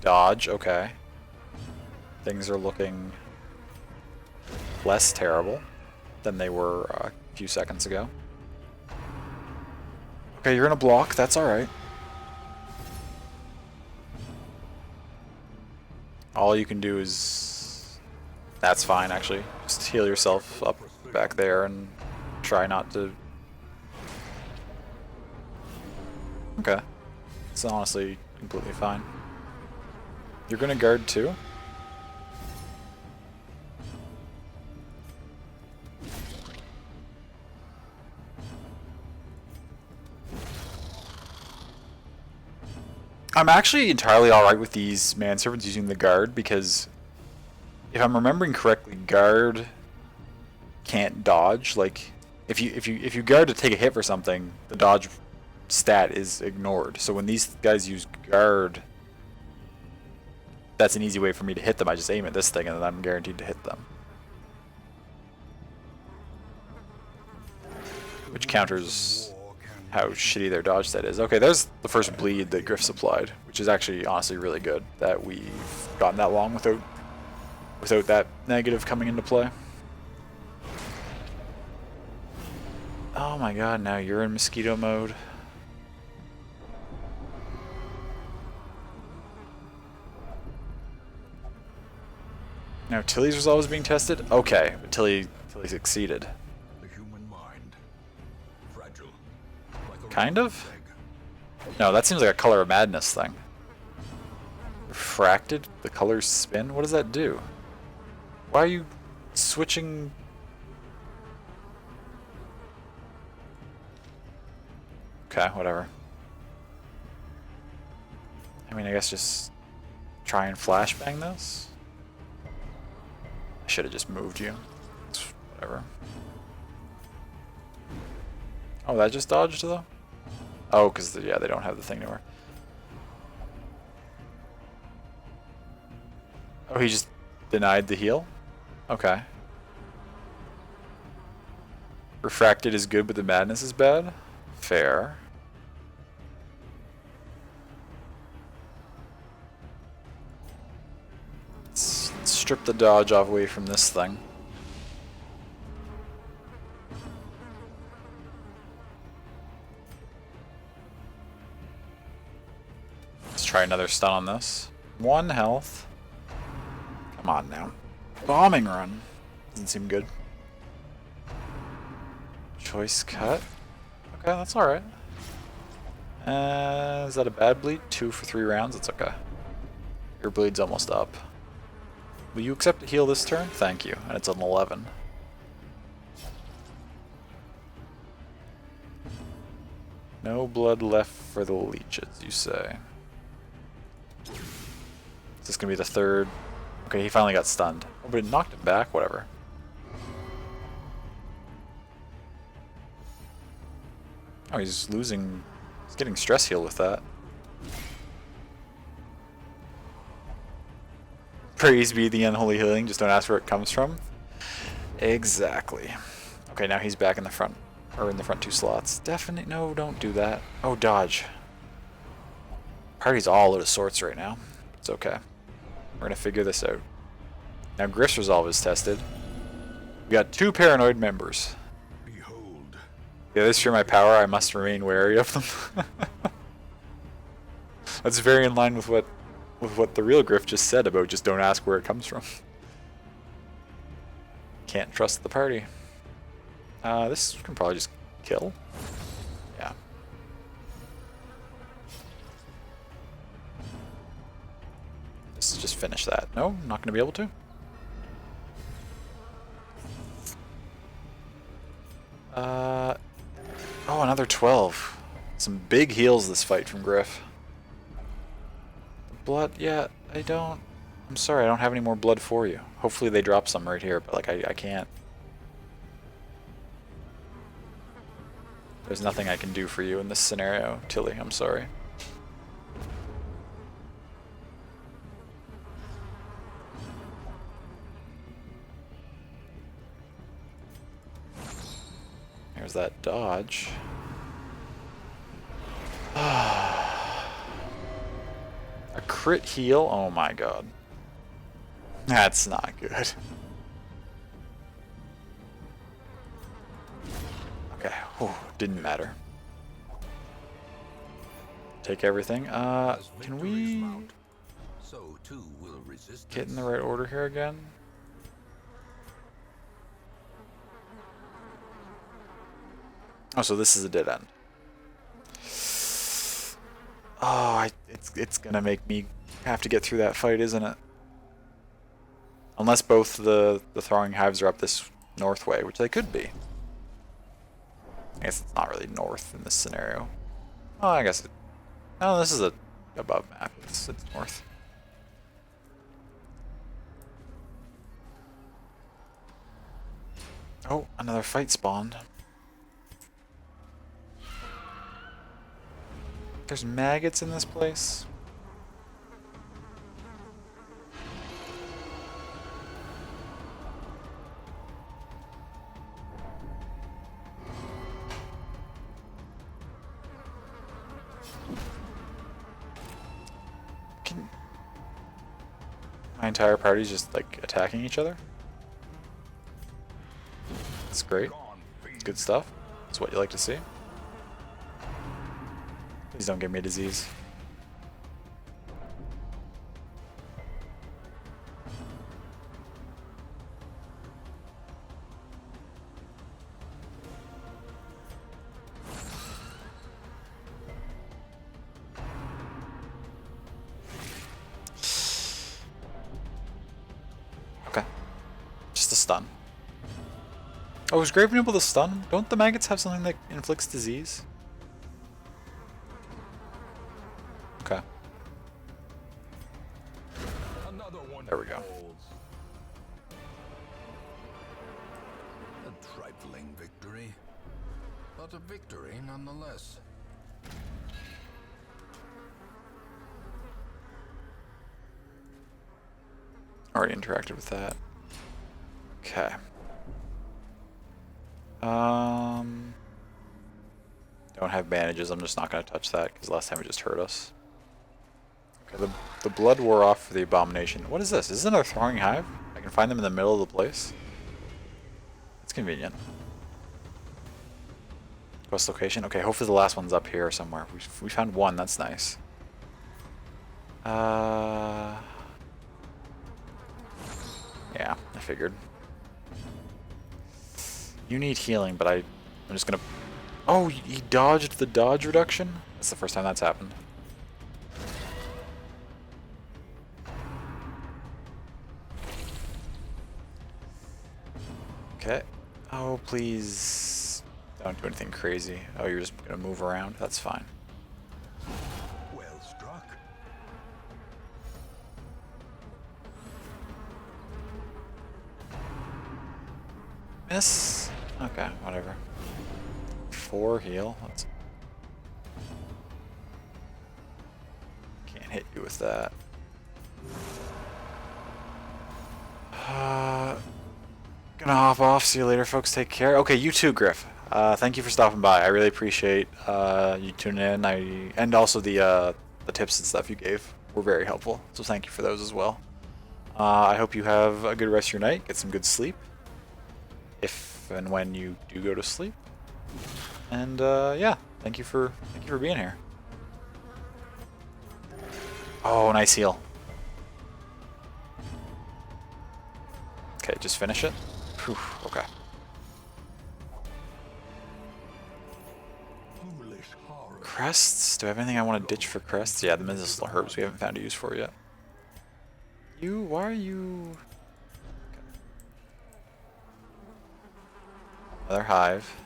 Dodge, okay. Things are looking less terrible than they were a few seconds ago. Okay, you're in a block, that's alright. All you can do is... That's fine, actually. Just heal yourself up back there and try not to... Okay. It's honestly completely fine. You're gonna guard too? I'm actually entirely alright with these manservants using the guard because if I'm remembering correctly, guard can't dodge. Like if you guard to take a hit for something, the dodge stat is ignored. So when these guys use guard, that's an easy way for me to hit them. I just aim at this thing and then I'm guaranteed to hit them. Which counters how shitty their dodge stat is. Okay, there's the first bleed that Griff supplied, which is actually honestly really good that we've gotten that long without that negative coming into play. Oh my god, now you're in mosquito mode. Now Tilly's resolve is being tested? Okay, but Tilly succeeded. The human mind, fragile, like a Kind of? egg. No, that seems like a color of madness thing. Refracted? The colors spin? What does that do? Why are you switching? Okay, whatever. I mean, I guess just try and flashbang this? I should have just moved you. It's whatever. Oh, that just dodged though? Oh, because yeah, they don't have the thing anymore. Oh, he just denied the heal? Okay. Refracted is good, but the madness is bad? Fair. Let's strip the dodge off away from this thing. Let's try another stun on this. 1 health. Come on now. Bombing run. Doesn't seem good. Choice cut. Okay, that's alright. Is that a bad bleed? 2 for 3 rounds? It's okay. Your bleed's almost up. Will you accept a heal this turn? Thank you. And it's an 11. No blood left for the leeches, you say. Is this gonna be the third? Okay, he finally got stunned. Oh, but it knocked him back, whatever. Oh, he's losing. He's getting stress heal with that. Praise be the unholy healing, just don't ask where it comes from. Exactly. Okay, now he's back in the front, or in the front 2 slots. Definitely, no, don't do that. Oh, dodge. Party's all out of sorts right now. It's okay. We're gonna figure this out. Now Griff's resolve is tested. We got 2 paranoid members. Behold. Yeah, this share my power, I must remain wary of them. That's very in line with what the real Griff just said about just don't ask where it comes from. Can't trust the party. This can probably just kill. Yeah. Just finish that. No, I'm not going to be able to. Oh, another 12. Some big heals this fight from Griff. Blood, yeah, I don't... I'm sorry, I don't have any more blood for you. Hopefully they drop some right here, but like I can't. There's nothing I can do for you in this scenario, Tilly, I'm sorry. There's that dodge. A crit heal? Oh my god. That's not good. Okay, whew, didn't matter. Take everything. Can we So too will resistance. get in the right order here again? Oh, so this is a dead end. Oh, it's gonna make me have to get through that fight, isn't it? Unless both the throwing hives are up this north way, which they could be. I guess it's not really north in this scenario. Oh, I guess it... No, this is a above map. It's north. Oh, another fight spawned. There's maggots in this place. My entire party's just like attacking each other. That's great. It's good stuff. That's what you like to see. Please don't give me a disease. Okay. Just a stun. Oh, is Graven able to stun? Don't the maggots have something that inflicts disease? Okay. There we go. A trifling victory, but a victory nonetheless. Already interacted with that. Okay. Don't have bandages. I'm just not going to touch that because last time it just hurt us. Okay, the blood wore off for the abomination. What is this? Is this another throwing hive? I can find them in the middle of the place. That's convenient. Quest location. Okay, hopefully the last one's up here somewhere. We found one. That's nice. Yeah, I figured. You need healing, but I'm just gonna... Oh, he dodged the dodge reduction? That's the first time that's happened. Okay. Oh, please. Don't do anything crazy. Oh, you're just gonna move around? That's fine. Well struck. Miss? Okay, whatever. 4 heal. That's can hit you with that. Gonna hop off. See you later, folks. Take care. Okay, you too, Griff. Thank you for stopping by. I really appreciate you tuning in. And also the tips and stuff you gave were very helpful. So thank you for those as well. I hope you have a good rest of your night. Get some good sleep, if and when you do go to sleep. And yeah, thank you for being here. Oh, nice heal. Okay, just finish it. Whew, okay. Crests? Do I have anything I want to ditch for crests? Yeah, the medicinal herbs we haven't found a use for yet. Why are you... Okay. Another hive.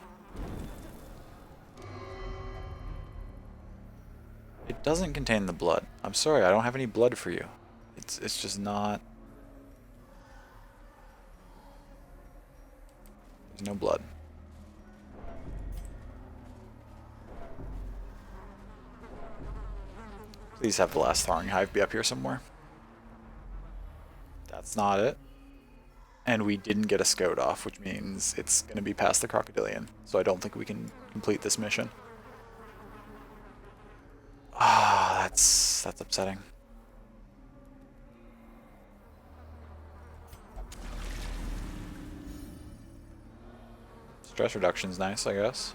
It doesn't contain the blood. I'm sorry, I don't have any blood for you. It's just not... There's no blood. Please have the last thawing hive be up here somewhere. That's not it. And we didn't get a scout off, which means it's going to be past the crocodilian. So I don't think we can complete this mission. Ah, that's upsetting. Stress reduction's nice, I guess.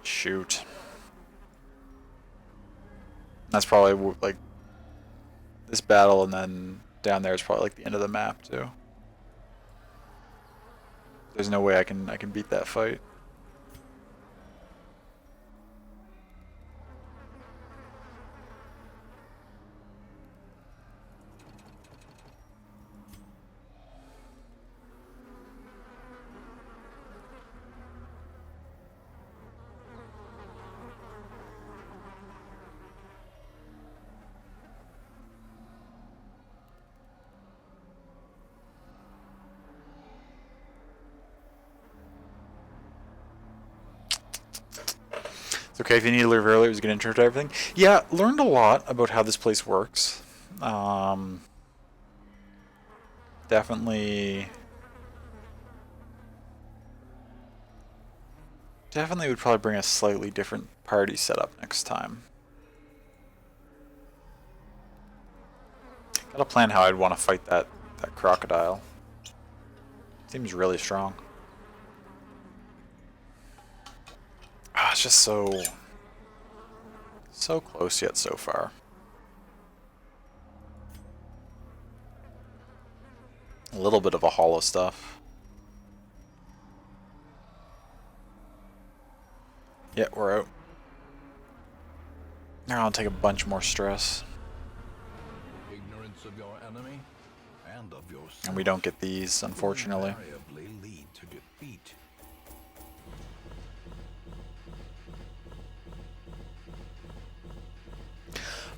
Shoot. That's probably like this battle, and then down there is probably like the end of the map too. There's no way I can beat that fight. It's okay if you need to leave early. It was a good intro to everything. Yeah, learned a lot about how this place works. Definitely would probably bring a slightly different party setup next time. Gotta plan how I'd want to fight that crocodile. Seems really strong. Ah, it's just so close yet so far. A little bit of a hollow stuff. Yeah, we're out. Now I'll take a bunch more stress. Ignorance of your enemy and of yourself. And we don't get these, unfortunately. Invariably lead to defeat.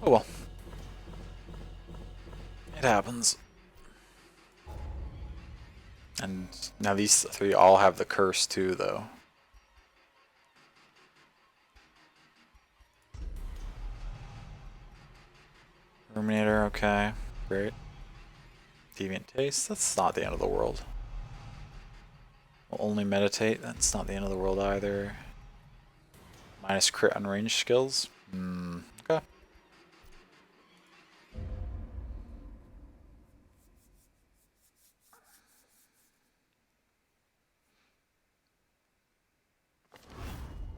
Oh well. It happens. And now these three all have the curse too, though. Ruminator, okay. Great. Deviant Taste, that's not the end of the world. We'll only meditate, that's not the end of the world either. Minus crit on ranged skills. Okay.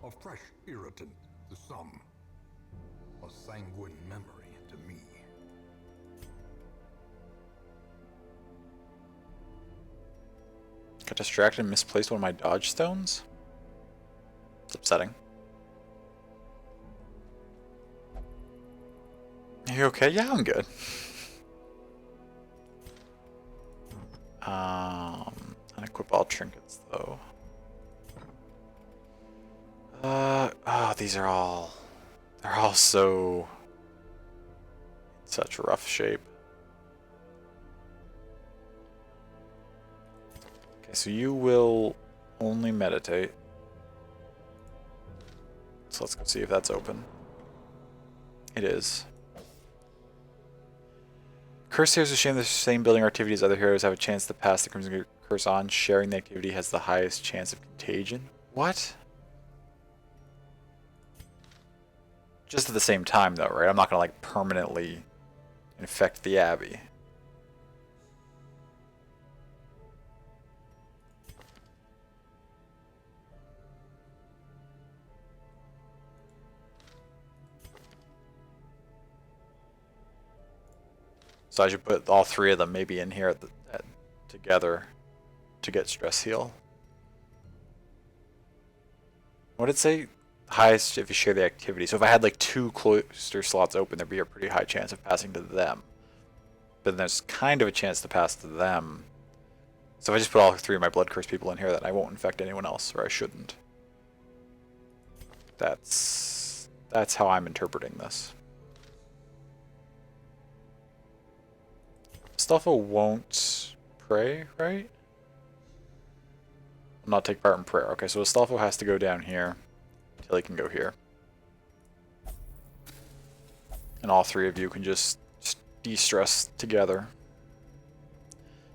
A fresh irritant to some. A sanguine memory to me. Got distracted and misplaced one of my dodge stones? It's upsetting. Are you okay? Yeah, I'm good. Unequip all trinkets though. Oh, these are all... They're all so... in such rough shape. Okay, so you will only meditate. So let's go see if that's open. It is. Curse heroes who share the same building or activity as other heroes have a chance to pass the Crimson Curse on. Sharing the activity has the highest chance of contagion. What? Just at the same time though, right? I'm not gonna like permanently infect the Abbey. So I should put all three of them maybe in here together to get stress heal. What did it say? Highest if you share the activity. So if I had like 2 cloister slots open, there'd be a pretty high chance of passing to them. But then there's kind of a chance to pass to them. So if I just put all 3 of my blood curse people in here, then I won't infect anyone else, or I shouldn't. That's how I'm interpreting this. Stuffa won't pray, right? Will not take part in prayer. Okay, so Astolfo has to go down here until he can go here. And all 3 of you can just de-stress together.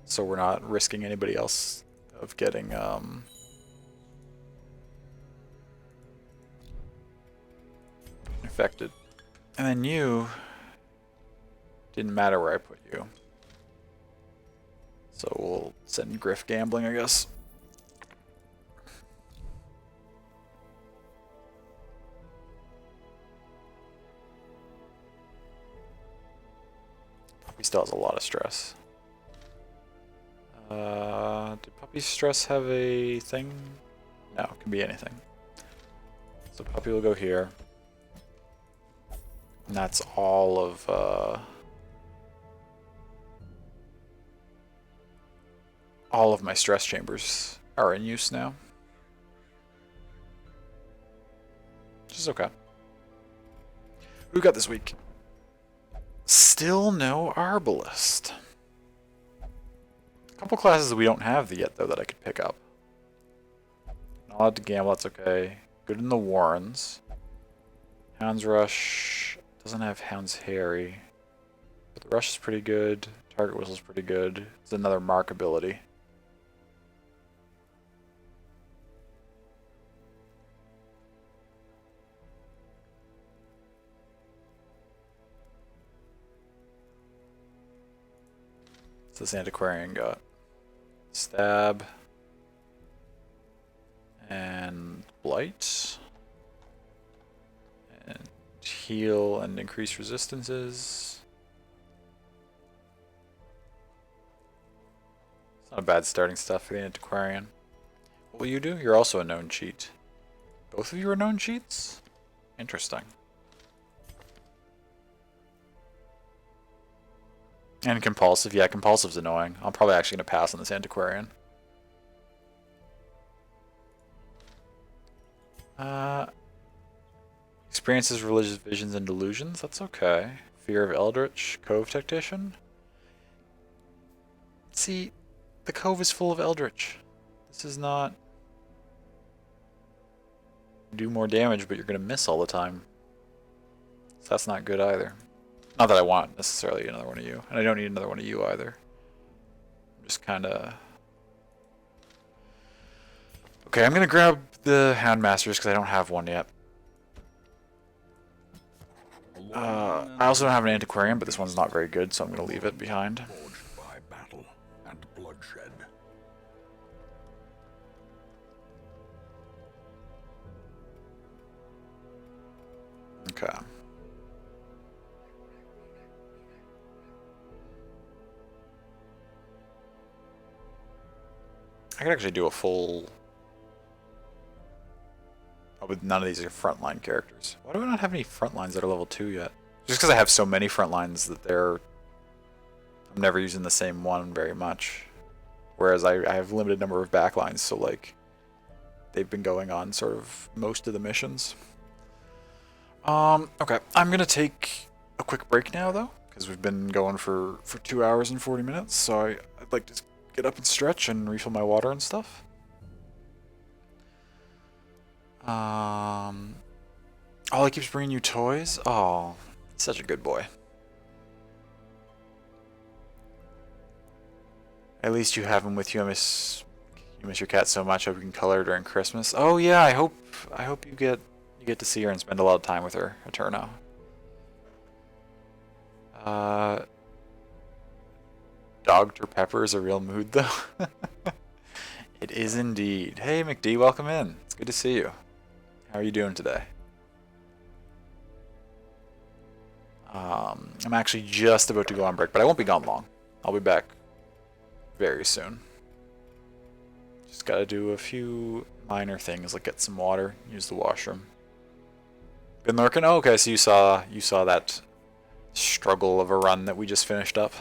So we're not risking anybody else of getting infected. And then you, didn't matter where I put you. So we'll send Griff gambling, I guess. Puppy still has a lot of stress. Did Puppy stress have a thing? No, it can be anything. So Puppy will go here. And that's all of my stress chambers are in use now. Which is okay. Who we got this week? Still no Arbalist. A couple classes that we don't have yet, though, that I could pick up. Not allowed to gamble, that's okay. Good in the Warrens. Hound's Rush doesn't have Hound's Harry. But the Rush is pretty good. Target Whistle's pretty good. It's another mark ability. What's this Antiquarian got? Stab. And Blight. And heal and increase resistances. It's not a bad starting stuff for the Antiquarian. What will you do? You're also a known cheat. Both of you are known cheats? Interesting. And compulsive. Yeah, compulsive's annoying. I'm probably actually going to pass on this Antiquarian. Experiences religious visions and delusions. That's okay. Fear of Eldritch. Cove Tactician. See, the Cove is full of Eldritch. This is not... do more damage, but you're going to miss all the time. So that's not good either. Not that I want necessarily another one of you. And I don't need another one of you either. I'm just kind of... Okay, I'm going to grab the Houndmasters because I don't have one yet. I also don't have an Antiquarian, but this one's not very good, so I'm going to leave it behind. Forged by battle and bloodshed. Okay. I could actually do a full... Oh, but none of these are frontline characters. Why do I not have any frontlines that are level 2 yet? Just because I have so many frontlines that they're... I'm never using the same one very much. Whereas I have a limited number of backlines, so like... they've been going on sort of most of the missions. Okay. I'm going to take a quick break now, though. Because we've been going for 2 hours and 40 minutes, so I'd like to get up and stretch and refill my water and stuff. Oh, he keeps bringing you toys? Oh, such a good boy. At least you have him with you. You miss your cat so much. I hope you can color her during Christmas. Oh yeah, I hope you get to see her and spend a lot of time with her, Eterno. Uh, Dr. Pepper is a real mood though. It is indeed. Hey McD, welcome in. It's good to see you. How are you doing today? I'm actually just about to go on break, but I won't be gone long. I'll be back very soon. Just gotta do a few minor things like get some water, use the washroom. Been lurking? Oh, okay, so you saw that struggle of a run that we just finished up.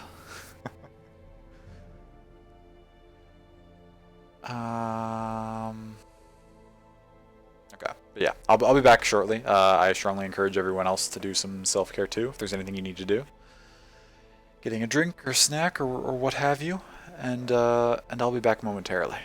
Okay, but yeah, I'll be back shortly. I strongly encourage everyone else to do some self-care too. If there's anything you need to do, getting a drink or snack or what have you, and I'll be back momentarily.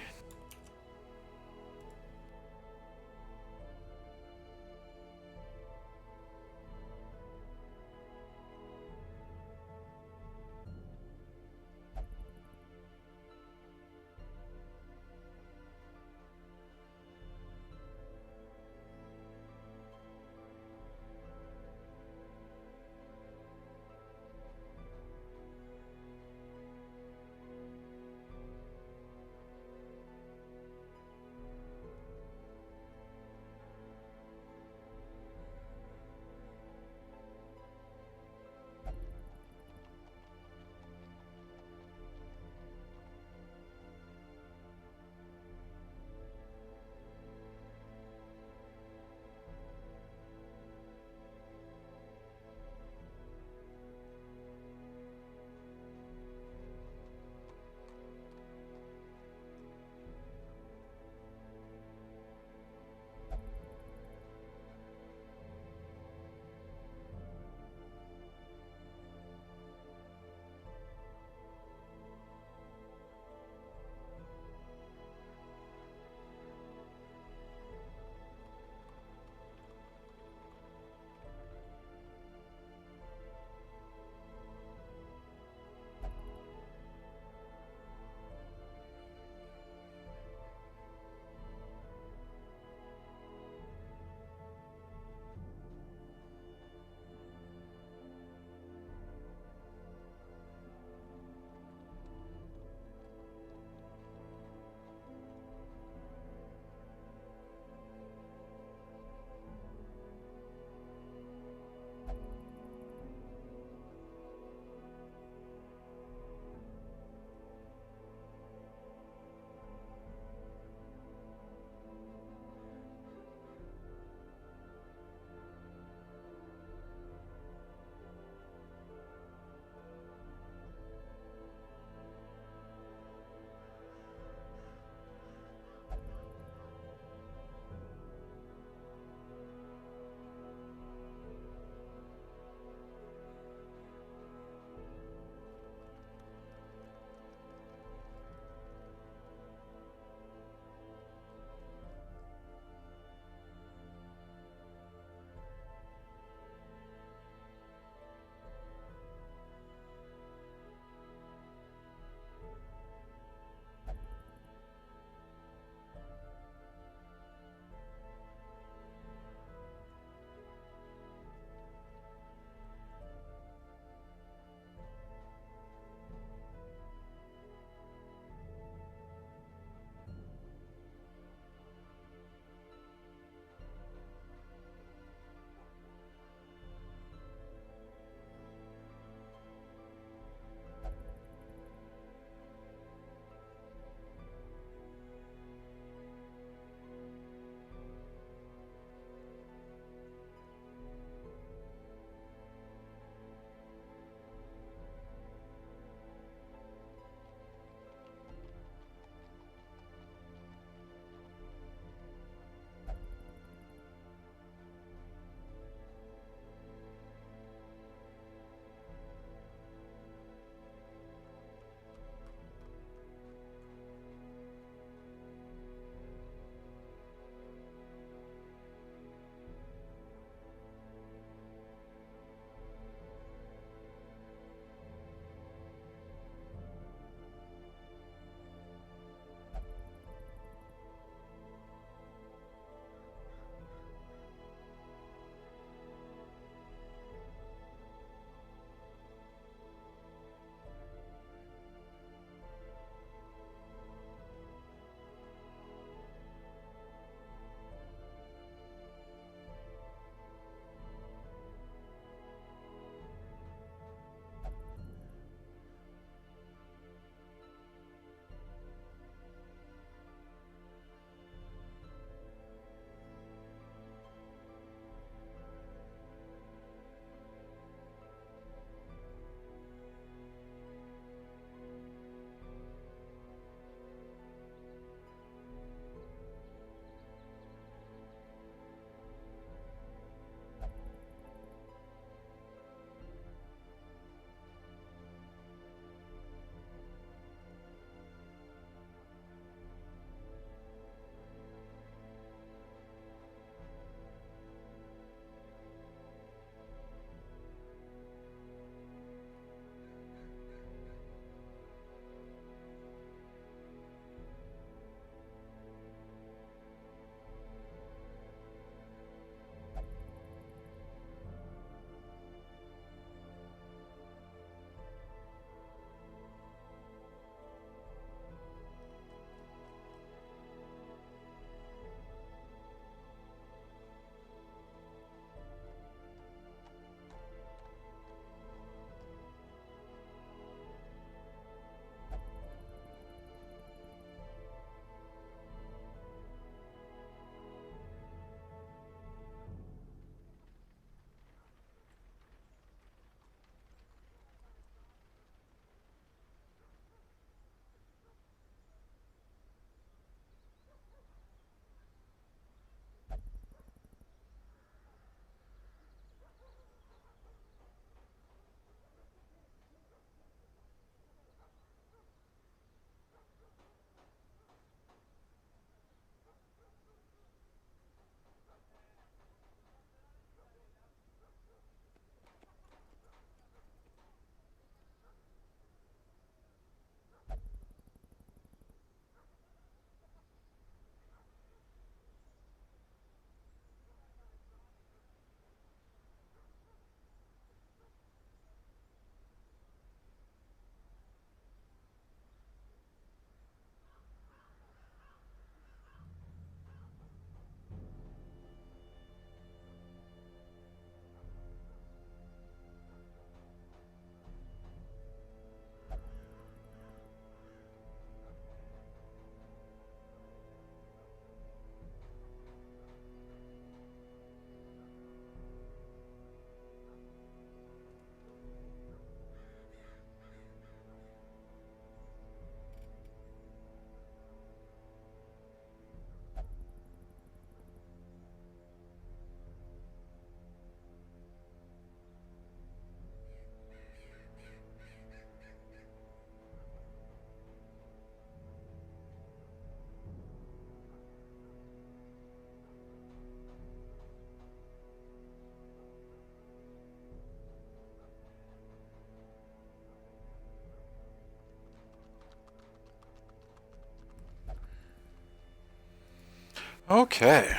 Okay.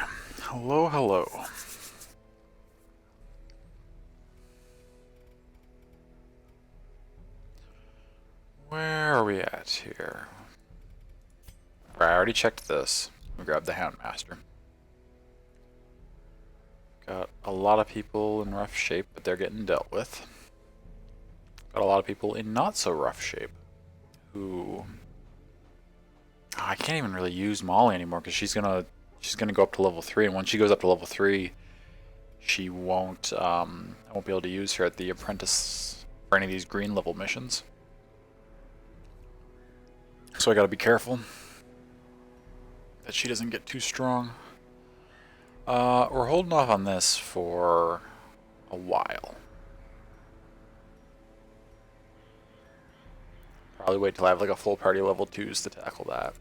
Hello, hello. Where are we at here? I already checked this. Let me grab the Houndmaster. Got a lot of people in rough shape, but they're getting dealt with. Got a lot of people in not so rough shape who I can't even really use Molly anymore because she's gonna go up to level 3, and once she goes up to level 3, she won't I won't be able to use her at the apprentice for any of these green level missions. So I gotta be careful that she doesn't get too strong. We're holding off on this for a while. Probably wait till I have like a full party level 2s to tackle that.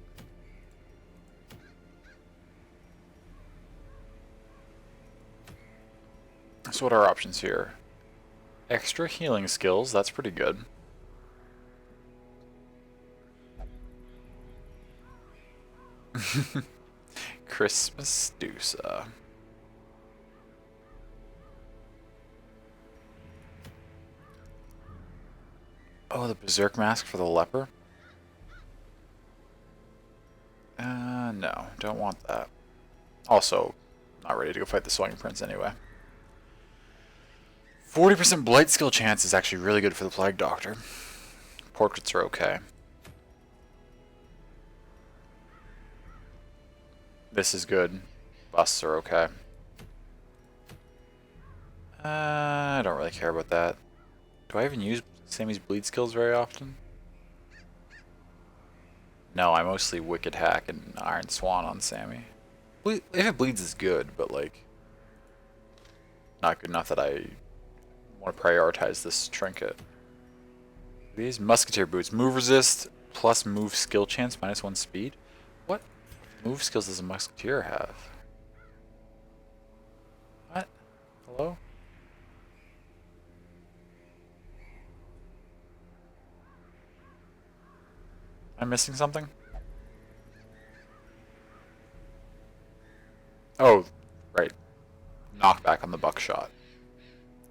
So what are our options here? Extra healing skills, that's pretty good. Christmas Doosa. Oh, the Berserk Mask for the Leper? No, don't want that. Also, not ready to go fight the Swinging Prince anyway. 40% Blight skill chance is actually really good for the Plague Doctor. Portraits are okay. This is good. Busts are okay. I don't really care about that. Do I even use Sammy's bleed skills very often? No, I mostly Wicked Hack and Iron Swan on Sammy. If it bleeds is good, but like not good enough that I want to prioritize this trinket. These Musketeer boots. Move resist plus move skill chance -1 speed? What move skills does a Musketeer have? What? Hello? Am I missing something? Oh, right. Knockback on the buckshot.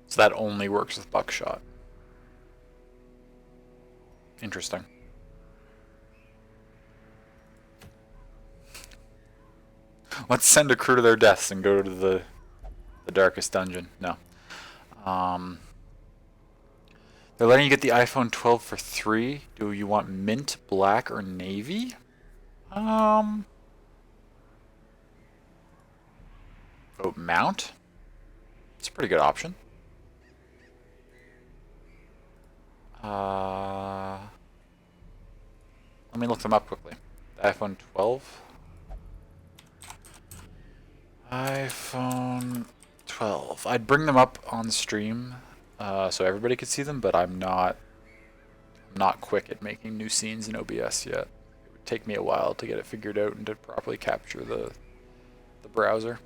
So that only works with buckshot. Interesting. Let's send a crew to their deaths and go to the darkest dungeon. No. They're letting you get the iPhone 12 for 3. Do you want mint, black, or navy? Oh, mount? It's a pretty good option. Let me look them up quickly. The iPhone 12. iPhone 12. I'd bring them up on stream so everybody could see them, but I'm not quick at making new scenes in OBS yet. It would take me a while to get it figured out and to properly capture the browser.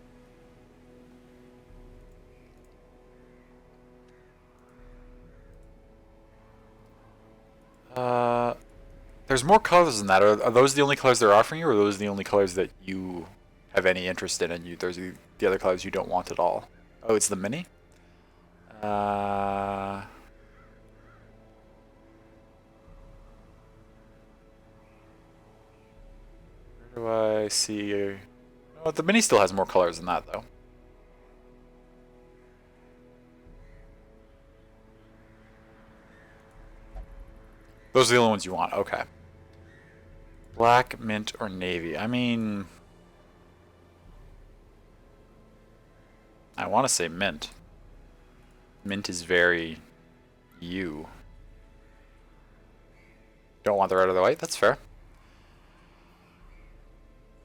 There's more colors than that. Are those the only colors they're offering you, or are those the only colors that you have any interest in, and those are the other colors you don't want at all? Oh, it's the mini? Where do I see... Oh, the mini still has more colors than that, though. Those are the only ones you want. Okay. Black, mint, or navy. I mean... I want to say mint. Mint is very... you. Don't want the red or the white? That's fair.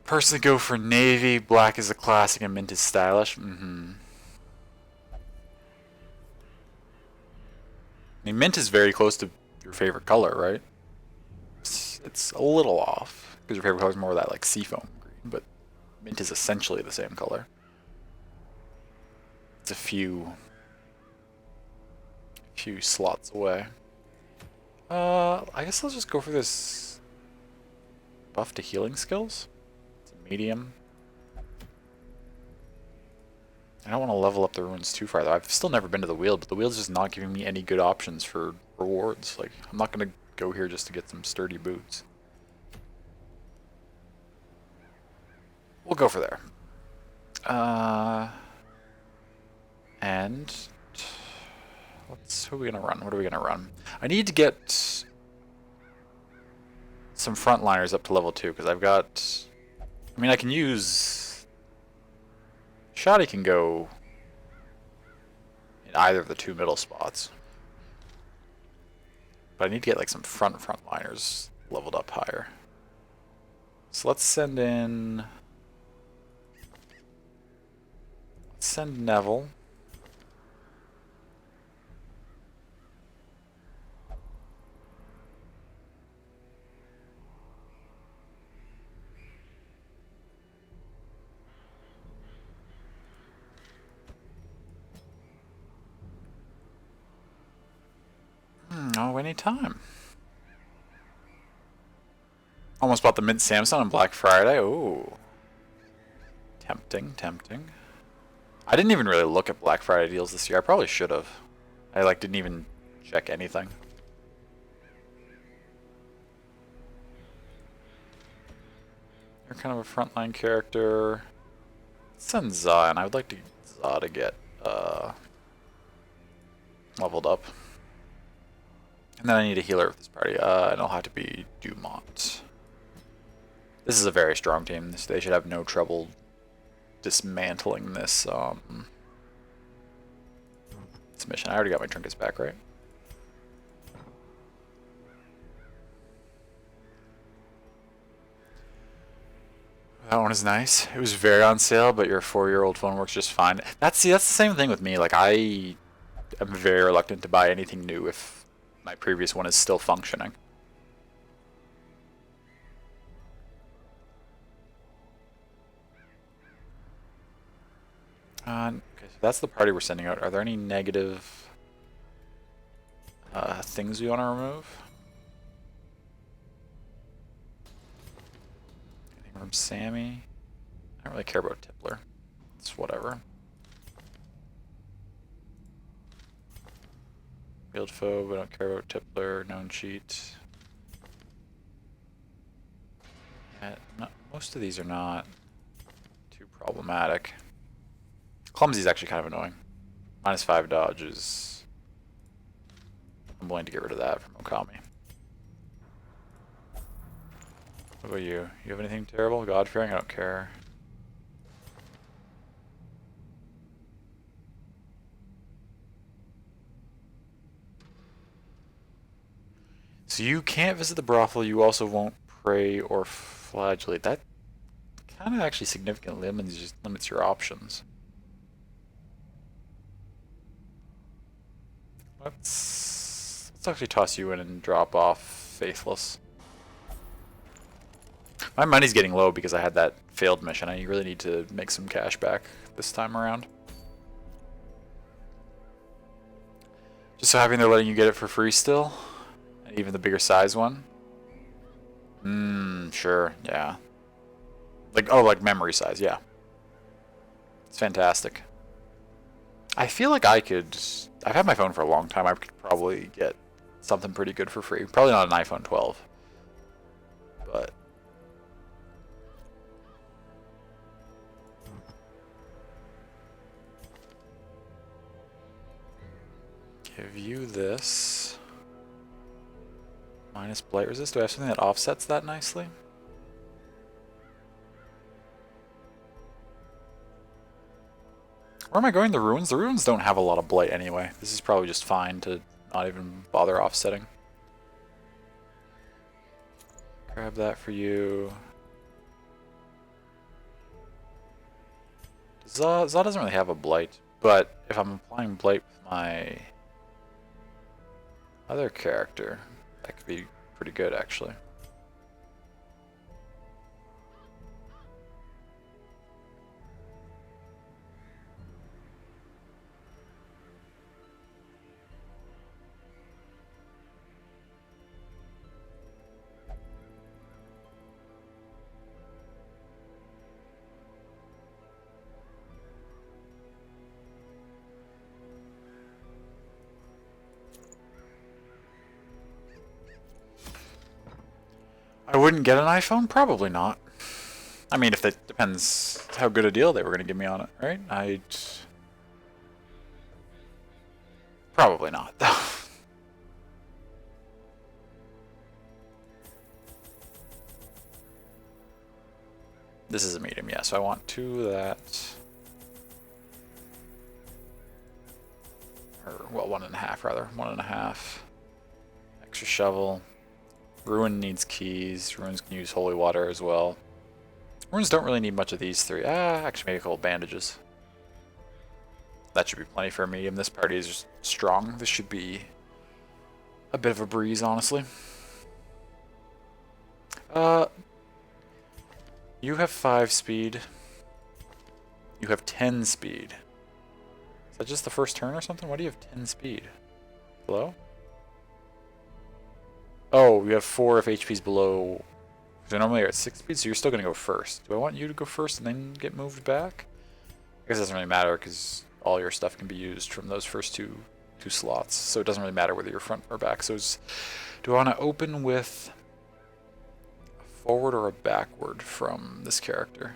Personally go for navy, black is a classic, and mint is stylish. I mean, mint is very close to your favorite color, right? It's a little off, because your favorite color is more of that like seafoam green, but mint is essentially the same color. It's a few slots away. I guess I'll just go for this buff to healing skills. It's a medium. I don't want to level up the ruins too far though. I've still never been to the Weald, but the Weald's just not giving me any good options for rewards. Like, I'm not gonna go here just to get some sturdy boots. We'll go for there. And who are we gonna run? What are we gonna run? I need to get some frontliners up to level 2 because I've got. I mean, I can use. Shoddy can go in either of the 2 middle spots, but I need to get like some frontliners leveled up higher. So let's send in. Let's send Neville. Oh, anytime. Almost bought the mint Samsung on Black Friday. Ooh. Tempting, tempting. I didn't even really look at Black Friday deals this year. I probably should have. I like didn't even check anything. You're kind of a frontline character. Send Za, and I would like to Za to get leveled up. And then I need a healer with this party. And it'll have to be Dumont. This is a very strong team. They should have no trouble dismantling this this mission. I already got my trinkets back, right? That one is nice. It was very on sale, but your 4-year-old phone works just fine. That's the same thing with me. Like, I am very reluctant to buy anything new if my previous one is still functioning. Okay, so that's the party we're sending out. Are there any negative things we want to remove? Anything from Sammy? I don't really care about Tippler. It's whatever. Field phobe, I don't care about Tippler. Known cheat. Yeah, most of these are not too problematic. Clumsy is actually kind of annoying. -5 dodge is. I'm willing to get rid of that from Okami. What about you? You have anything terrible? God-fearing? I don't care. So you can't visit the brothel, you also won't pray or flagellate. That kind of actually significantly limits your options. Let's actually toss you in and drop off Faithless. My money's getting low because I had that failed mission. I really need to make some cash back this time around. Just so happy they're letting you get it for free still. And even the bigger size one. Sure, yeah. Like, oh, like memory size, yeah. It's fantastic. I feel like I could. I've had my phone for a long time. I could probably get something pretty good for free. Probably not an iPhone 12. But. Give you this. Minus blight resist. Do I have something that offsets that nicely? Where am I going? The ruins? The ruins don't have a lot of blight anyway. This is probably just fine to not even bother offsetting. Grab that for you. Za doesn't really have a blight, but if I'm applying blight with my other character, that could be pretty good actually. wouldn't get an iPhone? Probably not. I mean, if that depends how good a deal they were going to give me on it, right? Probably not, though. This is a medium, yeah, so I want 2 of that. Or, well, 1.5 rather. 1.5. Extra shovel. Ruin needs keys. Ruins can use holy water as well. Ruins don't really need much of these 3. Actually maybe a couple bandages. That should be plenty for a medium. This party is just strong. This should be a bit of a breeze, honestly. You have 5 speed. You have 10 speed. Is that just the first turn or something? Why do you have 10 speed? Hello? Oh, you have 4 if HP's below. So normally you're at 6 speed, so you're still going to go first. Do I want you to go first and then get moved back? I guess it doesn't really matter because all your stuff can be used from those first two slots. So it doesn't really matter whether you're front or back. So do I want to open with a forward or a backward from this character?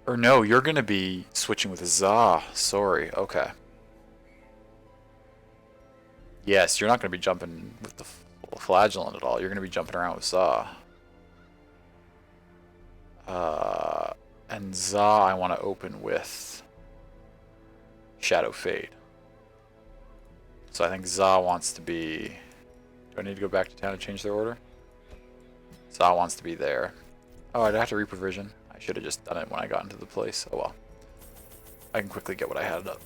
Or no, you're going to be switching with Za. Sorry. Okay. Yes, you're not going to be jumping with the Flagellant at all. You're going to be jumping around with Za. And Za I want to open with Shadow Fade. So I think Za wants to be... Do I need to go back to town and change their order? Za wants to be there. Oh, I'd have to reprovision. I should have just done it when I got into the place. Oh well. I can quickly get what I had up.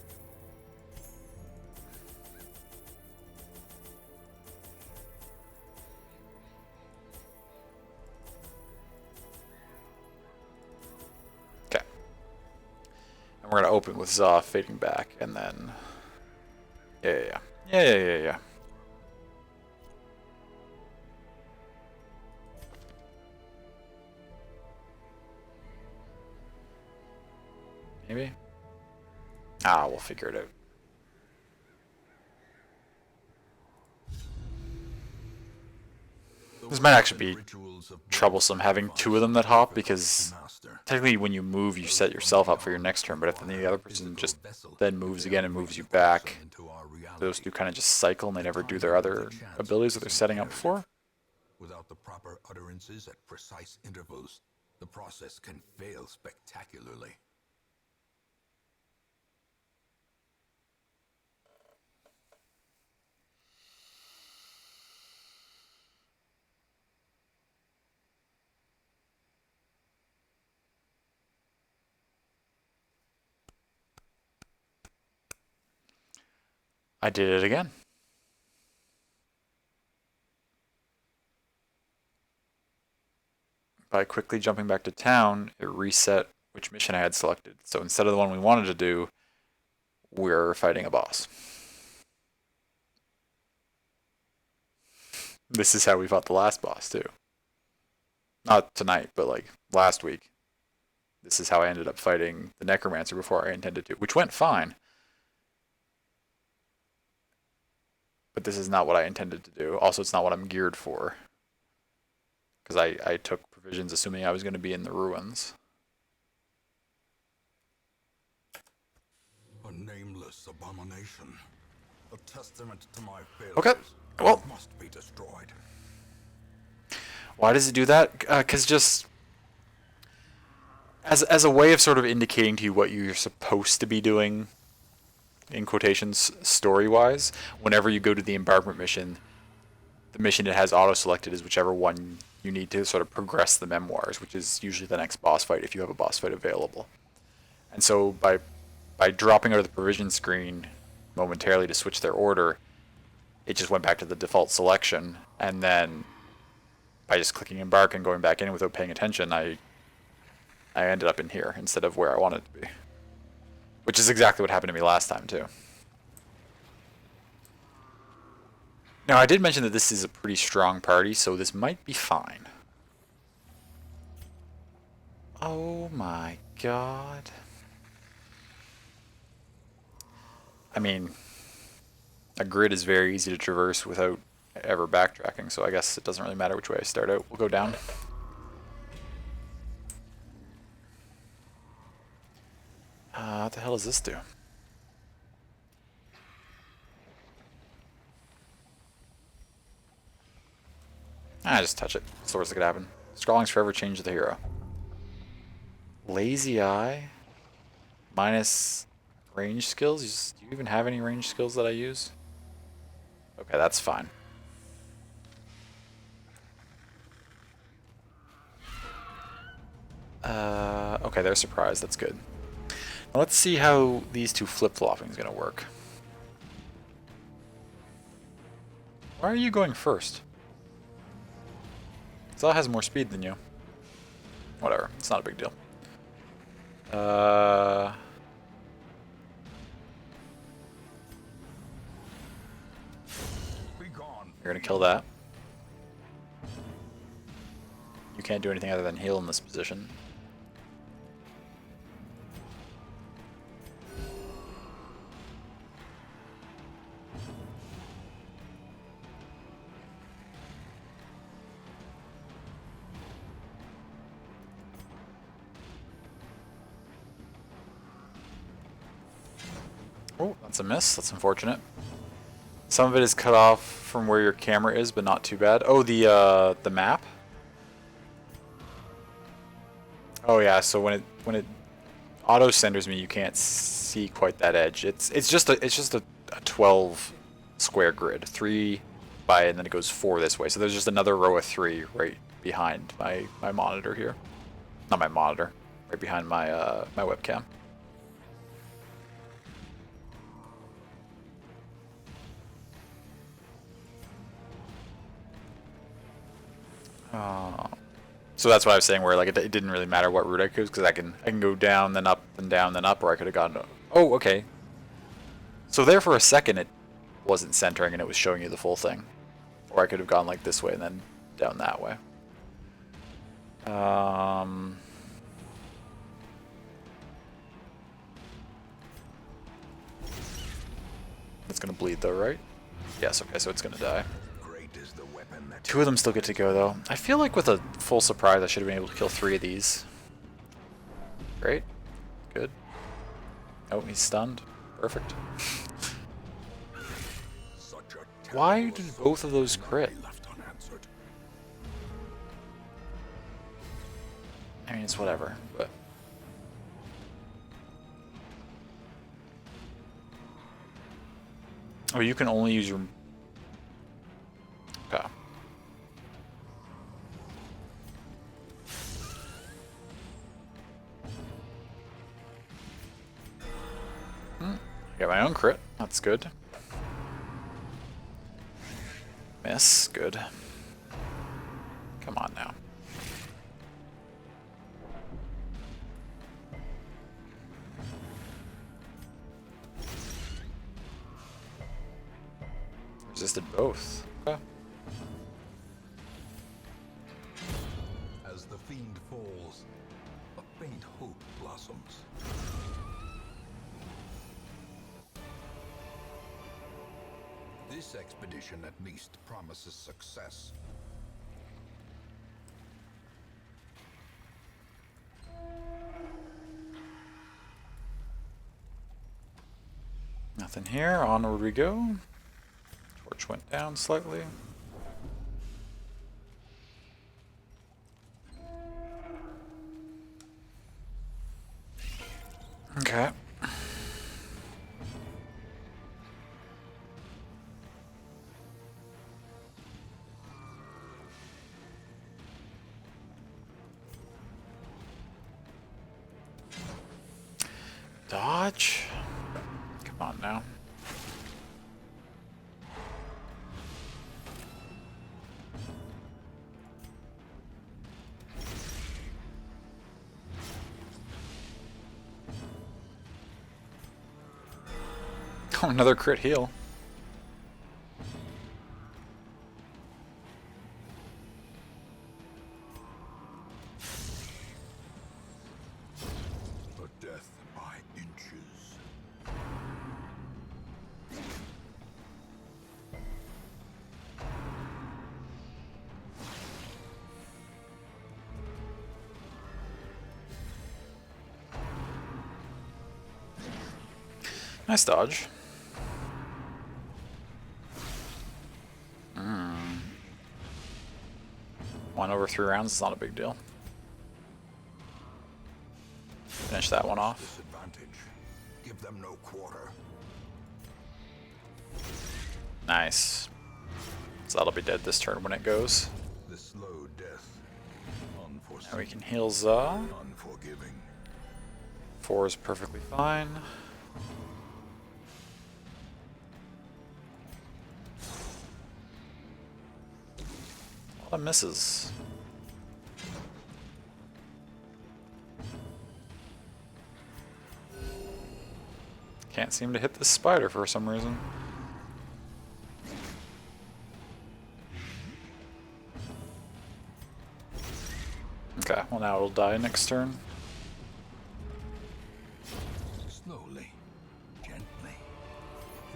Okay. And we're going to open with Za fading back, and then... Yeah. Maybe? We'll figure it out. This might actually be troublesome having 2 of them that hop, because technically when you move you set yourself up for your next turn, but if the other person just then moves again and moves you back, those 2 kind of just cycle and they never do their other abilities that they're setting up for. Without the proper utterances at precise intervals, the process can fail spectacularly. I did it again. By quickly jumping back to town, it reset which mission I had selected. So instead of the one we wanted to do, we're fighting a boss. This is how we fought the last boss too. Not tonight, but like last week. This is how I ended up fighting the Necromancer before I intended to, which went fine. But this is not what I intended to do. Also, it's not what I'm geared for. Because I took provisions assuming I was going to be in the ruins. A nameless abomination. A testament to my failures. Okay, well. Must be destroyed. Why does it do that? Because just... As a way of sort of indicating to you what you're supposed to be doing, in quotations, story-wise, whenever you go to the embarkment mission, the mission it has auto-selected is whichever one you need to sort of progress the memoirs, which is usually the next boss fight if you have a boss fight available. And so by dropping out of the provision screen momentarily to switch their order, it just went back to the default selection, and then by just clicking embark and going back in without paying attention, I ended up in here instead of where I wanted to be. Which is exactly what happened to me last time, too. Now, I did mention that this is a pretty strong party, so this might be fine. Oh my god. I mean, a grid is very easy to traverse without ever backtracking, so I guess it doesn't really matter which way I start out. We'll go down. What the hell does this do? Just touch it. That's the worst that could happen. Scrawling's forever change the hero. Lazy Eye. Minus range skills? Do you even have any range skills that I use? Okay, that's fine. Okay, they're surprised. That's good. Now let's see how these two flip-flopping is going to work. Why are you going first? Zah has more speed than you. Whatever, it's not a big deal. You're gonna kill that. You can't do anything other than heal in this position. Oh, that's a miss. That's unfortunate. Some of it is cut off from where your camera is, but not too bad. Oh, the map. Oh yeah, so when it auto centers me, you can't see quite that edge. It's just a 12 square grid, 3 by, and then it goes 4 this way. So there's just another row of 3 right behind my monitor here. Not my monitor, right behind my my webcam. So that's what I was saying, where like it didn't really matter what route I chose, because I can go down, then up, then down, then up, or I could have gone. Oh, okay. So there for a second it wasn't centering and it was showing you the full thing, or I could have gone like this way and then down that way. It's gonna bleed though, right? Yes. Okay, so it's gonna die. 2 of them still get to go, though. I feel like with a full surprise, I should have been able to kill 3 of these. Great. Good. Oh, he's stunned. Perfect. Why did both of those crit? I mean, it's whatever, but... Oh, you can only use your... Okay. Got my own crit. That's good. Miss. Good. Come on now. Resisted both. Okay. As the fiend falls, a faint hope blossoms. This expedition at least promises success. Nothing here. Onward we go. Torch went down slightly. Okay. Dodge? Come on now. Oh, another crit heal. A death by inches. Nice dodge. 1 over 3 rounds is not a big deal. Finish that one off. Disadvantage. Give them no quarter. Nice. So that'll be dead this turn when it goes. The slow death. Unforeseen. Now we can heal Za. Unforgiving. 4 is perfectly fine. A lot of misses. Can't seem to hit this spider for some reason. Okay, well now it'll die next turn. Slowly, gently.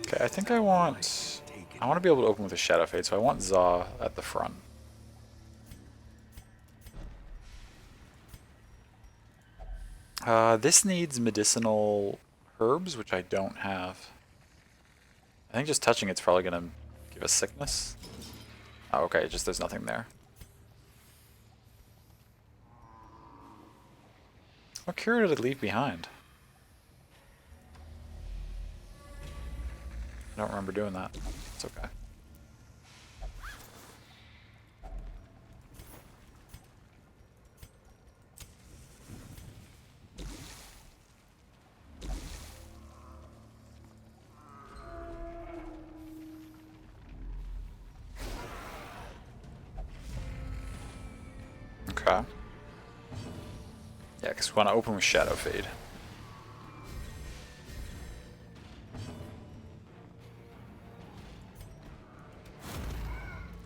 Okay, I think I want to be able to open with a Shadow Fade, so I want Za at the front. This needs medicinal herbs, which I don't have. I think just touching it's probably gonna give us sickness. Oh, okay, just there's nothing there. What cure did it leave behind? I don't remember doing that. It's okay. Okay. Yeah, because we want to open with Shadow Fade.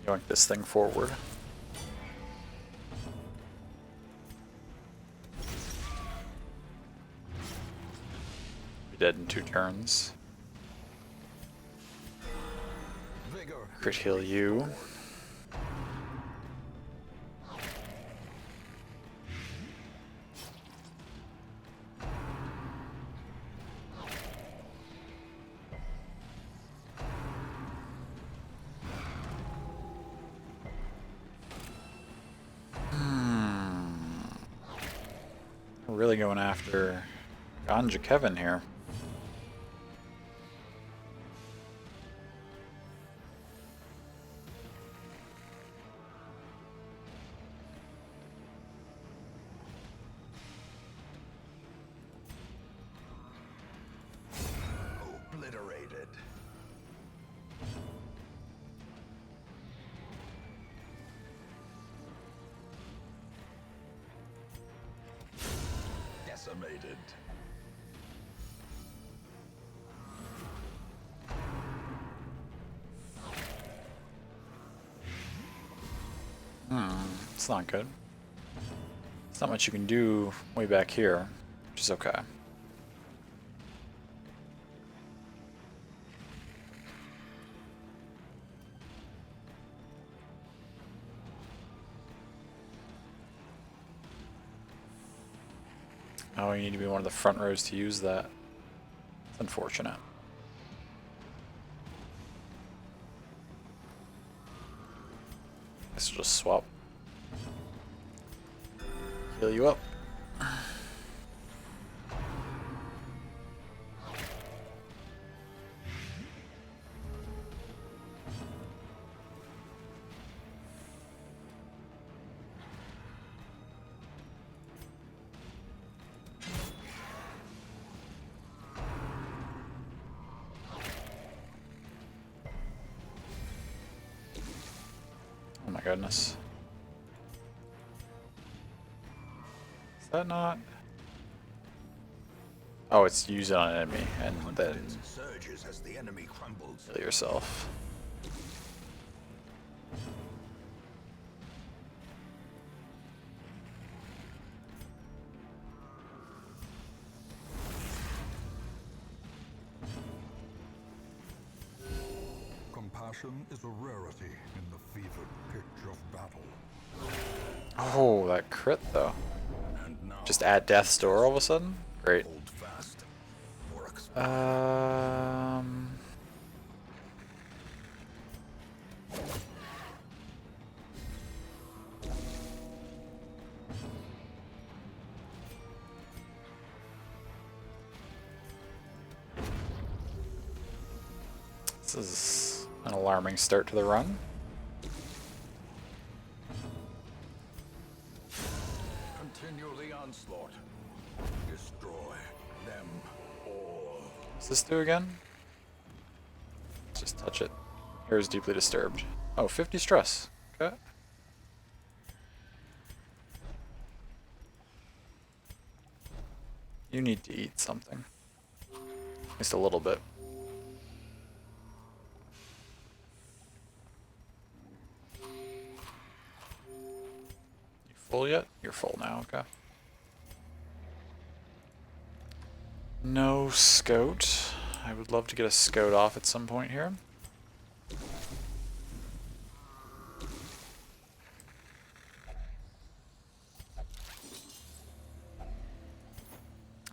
Yoink this thing forward. Be dead in 2 turns. Vigor. Crit heal you. We're really going after Ganja Kevin here. Obliterated. Decimated. It's not good. There's not much you can do way back here, which is okay. Oh, you need to be one of the front rows to use that. It's unfortunate. Guess we'll just swap. Heal you up. Oh my goodness. Is that not? Oh, it's use it on an enemy and then Surges as the enemy crumbles. heal yourself. Compassion is a rarity in the fevered pitch of battle. Oh, that crit though. And now Just add Death's Door all of a sudden? Great. hold fast, for Um. This is an alarming start to the run. Continue the onslaught. Destroy them all. What's this do again? Let's just touch it. Here is deeply disturbed. Oh, 50 stress. Okay. You need to eat something. Just a little bit. You full yet? You're full now, okay. No scout. I would love to get a scout off at some point here.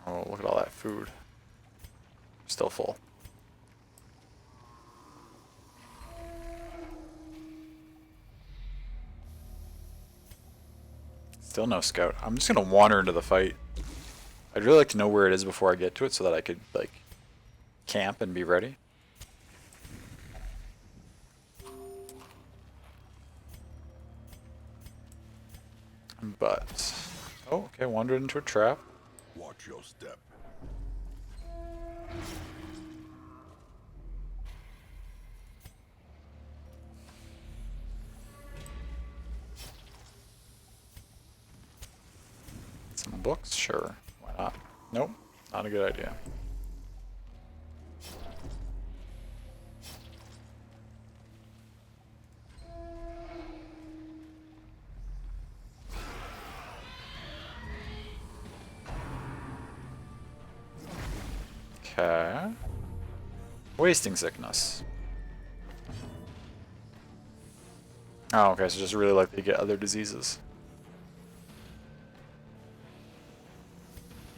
Oh, look at all that food. Still full. Still no scout. I'm just gonna wander into the fight. I'd really like to know where it is before I get to it so that I could, like, camp and be ready. But... oh, okay, wandered into a trap. Watch your step. Some books? Sure. Why not? Nope. Not a good idea. Okay. Wasting sickness. Oh, okay, so just really likely to get other diseases.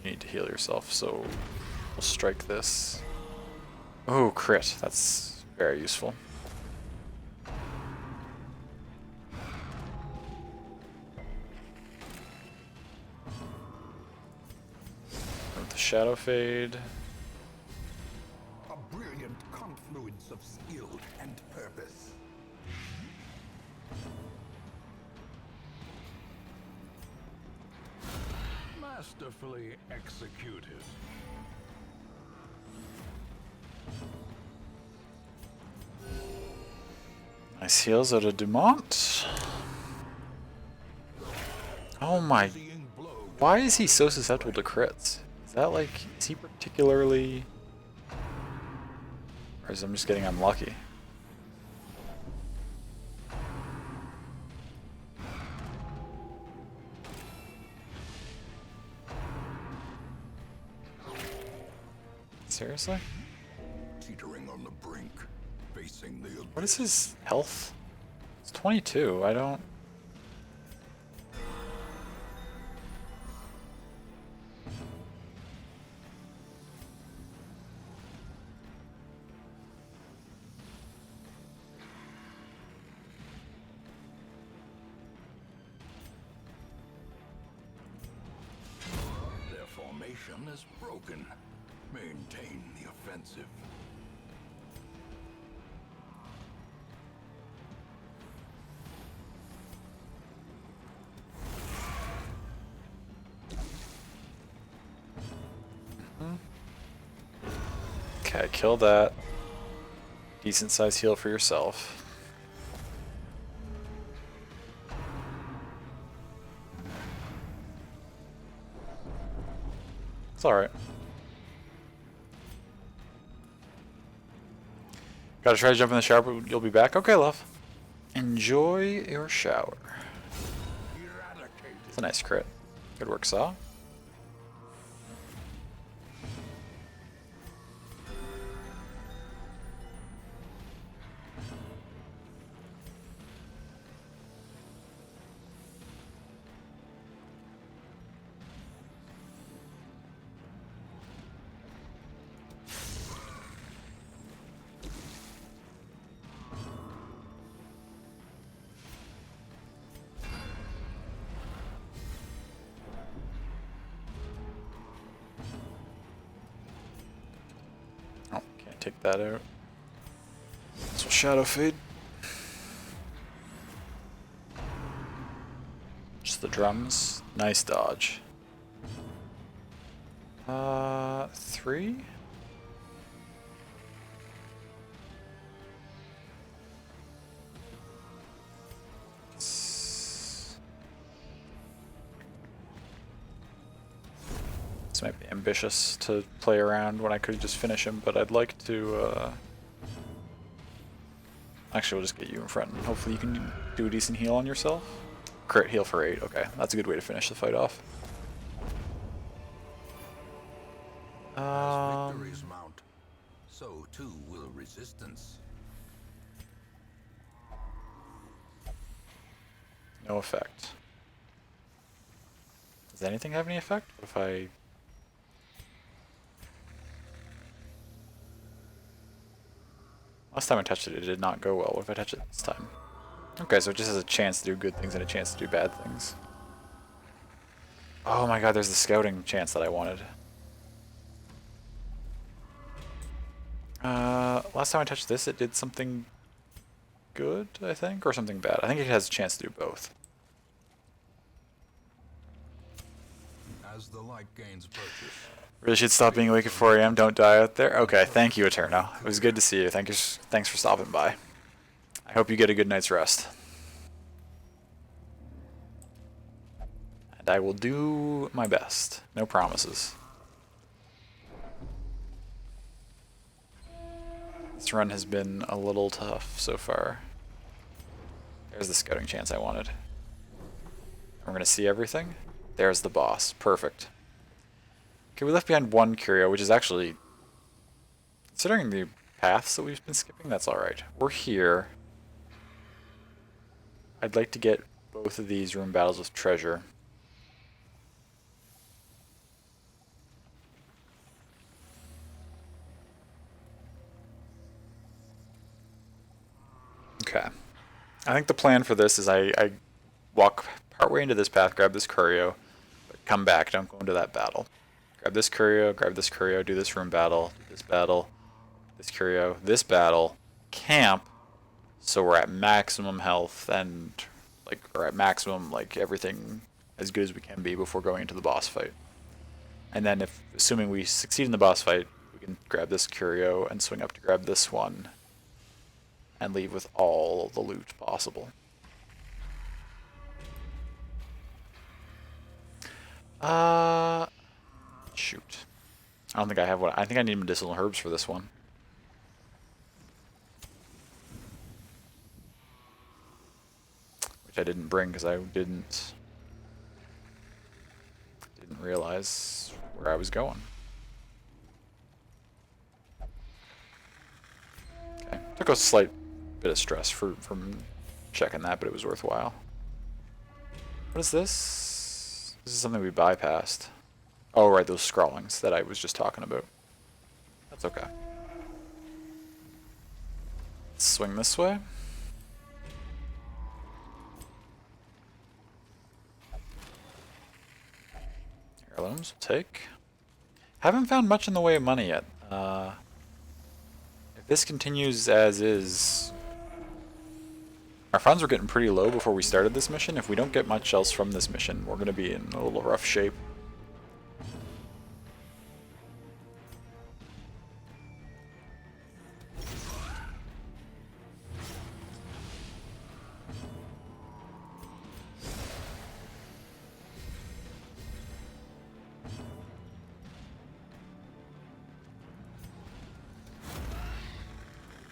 You need to heal yourself, so we'll strike this. Oh, crit. That's very useful. With the shadow fade. A brilliant confluence of skill and purpose. Masterfully executed. Nice heals out of Dumont. Oh my... why is he so susceptible to crits? Is that like... is he particularly... or is I'm just getting unlucky? Seriously? Teetering on the brink, facing the abyss. What is his health? It's 22. I don't... Their formation is broken. Maintain the offensive. Okay, kill that. Decent size heal for yourself. It's alright. Gotta try to jump in the shower, but you'll be back? Okay, love. Enjoy your shower. It's a nice crit. Good work, Saw. take that out. So Shadow Fade. Just the drums. Nice dodge. 3? This might be ambitious to play around when I could just finish him, but I'd like to, actually, we'll just get you in front, and hopefully you can do a decent heal on yourself. Crit heal for 8, okay. That's a good way to finish the fight off. As victories mount, so too will resistance. No effect. Does anything have any effect? What if I... Last time I touched it, it did not go well. What if I touch it this time? Okay, so it just has a chance to do good things and a chance to do bad things. Oh my god, there's the scouting chance that I wanted. Last time I touched this, it did something good, I think, or something bad. I think it has a chance to do both. As the light gains purchase. Really should stop being awake at 4 AM. Don't die out there. Okay, thank you, Eterno. It was good to see you. Thanks for stopping by. I hope you get a good night's rest. And I will do my best. No promises. This run has been a little tough so far. There's the scouting chance I wanted. We're gonna see everything. There's the boss. Perfect. Okay, we left behind one curio, which is actually, considering the paths that we've been skipping, that's alright. We're here. I'd like to get both of these room battles with treasure. Okay. I think the plan for this is I walk partway into this path, grab this curio, but come back, don't go into that battle. Grab this curio, do this room battle, do this battle, this curio, this battle, camp, so we're at maximum health and like we're at maximum like everything as good as we can be before going into the boss fight. And then if assuming we succeed in the boss fight, we can grab this curio and swing up to grab this one and leave with all the loot possible. Shoot. I don't think I have what I think I need medicinal herbs for this one. Which I didn't bring because I didn't realize where I was going. Okay. Took a slight bit of stress from checking that, but it was worthwhile. What is this? This is something we bypassed. Oh, right, those scrawlings that I was just talking about. That's okay. Let's swing this way. Heirlooms, we'll take. Haven't found much in the way of money yet. If this continues as is... Our funds were getting pretty low before we started this mission. If we don't get much else from this mission, we're going to be in a little rough shape.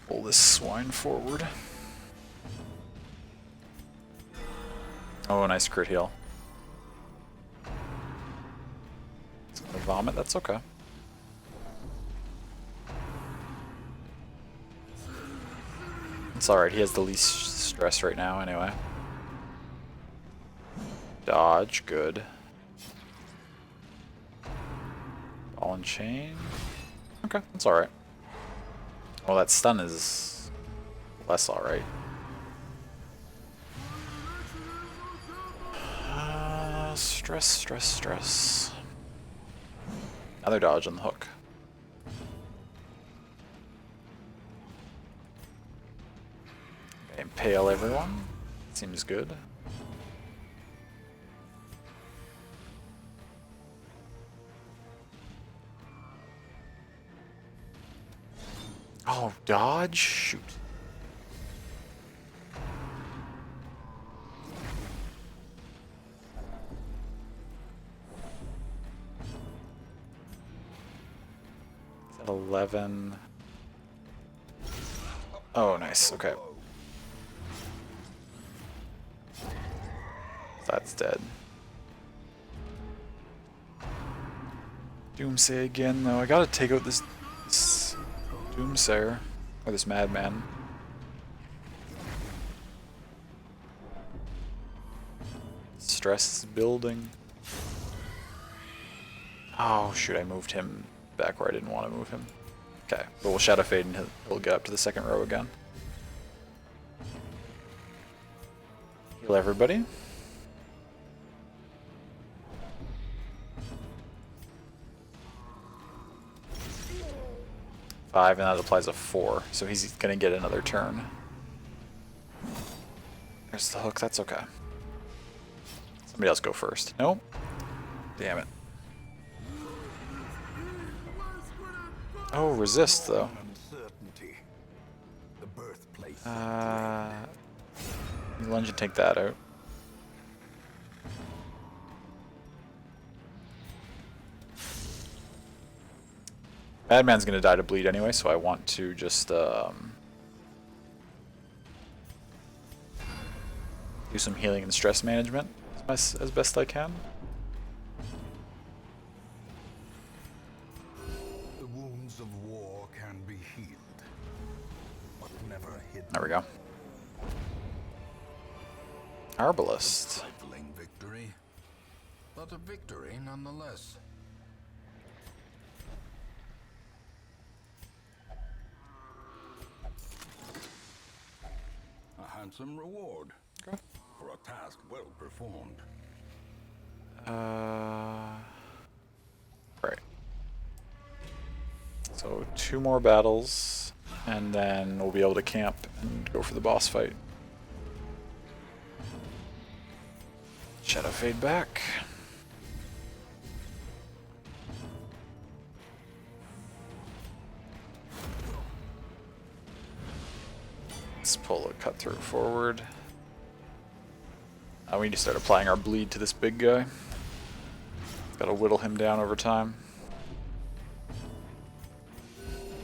Pull this swine forward. Oh, nice crit heal. It's gonna vomit, that's okay. It's alright, he has the least stress right now anyway. Dodge, good. Ball and chain. Okay, that's alright. Well, that stun is less alright. Stress, stress, stress. Another dodge on the hook. impale everyone. Seems good. Oh, dodge? Shoot. Is that 11? Oh, nice. Okay. That's dead. Doomsay again, though. I gotta take out this Doomsayer. Or this madman. Stress is building. Oh, shoot, I moved him back where I didn't want to move him. Okay, but we'll Shadow Fade and he'll get up to the second row again. Heal everybody. Five, and that applies a 4, so he's gonna get another turn. There's the hook, that's okay. Somebody else go first. Nope. Damn it. Oh, resist though. Lunge and take that out. Madman's gonna die to bleed anyway, so I want to just do some healing and stress management as best I can. The wounds of war can be healed, but never hidden. There we go. Arbalist. Trifling victory, but a victory nonetheless. A handsome reward Okay. for a task well performed. Right. So 2 more battles, and then we'll be able to camp and go for the boss fight. Shadow Fade back. Let's pull a cut through forward. We need to start applying our bleed to this big guy. Gotta whittle him down over time.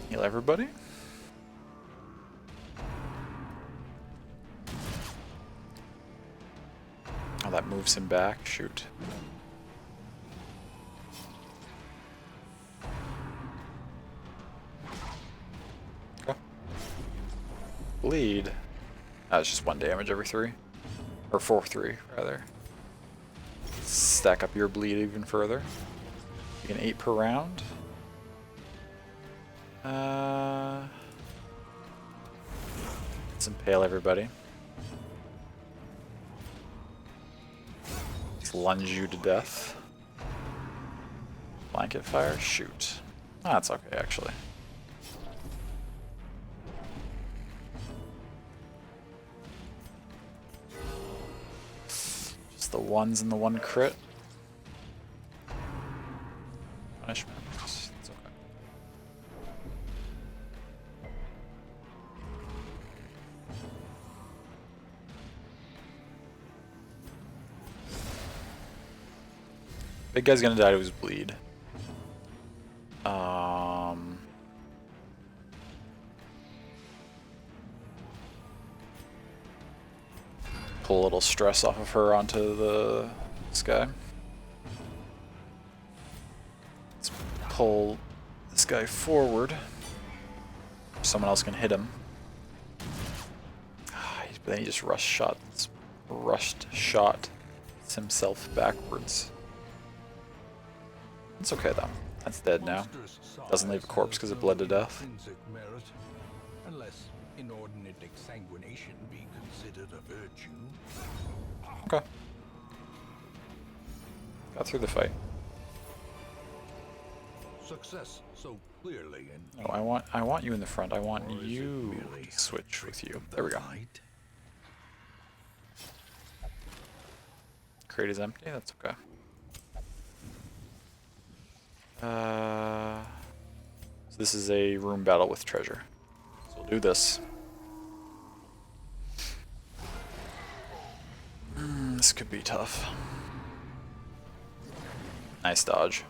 Heal everybody. Oh, that moves him back. Shoot. Okay. Bleed. That's just 1 damage every 3. Or 4-3, rather. Stack up your bleed even further. You get an 8 per round. Let's impale everybody. Just lunge you to death. Blanket fire, shoot. Ah, that's okay, actually. Just the 1s and the 1 crit. Punishment. It's okay. Big guy's gonna die to his bleed. Pull a little stress off of her onto this guy. Let's pull this guy forward. Someone else can hit him. But then he just rushed shot himself backwards. It's okay though. That's dead now. Doesn't leave a corpse because it bled to death. Unless inordinate exsanguination be considered a virtue. Okay. Got through the fight. Success so clearly in No, I want you in the front. I want you to switch with you. There we go. crate is empty. That's okay. So this is a room battle with treasure. So we'll do this. This could be tough. Nice dodge.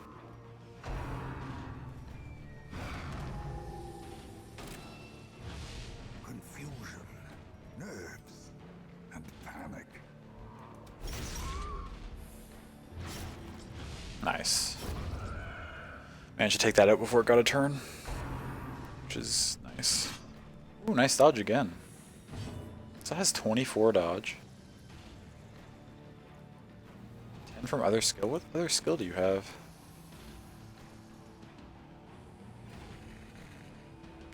Confusion, nerves, and panic. Nice. Managed to take that out before it got a turn, which is nice. Ooh, nice dodge again. So it has 24 dodge. 10 from other skill. What other skill do you have?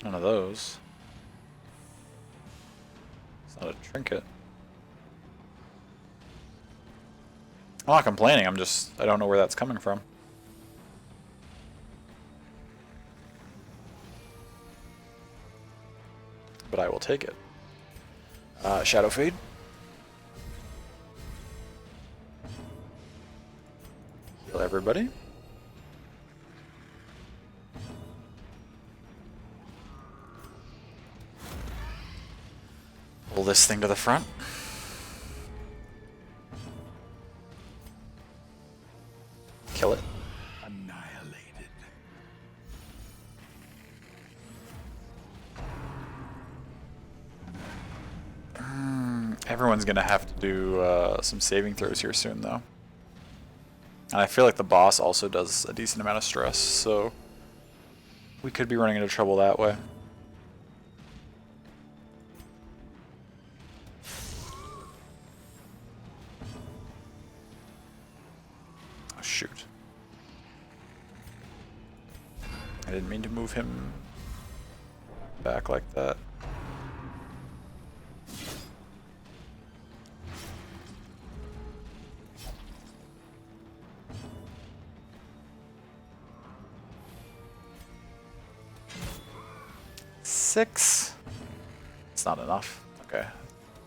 None of those. It's not a trinket. I'm not complaining, I don't know where that's coming from. But I will take it. Shadow Fade. Heal everybody. Pull this thing to the front. Kill it. Annihilated. Everyone's gonna have to do some saving throws here soon, though. And I feel like the boss also does a decent amount of stress, so we could be running into trouble that way. Oh, shoot. I didn't mean to move him back like that. Six. It's not enough. Okay.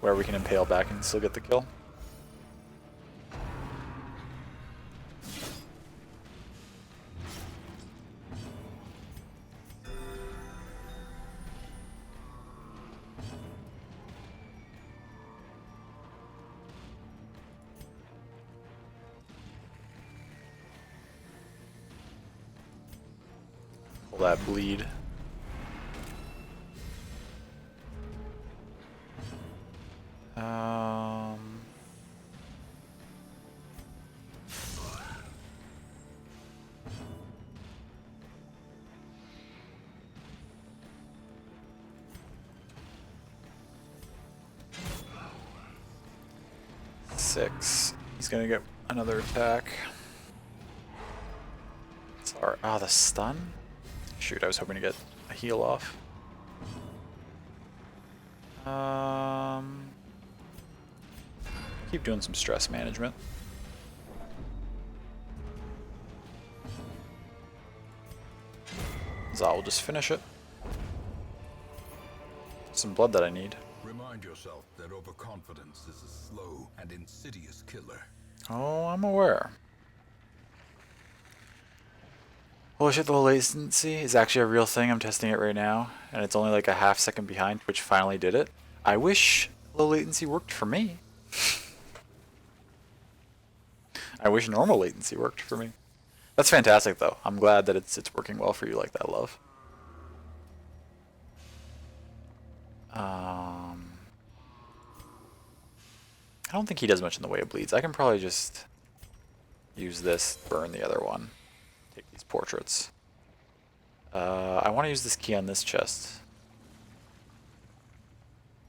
Where we can impale back and still get the kill. Pull that bleed. Six. He's gonna get another attack. Sorry. Oh, the stun? Shoot, I was hoping to get a heal off. Keep doing some stress management. Zal will just finish it. Some blood that I need. Remind yourself that overconfidence is a slow and insidious killer. Oh, I'm aware. Holy shit, the low latency is actually a real thing. I'm testing it right now, and it's only like a half second behind, which finally did it. I wish low latency worked for me. I wish normal latency worked for me. That's fantastic, though. I'm glad that it's working well for you like that, love. I don't think he does much in the way of bleeds. I can probably just use this, burn the other one, take these portraits. I want to use this key on this chest.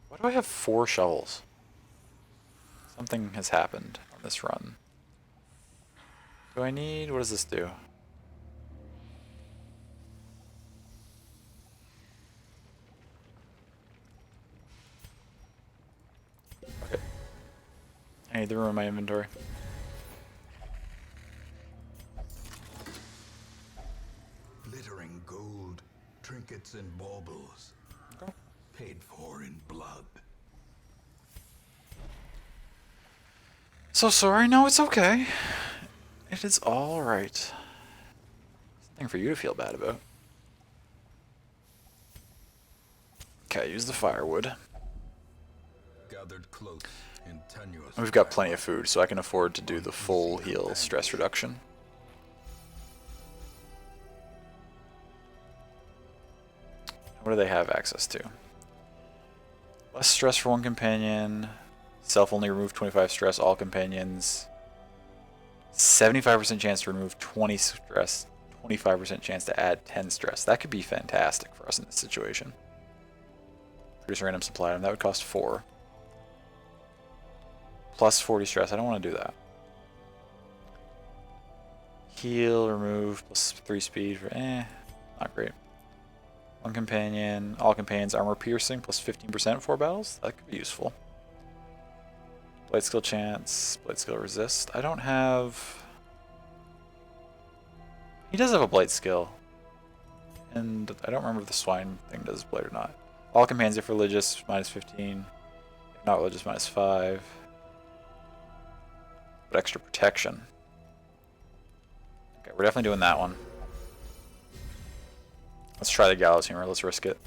Why do I have 4 shovels? Something has happened on this run. Do I need... what does this do? Okay. I need the room in my inventory. Glittering gold, trinkets and baubles. Okay. Paid for in blood. So sorry. No, it's okay. It is all right. Nothing for you to feel bad about. Okay, use the firewood. Gathered close in tenuous We've got plenty of food, so I can afford to do the full heal stress reduction. What do they have access to? Less stress for one companion. Self only remove 25 stress, all companions. 75% chance to remove 20 stress. 25% chance to add 10 stress. That could be fantastic for us in this situation. Produce a random supply item. That would cost 4. Plus 40 stress. I don't want to do that. Heal, remove, plus 3 speed for not great. One companion, all companions, armor piercing, plus 15% 4 battles. That could be useful. Blade skill chance, blade skill resist. I don't have... He does have a blade skill. And I don't remember if the swine thing does blade or not. All companions, if religious, minus 15. If not religious, minus 5. But extra protection. Okay, we're definitely doing that one. Let's try the gallows humor. Let's risk it.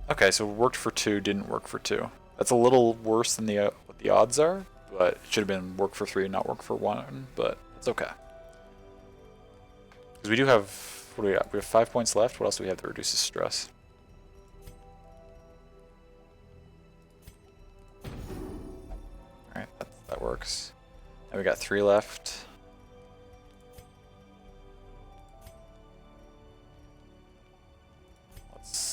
Okay, so it worked for 2, didn't work for 2. That's a little worse than the what the odds are, but it should have been work for 3 and not work for 1, but it's okay. Because we do have, what do we got? We have 5 points left. What else do we have that reduces stress? Alright, that works. And we got 3 left.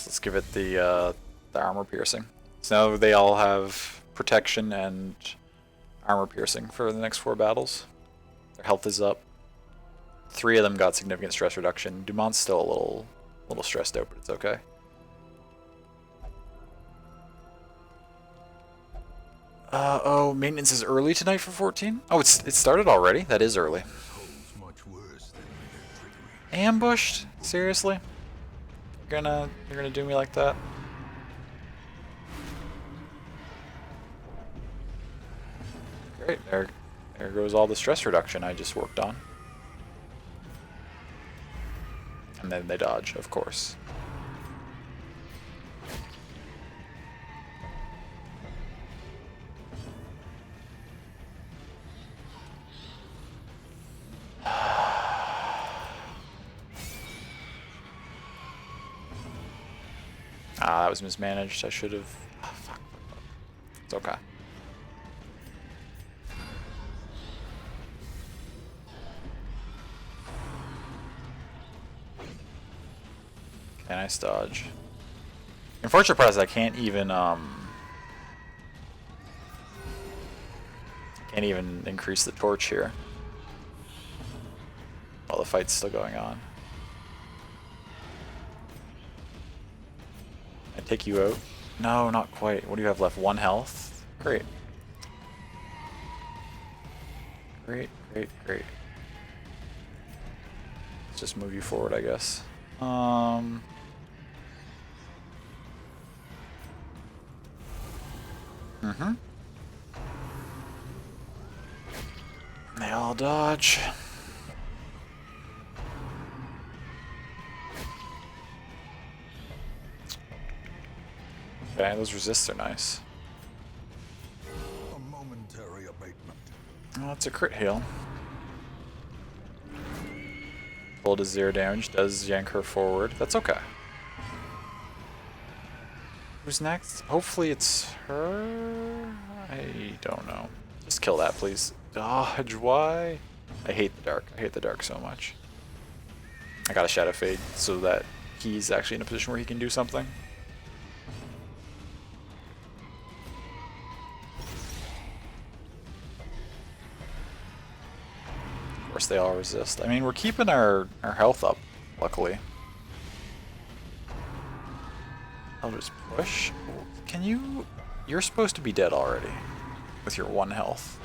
Let's give it the armor piercing. So now they all have protection and armor piercing for the next 4 battles. Their health is up. 3 of them got significant stress reduction. Dumont's still a little stressed out, but it's okay. Oh, maintenance is early tonight for 14? Oh, it started already? That is early. Ambushed? Seriously? You're gonna do me like that? Great, there goes all the stress reduction I just worked on. And then they dodge, of course. Ah, that was mismanaged. I should have... Oh, fuck. It's okay. Okay, nice dodge. The unfortunate part is I can't even increase the torch here while the fight's still going on. I take you out. No, not quite. What do you have left? 1 health? Great. Great, great, great. Let's just move you forward, I guess. They all dodge. Okay, those resists are nice. A momentary abatement. Oh, that's a crit heal. Full to 0 damage, does yank her forward. That's okay. Who's next? Hopefully it's her? I don't know. Just kill that, please. Dodge, why? I hate the dark. I hate the dark so much. I got a Shadow Fade so that he's actually in a position where he can do something. Of course they all resist. I mean, we're keeping our health up, luckily. I'll just push. Can you... You're supposed to be dead already with your 1 health.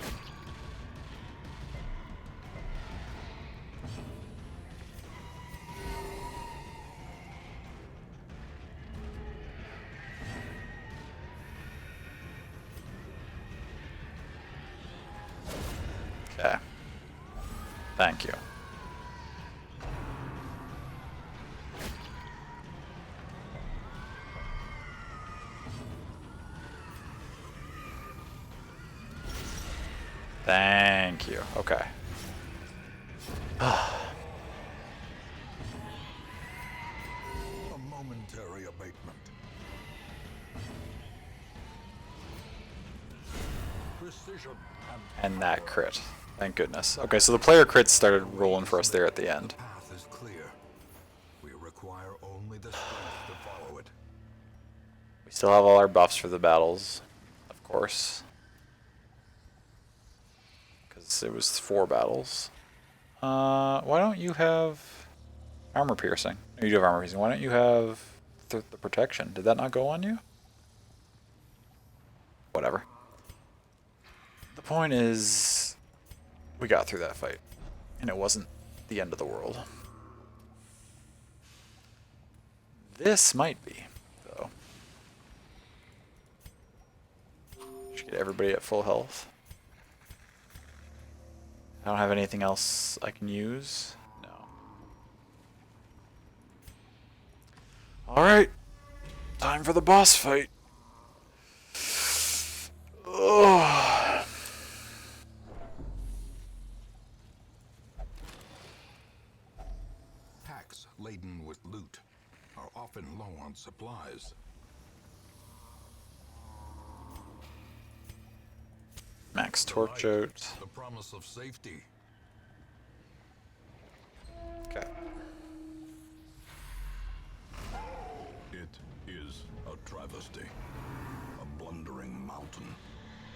Thank you. Thank you. Okay. A momentary abatement. Precision And that crit. Thank goodness. Okay, so the player crits started rolling for us there at the end. The path is clear. We require only the strength to follow it. We still have all our buffs for the battles, of course. Because it was 4 battles. Why don't you have armor piercing? No, you do have armor piercing. Why don't you have the protection? Did that not go on you? Whatever. The point is, we got through that fight. And it wasn't the end of the world. This might be, though. Should get everybody at full health. I don't have anything else I can use. No. Alright. Time for the boss fight. Oh. Packs laden with loot are often low on supplies. Max torch out. The promise of safety. Okay. It is a travesty. A blundering mountain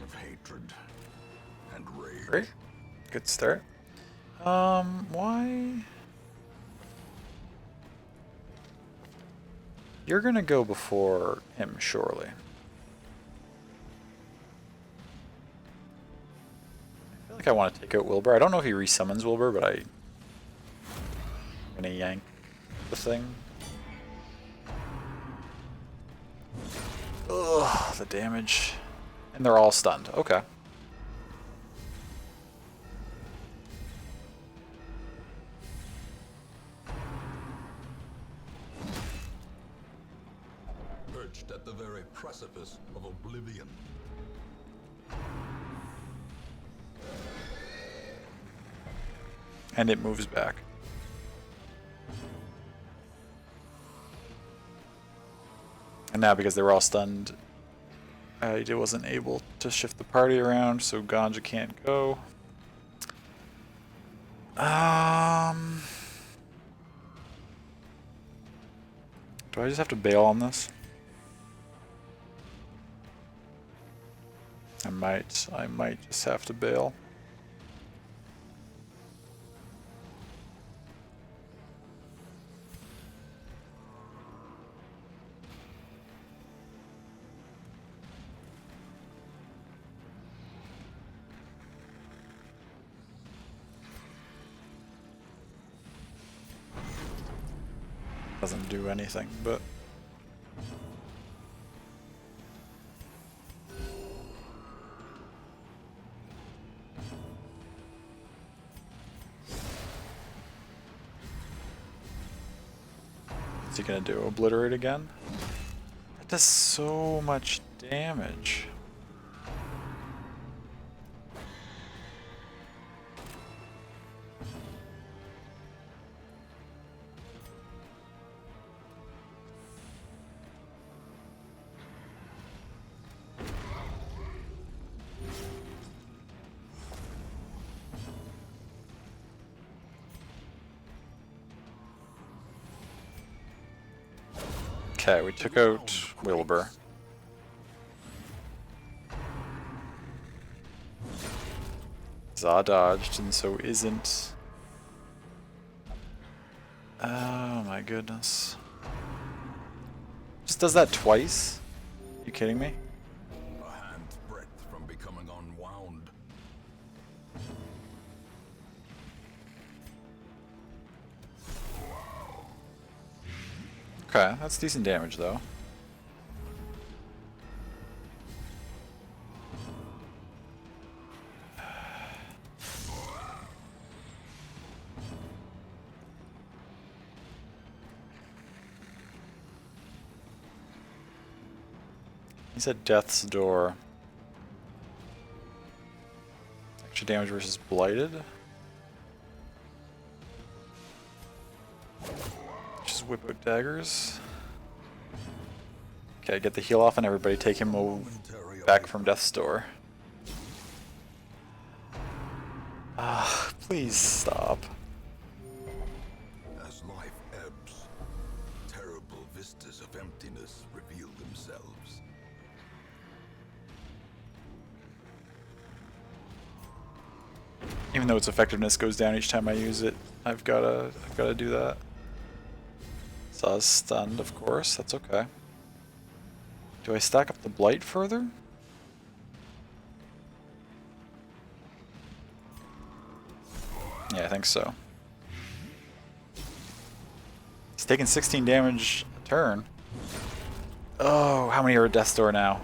of hatred and rage. Great. Good start. Why? You're gonna go before him, surely. I feel like I want to take out Wilbur. I don't know if he resummons Wilbur, but I'm gonna yank the thing. Ugh, the damage. And they're all stunned. Okay. Perched at the very precipice of oblivion. And it moves back. And now, because they were all stunned, I wasn't able to shift the party around, so Ganja can't go. Do I just have to bail on this? I might just have to bail. Doesn't do anything, but what's he gonna do? Obliterate again? That does so much damage. Okay, we took out Wilbur. Za dodged, and so isn't. Oh my goodness. Just does that twice? You kidding me? A hand's breadth from becoming unwound. Okay, that's decent damage though. He's at death's door. Extra damage versus blighted. Just whip out daggers. Okay, get the heal off and everybody take him back from death's door. Ah, please stop. As life ebbs, terrible vistas of emptiness reveal themselves. Even though its effectiveness goes down each time I use it, I've gotta do that. Saw's stunned, of course. That's okay. Do I stack up the blight further? Yeah, I think so. He's taking 16 damage a turn. Oh, how many are at death's door now?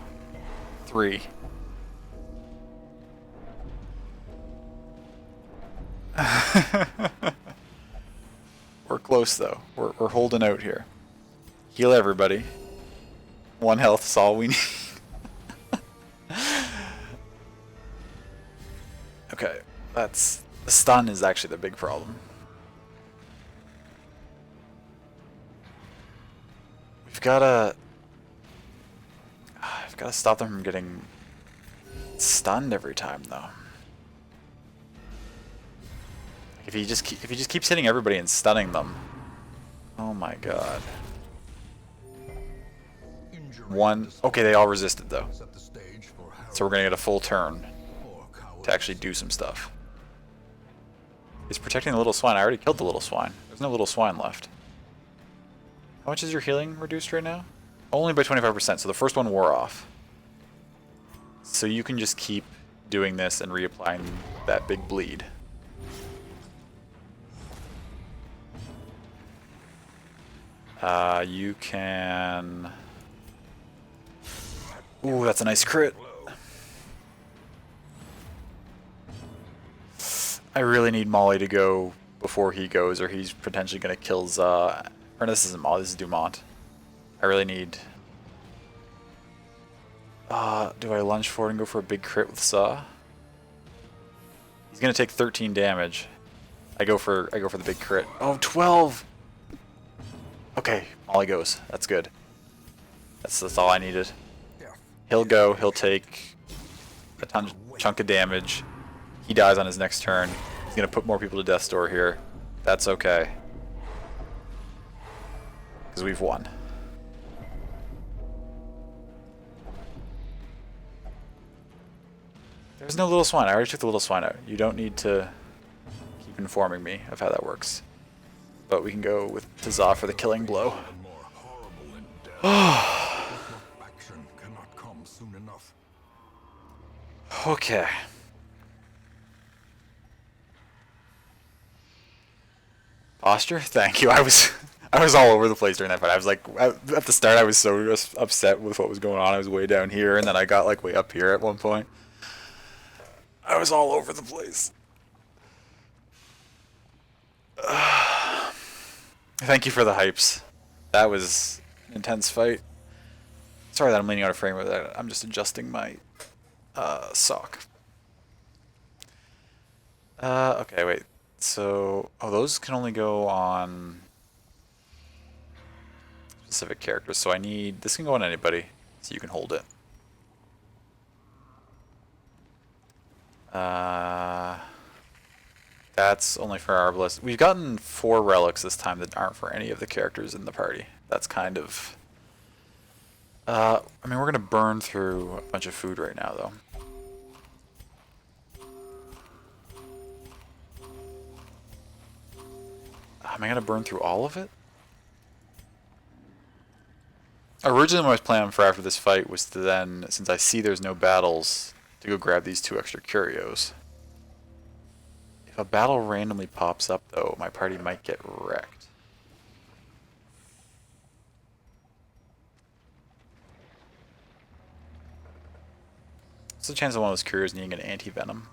3. We're close though. We're holding out here. Heal everybody. 1 health is all we need. Okay, that's the stun is actually the big problem. I've gotta stop them from getting stunned every time though. If he just keeps hitting everybody and stunning them. Oh my god. 1. Okay, they all resisted though. So we're gonna get a full turn to actually do some stuff. He's protecting the little swine. I already killed the little swine. There's no little swine left. How much is your healing reduced right now? Only by 25%, so the first one wore off. So you can just keep doing this and reapplying that big bleed. You can... Ooh, that's a nice crit. I really need Molly to go before he goes, or he's potentially going to kill Za. Or no, this isn't Molly, this is Dumont. I really need... do I lunge forward and go for a big crit with Za? He's going to take 13 damage. I go for the big crit. Oh, 12! Okay, Molly goes. That's good. That's all I needed. He'll go, he'll take a chunk of damage. He dies on his next turn. He's gonna put more people to death's door here. That's okay. Because we've won. There's no little swine. I already took the little swine out. You don't need to keep informing me of how that works. But we can go with Za for the killing blow. Okay. Posture? Thank you. I was all over the place during that fight. I was like, at the start I was so upset with what was going on. I was way down here, and then I got like way up here at one point. I was all over the place. Thank you for the hypes. That was an intense fight. Sorry that I'm leaning out of frame with that. I'm just adjusting my sock. Okay, wait. So, oh, those can only go on specific characters. So I need, this can go on anybody, so you can hold it. That's only for Arbalest. We've gotten 4 relics this time that aren't for any of the characters in the party. That's kind of... I mean, we're going to burn through a bunch of food right now, though. Am I going to burn through all of it? Originally, what I was planning for after this fight was to then, since I see there's no battles, to go grab these 2 extra curios. If a battle randomly pops up, though, my party might get wrecked. What's the chance of one of those curios needing an anti-venom?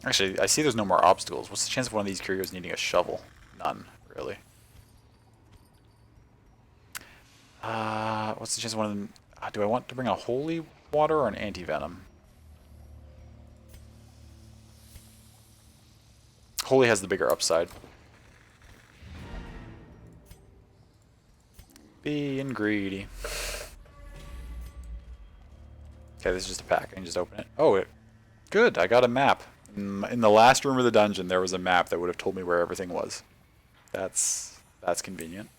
Actually, I see there's no more obstacles. What's the chance of one of these curios needing a shovel? None, really. What's the chance of one of them... do I want to bring a holy water or an anti-venom? Holy has the bigger upside. Being greedy. Okay, this is just a pack. I can just open it. Oh, good. I got a map. In the last room of the dungeon, there was a map that would have told me where everything was. That's convenient.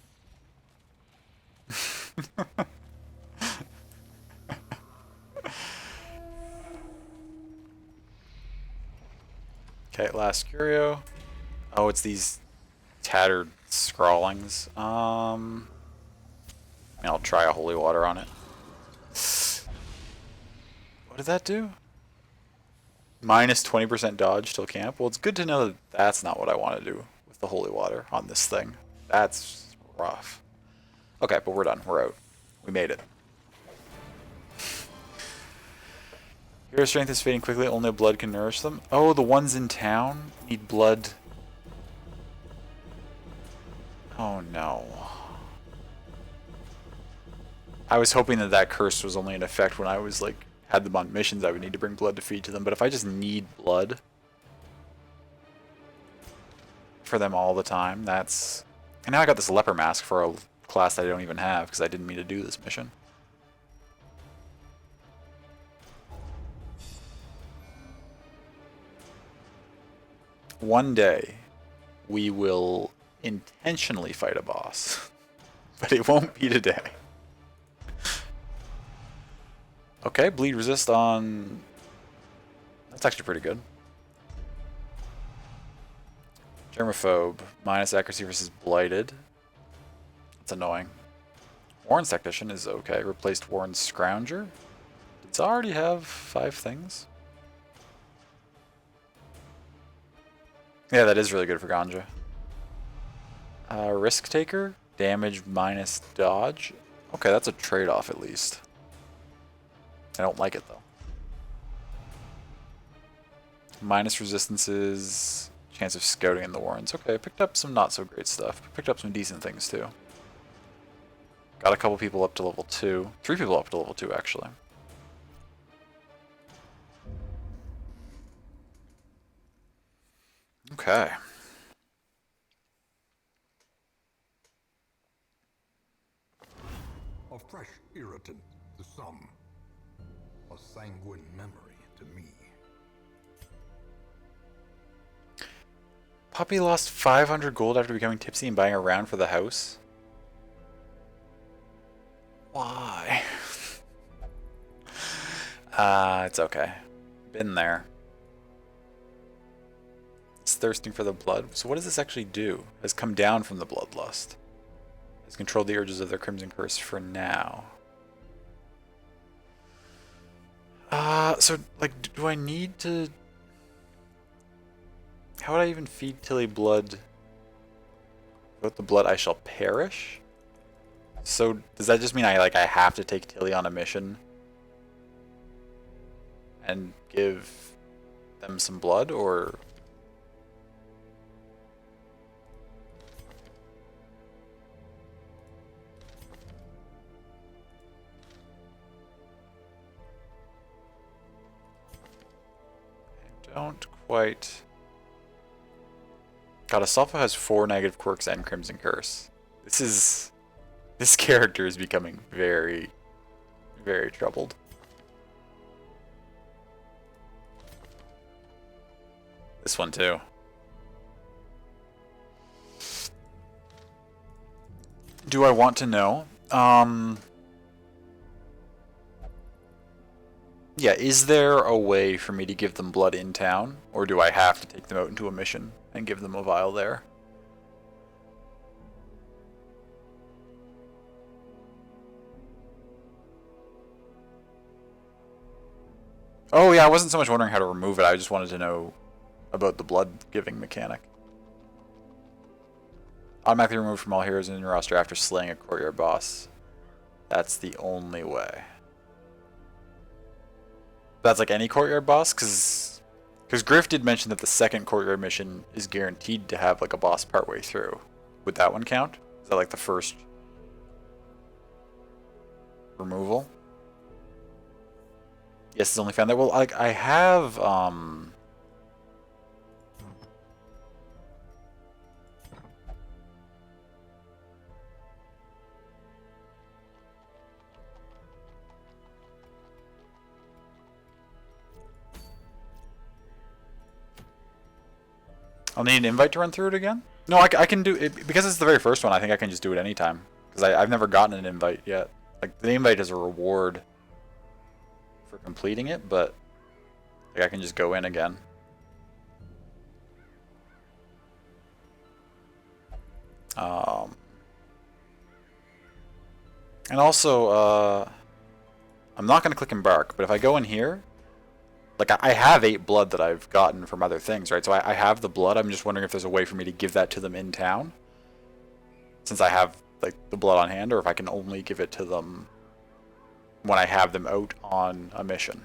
Okay, last curio. Oh, it's these tattered scrawlings. I'll try a holy water on it. What did that do? Minus 20% dodge till camp. Well, it's good to know that that's not what I want to do with the holy water on this thing. That's rough. Okay, but we're done. We're out. We made it. Hero strength is fading quickly. Only blood can nourish them. Oh, the ones in town need blood. Oh no. I was hoping that that curse was only in effect when I was like had them on missions. I would need to bring blood to feed to them. But if I just need blood for them all the time, that's... And now I got this leper mask for a class that I don't even have because I didn't mean to do this mission. One day, we will intentionally fight a boss, but it won't be today. Okay, bleed resist on... That's actually pretty good. Germaphobe, minus accuracy versus blighted. That's annoying. Warren's Technician is okay. Replaced Warren's Scrounger. Does it already have 5 things? Yeah, that is really good for Ganja. Risk Taker, damage minus dodge. Okay, that's a trade-off at least. I don't like it though. Minus resistances, chance of scouting in the Warrens. Okay, I picked up some not so great stuff. Picked up some decent things too. Got a couple people up to level 2. 3 people up to level 2 actually. Okay. A fresh irritant to some. A sanguine memory to me. Puppy lost 500 gold after becoming tipsy and buying a round for the house. Why? It's okay. Been there. It's thirsting for the blood. So what does this actually do? Has come down from the bloodlust. Has controlled the urges of their crimson curse for now. So like, do I need to? How would I even feed Tilly blood? Without the blood, I shall perish. So does that just mean I have to take Tilly on a mission and give them some blood, or? I don't quite. God, Asafa has 4 negative quirks and Crimson Curse. This character is becoming very, very troubled. This one too. Do I want to know? Yeah, is there a way for me to give them blood in town? Or do I have to take them out into a mission and give them a vial there? Oh yeah, I wasn't so much wondering how to remove it, I just wanted to know about the blood giving mechanic. Automatically removed from all heroes in your roster after slaying a courtyard boss. That's the only way. That's like any courtyard boss, because Because Griff did mention that the second courtyard mission is guaranteed to have like a boss partway through. Would that one count? Is that like the first removal? Yes, it's only found that. Well, like I have I'll need an invite to run through it again? No, I can do it because it's the very first one. I think I can just do it anytime because I've never gotten an invite yet. Like the invite is a reward for completing it, but like I can just go in again. And also, I'm not going to click embark, but if I go in here, like I have 8 blood that I've gotten from other things, right? So I have the blood. I'm just wondering if there's a way for me to give that to them in town, since I have like the blood on hand, or if I can only give it to them when I have them out on a mission.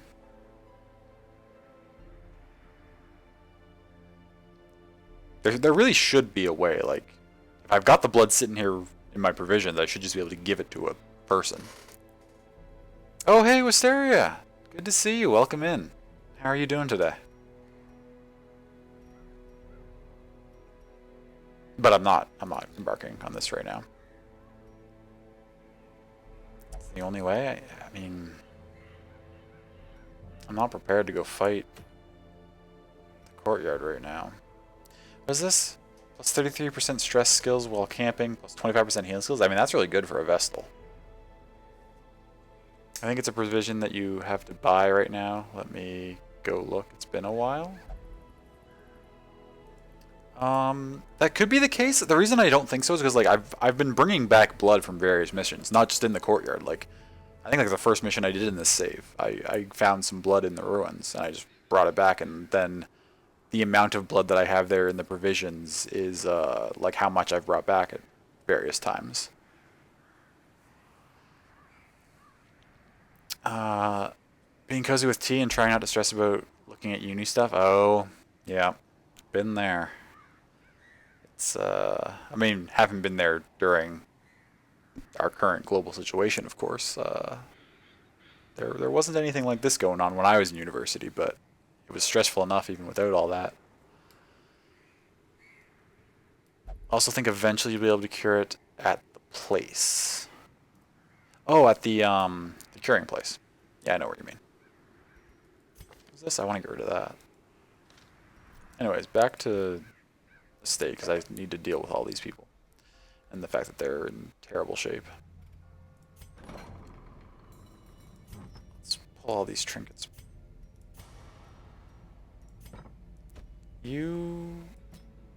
There really should be a way. Like, if I've got the blood sitting here in my provisions, I should just be able to give it to a person. Oh, hey, Wisteria! Good to see you. Welcome in. How are you doing today? But I'm not embarking on this right now. It's the only way. I mean, I'm not prepared to go fight the courtyard right now. What is this? Plus 33% stress skills while camping, plus 25% healing skills. I mean, that's really good for a Vestal. I think it's a provision that you have to buy right now. Let me go look. It's been a while. That could be the case. The reason I don't think so is because like I've been bringing back blood from various missions, not just in the courtyard. Like I think like the first mission I did in this save, I found some blood in the ruins and I just brought it back, and then the amount of blood that I have there in the provisions is like how much I've brought back at various times. Being cozy with tea and trying not to stress about looking at uni stuff. Oh, yeah, been there. It's I mean, haven't been there during our current global situation, of course. There wasn't anything like this going on when I was in university, but it was stressful enough even without all that. Also think eventually you'll be able to cure it at the place. Oh, at the curing place. Yeah, I know what you mean. What's this? I want to get rid of that. Anyways, back to the state, because I need to deal with all these people. And the fact that they're in terrible shape. Let's pull all these trinkets. You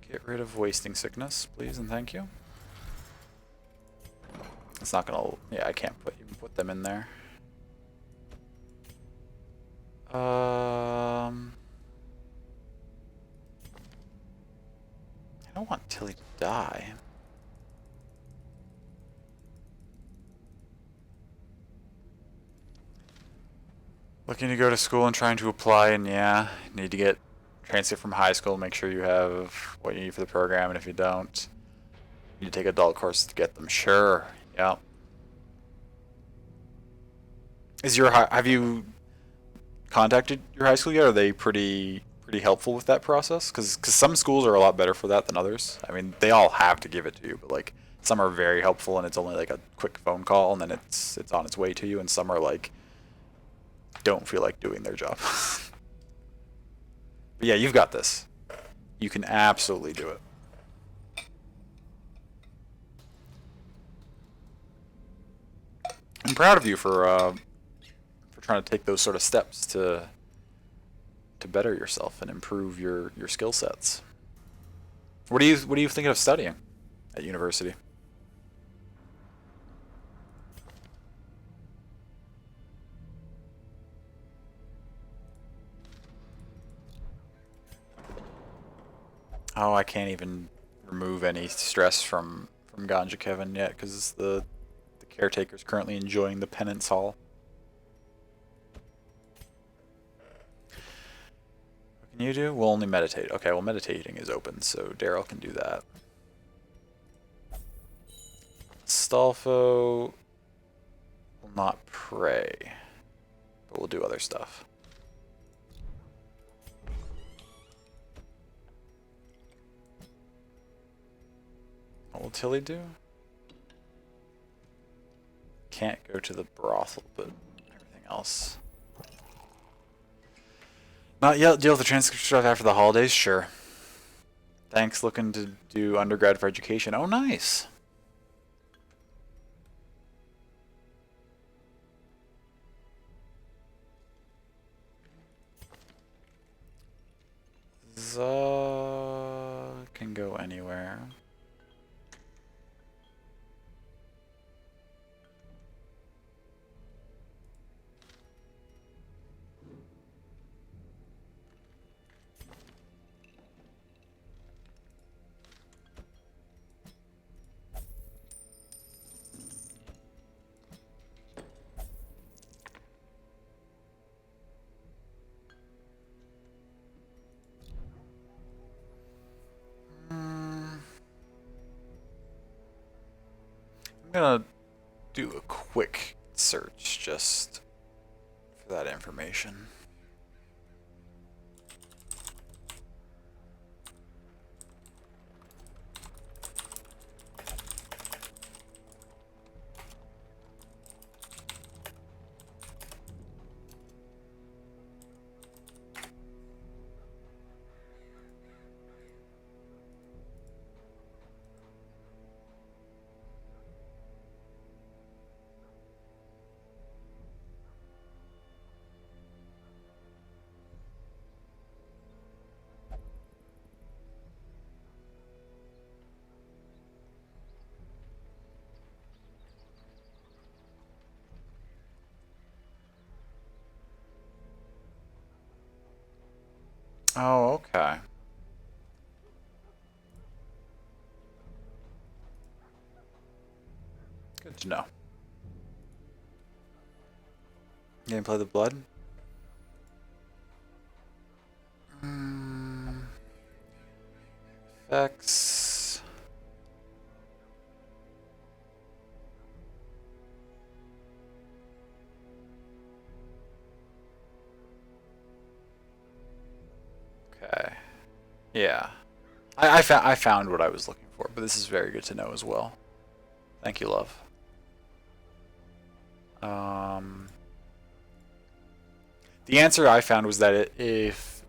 get rid of wasting sickness, please, and thank you. It's not gonna... Yeah, I can't even put them in there. I don't want Tilly to die. Looking to go to school and trying to apply, and yeah, need to get transcript from high school, make sure you have what you need for the program, and if you don't, you need to take adult courses to get them. Sure, yeah. Have you contacted your high school yet? Are they pretty helpful with that process? Because some schools are a lot better for that than others. I mean, they all have to give it to you, but like some are very helpful and it's only like a quick phone call and then it's on its way to you, and some are like don't feel like doing their job. But yeah, you've got this. You can absolutely do it. I'm proud of you for trying to take those sort of steps to better yourself and improve your skill sets. What are you thinking of studying at university? Oh, I can't even remove any stress from Ganja Kevin yet because the caretaker's currently enjoying the penance hall. Can you do? We'll only meditate. Okay, well meditating is open, so Daryl can do that. Stolfo will not pray, but we'll do other stuff. What will Tilly do? Can't go to the brothel, but everything else. Not yet. Deal with the transcript stuff after the holidays? Sure. Thanks. Looking to do undergrad for education. Oh, nice. Can go anywhere. I'm gonna do a quick search just for that information. Oh, okay. Good to know. Gameplay the blood. Effects. Okay. Yeah. I found what I was looking for, but this is very good to know as well. Thank you, love. The answer I found was that if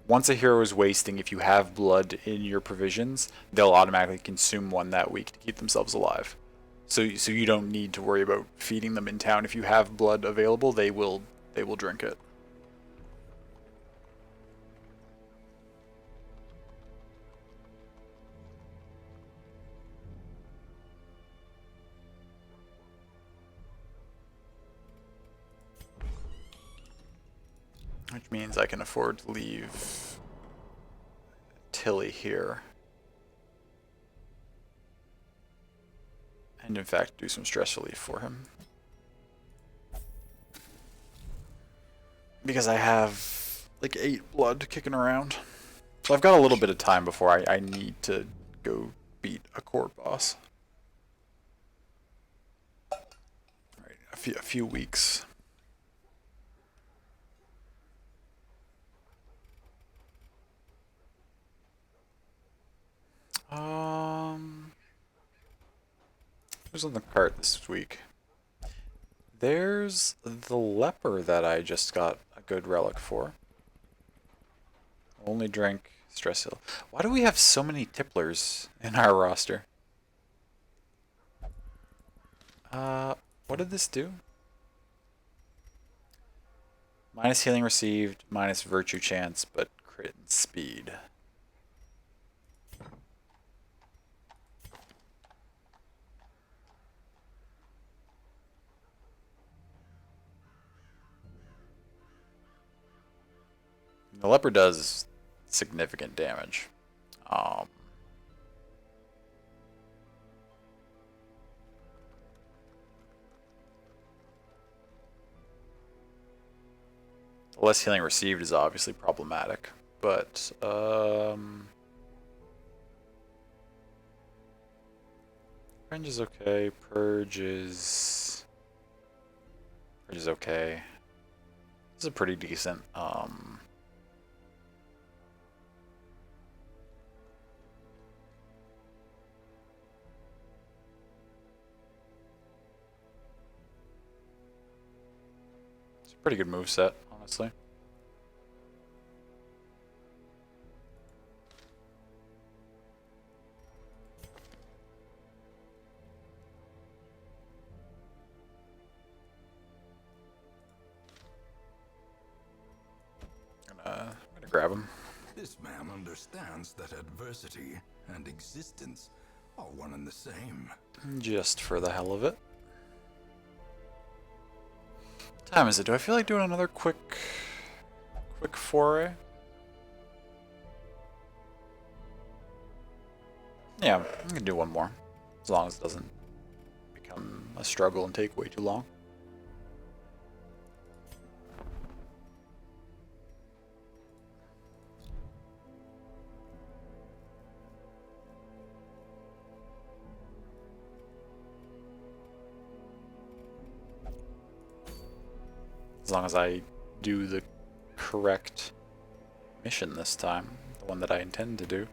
once a hero is wasting, if you have blood in your provisions, they'll automatically consume one that week to keep themselves alive. So you don't need to worry about feeding them in town. If you have blood available, they will drink it. Which means I can afford to leave Tilly here. And in fact, do some stress relief for him. Because I have like 8 blood kicking around. So I've got a little bit of time before I need to go beat a court boss. Right, a few weeks. Who's on the cart this week? There's the leper that I just got a good relic for. Only drink stress heal. Why do we have so many tipplers in our roster? What did this do? Minus healing received, minus virtue chance, but crit and speed. The leper does significant damage. The less healing received is obviously problematic. but range is okay. Purge is okay. This is a pretty decent. It's a pretty good move set, honestly. I'm gonna grab him. This man understands that adversity and existence are one and the same. Just for the hell of it. What time is it? Do I feel like doing another quick foray? Yeah, I'm gonna do one more. As long as it doesn't become a struggle and take way too long. As long as I do the correct mission this time, the one that I intend to do.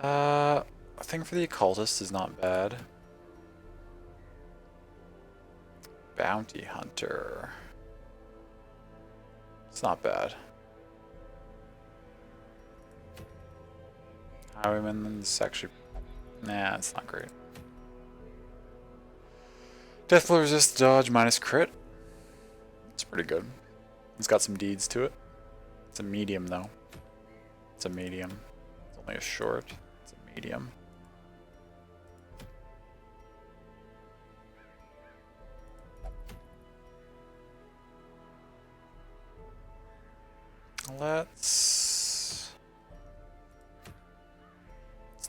A thing for the occultist is not bad. Bounty hunter. It's not bad. Highwayman is actually... Nah, it's not great. Death blow resist dodge minus crit. It's pretty good. It's got some deeds to it. It's a medium though. It's a medium. It's only a short. It's a medium. Let's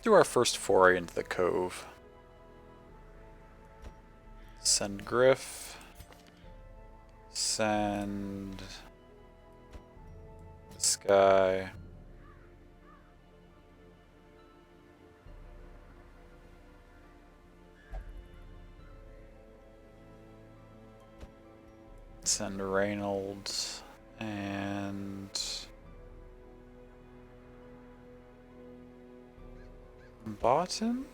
do our first foray into the cove. Send Griff. Send this guy. Send Reynolds and Bottom?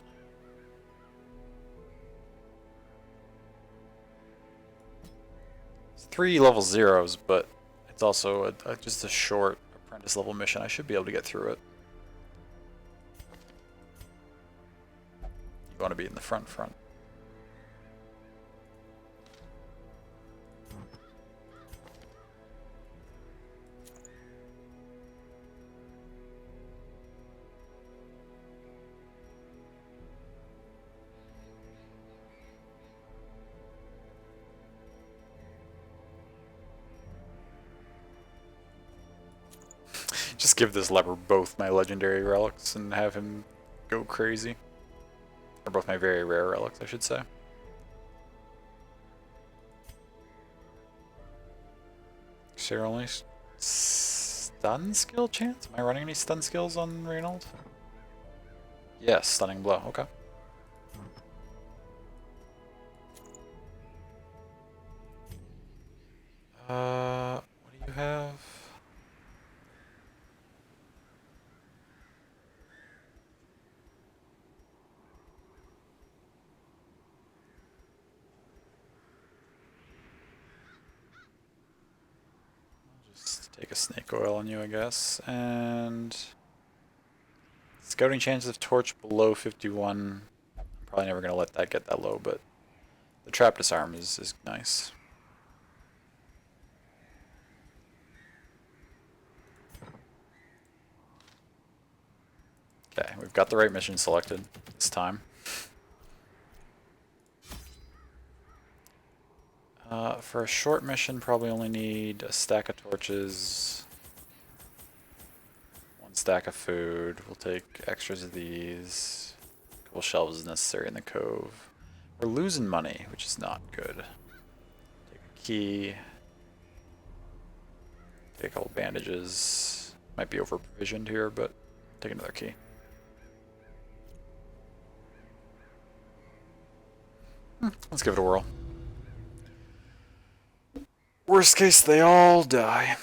It's 3 level 0s, but it's also just a short apprentice level mission. I should be able to get through it. You want to be in the front. Just give this leper both my legendary relics and have him go crazy. Or both my very rare relics, I should say. Is there only stun skill chance? Am I running any stun skills on Reynold? Yes, stunning blow, okay. What do you have? Just take a snake oil on you, I guess, and scouting chances of torch below 51. I'm probably never gonna let that get that low, but the trap disarm is nice. Okay, we've got the right mission selected this time. For a short mission, probably only need a stack of torches, 1 stack of food. We'll take extras of these. A couple shelves is necessary in the cove. We're losing money, which is not good. Take a key. Take a couple bandages. Might be over provisioned here, but take another key. Let's give it a whirl. Worst case, they all die.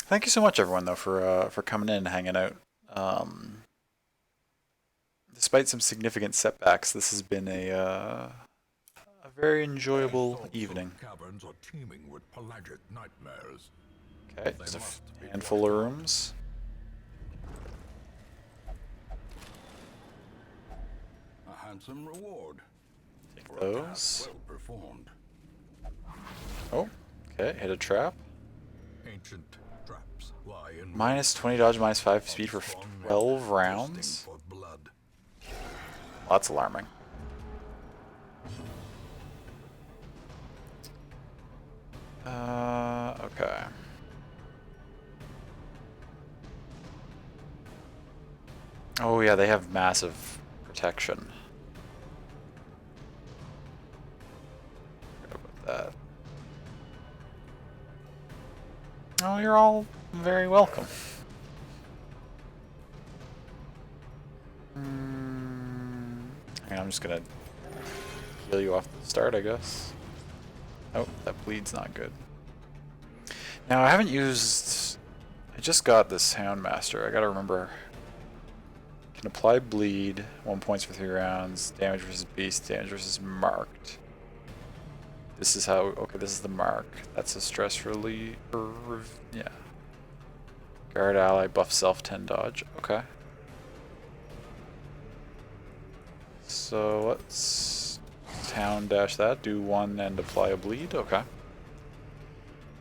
Thank you so much, everyone, though, for coming in and hanging out. Despite some significant setbacks, this has been a very enjoyable evening. Caverns are teeming with pelagic nightmares. Okay, just a handful of rooms. A handsome reward. Take those. Well performed. Oh, okay, hit a trap. Ancient traps lie in Minus 20 dodge, minus 5 speed for 12 rounds. for blood. That's alarming. Okay. Oh yeah, they have massive protection. Forgot about that. Oh, you're all very welcome. Hang on, I'm just gonna heal you off the start, I guess. Oh, that bleed's not good. Now, I haven't used... I just got this Houndmaster. I gotta remember... Can apply bleed, 1 point for 3 rounds, damage versus beast, damage versus marked. This is how... Okay, this is the mark. That's a stress relief... Yeah. Guard ally, buff self, 10 dodge. Okay. So let's town dash that, do 1 and apply a bleed. Okay.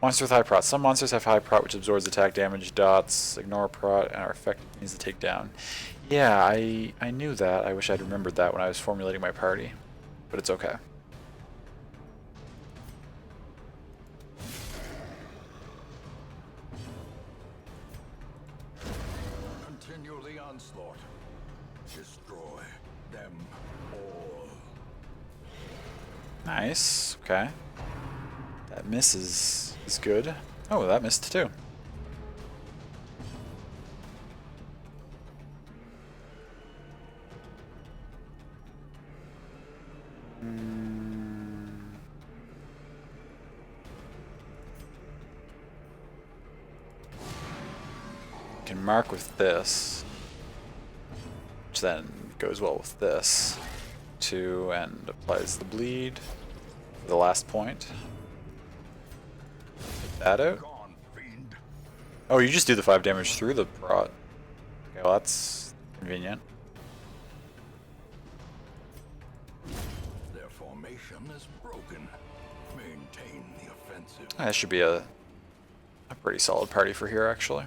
Monster with high prot. Some monsters have high prot, which absorbs attack damage dots, ignore prot, and are effective means to take down. Yeah, I knew that. I wish I'd remembered that when I was formulating my party, but it's okay. Continue the onslaught. Destroy them all. Nice. Okay. That miss is good. Oh, that missed too. Can mark with this, which then goes well with this. 2 and applies the bleed for the last point. Take that out. Gone, fiend. Oh, you just do the 5 damage through the prot. Okay, well that's convenient. Their formation is broken. Maintain the offensive. That should be a pretty solid party for here, actually.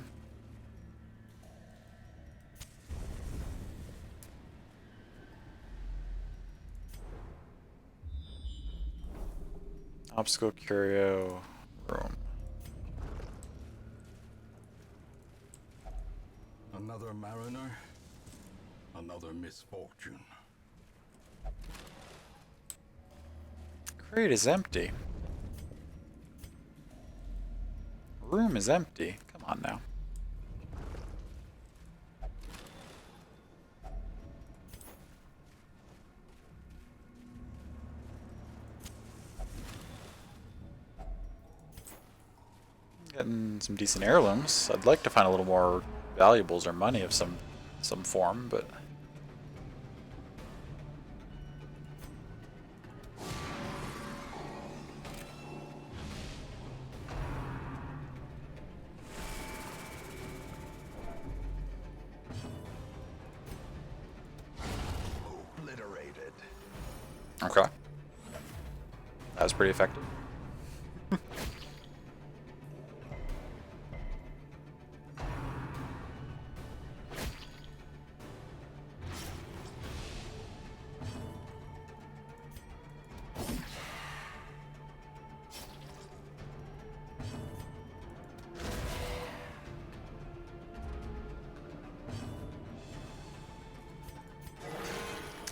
Obstacle curio room. Another mariner, another misfortune. Crate is empty. Room is empty. Come on now. Getting some decent heirlooms. I'd like to find a little more valuables or money of some form, but Obliterated. okay. That was pretty effective.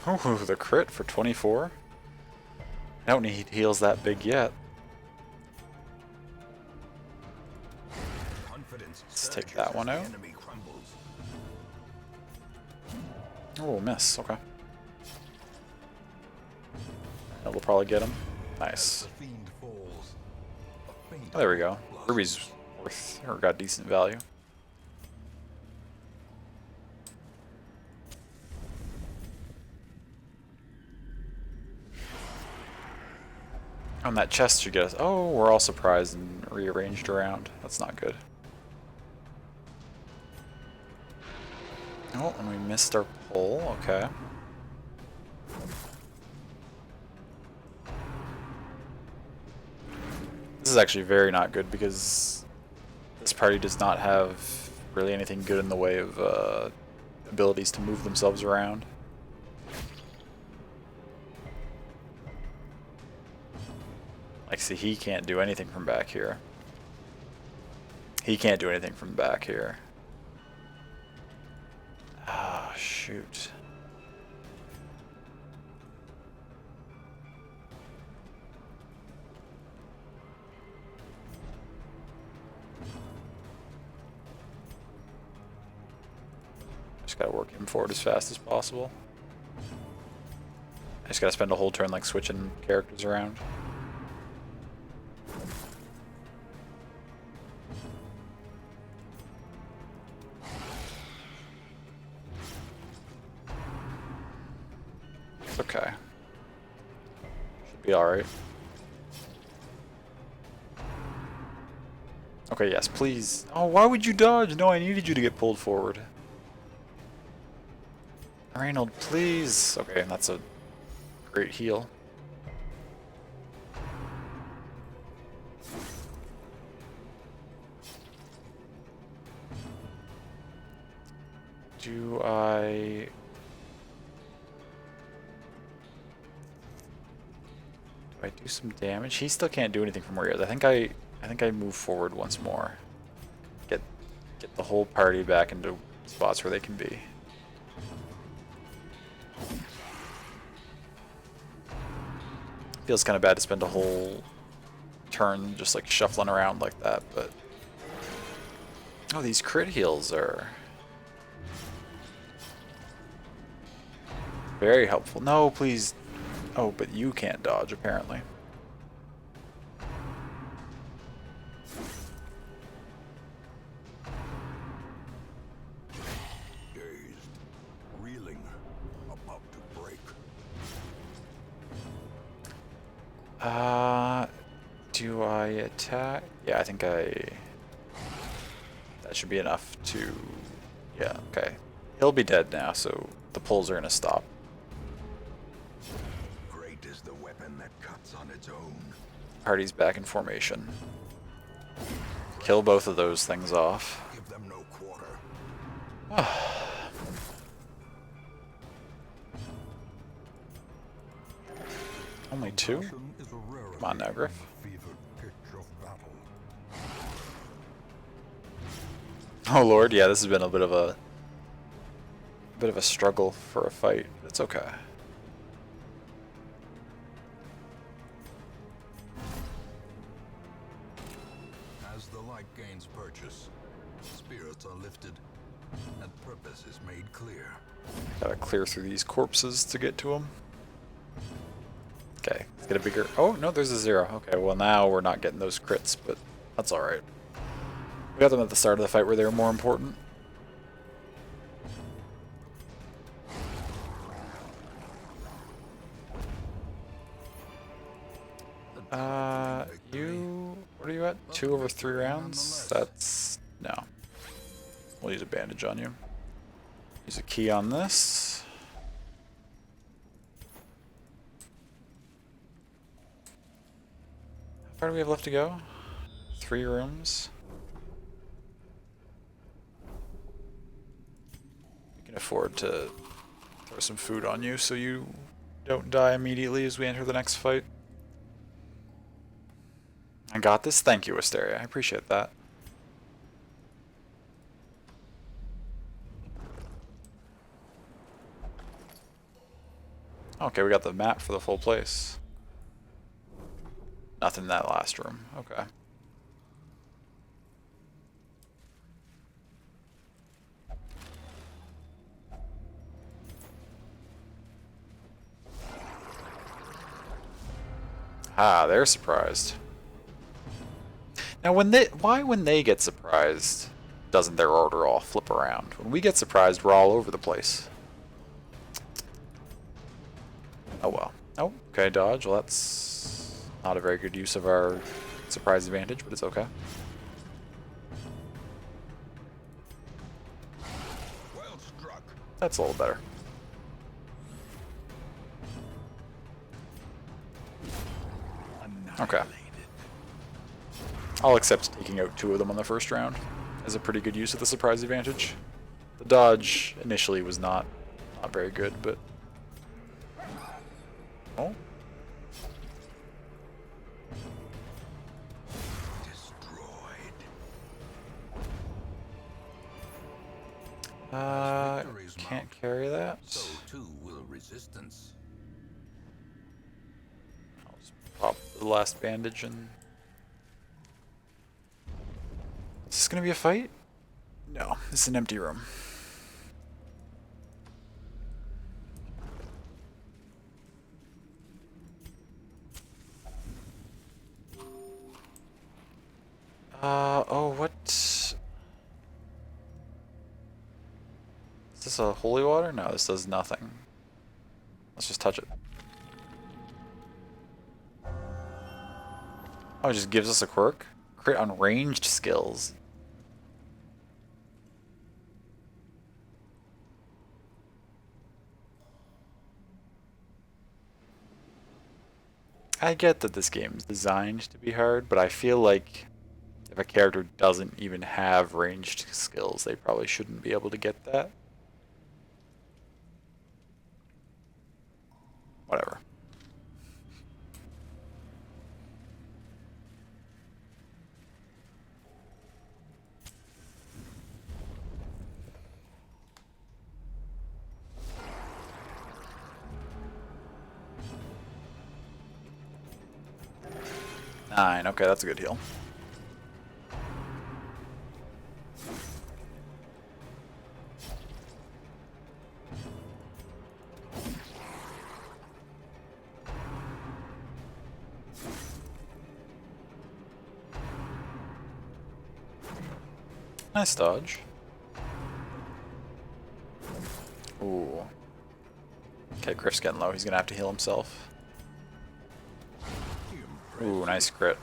Ooh, the crit for 24. I don't need heals that big yet. Let's take that one out. Oh, miss. Okay. That'll probably get him. Nice. Oh, there we go. Ruby's worth, or got decent value. And that chest should get us. Oh, we're all surprised and rearranged around. That's not good. Oh, and we missed our pull. Okay. This is actually very not good because this party does not have really anything good in the way of abilities to move themselves around. Like, see, he can't do anything from back here. He can't do anything from back here. Ah, shoot. Just gotta work him forward as fast as possible. I just gotta spend a whole turn like switching characters around. It's okay. Should be alright. Okay, yes, please. Oh, why would you dodge? No, I needed you to get pulled forward. Reynold, please. Okay, that's a great heal. Do I do some damage? He still can't do anything from where he is. I think I move forward once more. Get the whole party back into spots where they can be. Feels kind of bad to spend a whole turn just like shuffling around like that, but oh, these crit heals are very helpful. No, please. Oh, but you can't dodge apparently. Dazed, reeling, about to break. Do I attack? Yeah, I think that should be enough to, yeah, okay. He'll be dead now, so the pulls are gonna stop. Great is the weapon that cuts on its own. Party's back in formation. Kill both of those things off. Give them no quarter. Only two? Come on now, Griff. Oh lord, yeah, this has been a bit of a struggle for a fight. It's okay. As the light gains purchase, spirits are lifted, and purpose is made clear. Gotta clear through these corpses to get to them. Okay, let's get a bigger... Oh, no, there's a 0. Okay, well now we're not getting those crits, but that's alright. We got them at the start of the fight where they were more important. What are you at? 2 over 3 rounds? That's... no. We'll use a bandage on you. Use a key on this. How far do we have left to go? 3 rooms. We can afford to throw some food on you so you don't die immediately as we enter the next fight. I got this. Thank you, Wisteria. I appreciate that. Okay, we got the map for the full place. Nothing in that last room. Okay. Ah, they're surprised. Now, when they get surprised, doesn't their order all flip around? When we get surprised, we're all over the place. Oh well. Oh, okay, dodge. Well, that's not a very good use of our surprise advantage, but it's okay. Well struck. That's a little better. Okay. I'll accept taking out 2 of them on the first round as a pretty good use of the surprise advantage. The dodge initially was not very good, but... Oh. Destroyed. Can't carry that. So too will resistance. I'll just pop the last bandage and... Is this gonna be a fight? No, it's an empty room. Oh, what? Is this a holy water? No, this does nothing. Let's just touch it. Oh, it just gives us a quirk? Crit on ranged skills. I get that this game is designed to be hard, but I feel like if a character doesn't even have ranged skills, they probably shouldn't be able to get that. Whatever. Nine. Okay, that's a good heal. Nice dodge. Ooh. Okay, Griff's getting low. He's gonna have to heal himself. Ooh, nice crit.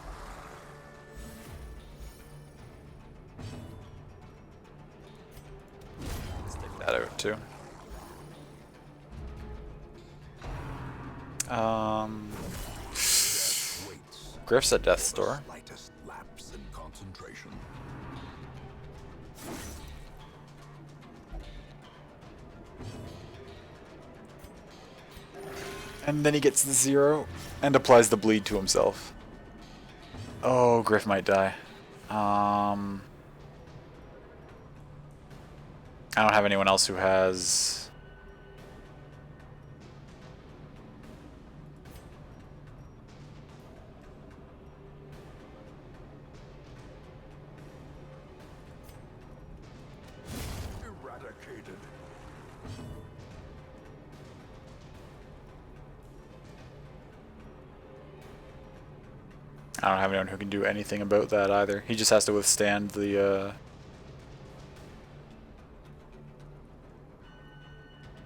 Let's take that out too. Griff's at death's door. Slightest lapse in concentration. And then he gets the 0 and applies the bleed to himself. Oh, Griff might die. I don't have anyone else who has... Eradicated. I don't have anyone who can do anything about that either. He just has to withstand the,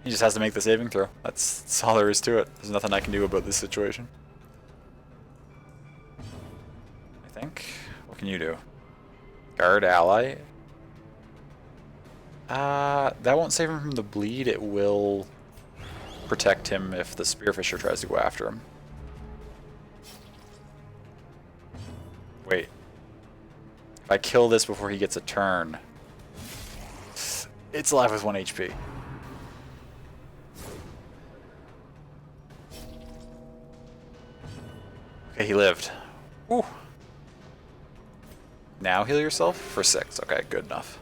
He just has to make the saving throw. That's all there is to it. There's nothing I can do about this situation. I think. What can you do? Guard ally? That won't save him from the bleed. It will protect him if the Spearfisher tries to go after him. Wait. If I kill this before he gets a turn, it's alive with 1 HP. Okay, he lived. Woo. Now heal yourself for 6. Okay, good enough.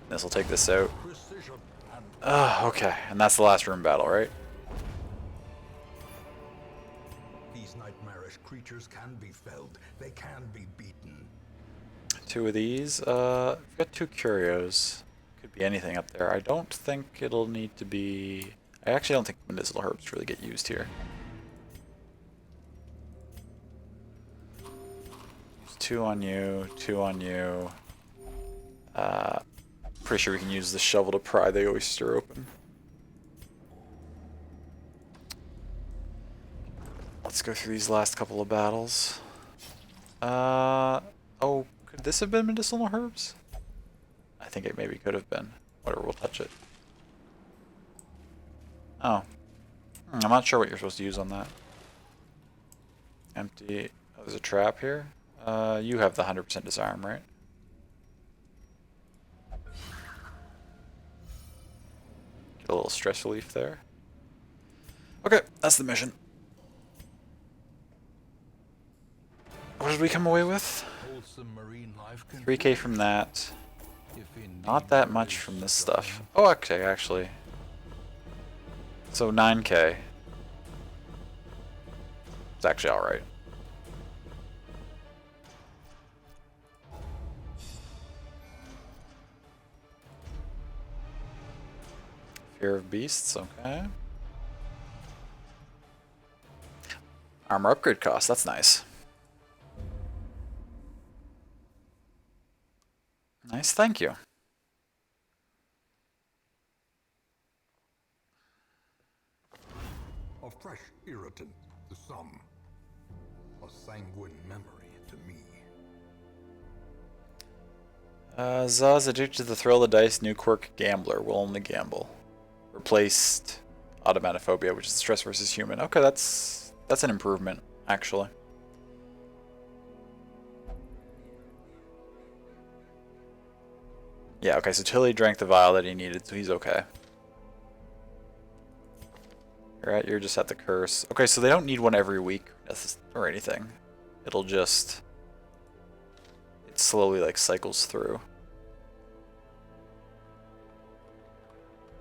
This will take this out. Precision. Okay, and that's the last room battle, right? These nightmarish creatures can be felled. They can be beaten. 2 of these. We've got 2 curios. Could be anything up there. I don't think it'll need to be... I actually don't think medicinal herbs really get used here. Use 2 on you, 2 on you. Pretty sure we can use the shovel to pry the oyster open. Let's go through these last couple of battles. Oh, could this have been medicinal herbs? I think it maybe could have been. Whatever, we'll touch it. Oh. I'm not sure what you're supposed to use on that. Empty. Oh, there's a trap here. You have the 100% disarm, right? Get a little stress relief there. Okay, that's the mission. What did we come away with? 3K from that. Not that much from this stuff. Oh, okay, actually. So 9K. It's actually alright. Fear of beasts, okay. Armor upgrade cost, that's nice. Nice, thank you. A fresh irritant to some. A sanguine memory to me. Zaz addicted to the thrill of the dice, new quirk gambler will only gamble. Replaced automatophobia, which is stress versus human. Okay, that's an improvement, actually. Yeah, okay, so Tilly drank the vial that he needed, so he's okay. You're just at the curse. Okay, so they don't need one every week or anything. It'll just... It slowly, like, cycles through.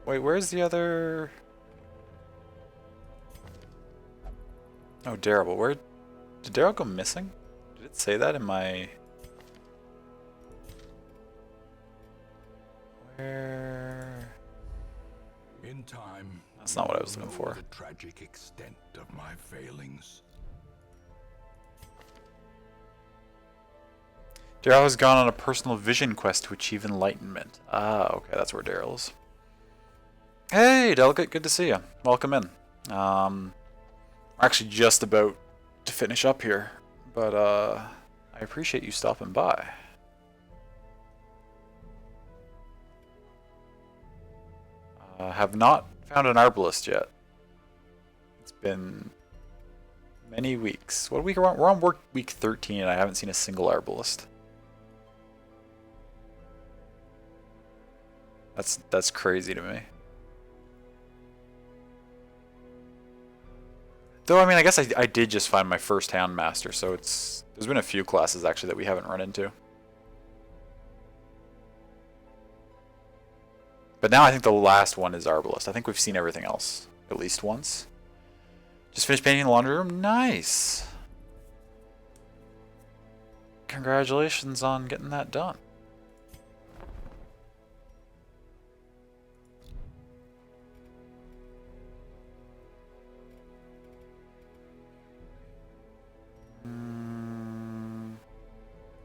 Wait, where's the other... Oh, Daryl, but where... Did Daryl go missing? Did it say that in my... Where... In time, That's not what I was looking for. the tragic extent of my failings. Daryl has gone on a personal vision quest to achieve enlightenment. Ah, okay, that's where Daryl is. Hey, Delegate, good to see you. Welcome in. We're actually just about to finish up here, but I appreciate you stopping by. Have not found an arbalist yet. It's been many weeks. What week are we on? We're on work week 13 and I haven't seen a single arbalist. That's crazy to me. Though, I mean, I guess I did just find my first Hound Master, so there's been a few classes actually that we haven't run into. But now I think the last one is Arbalist. I think we've seen everything else at least once. Just finished painting the laundry room? Nice! Congratulations on getting that done.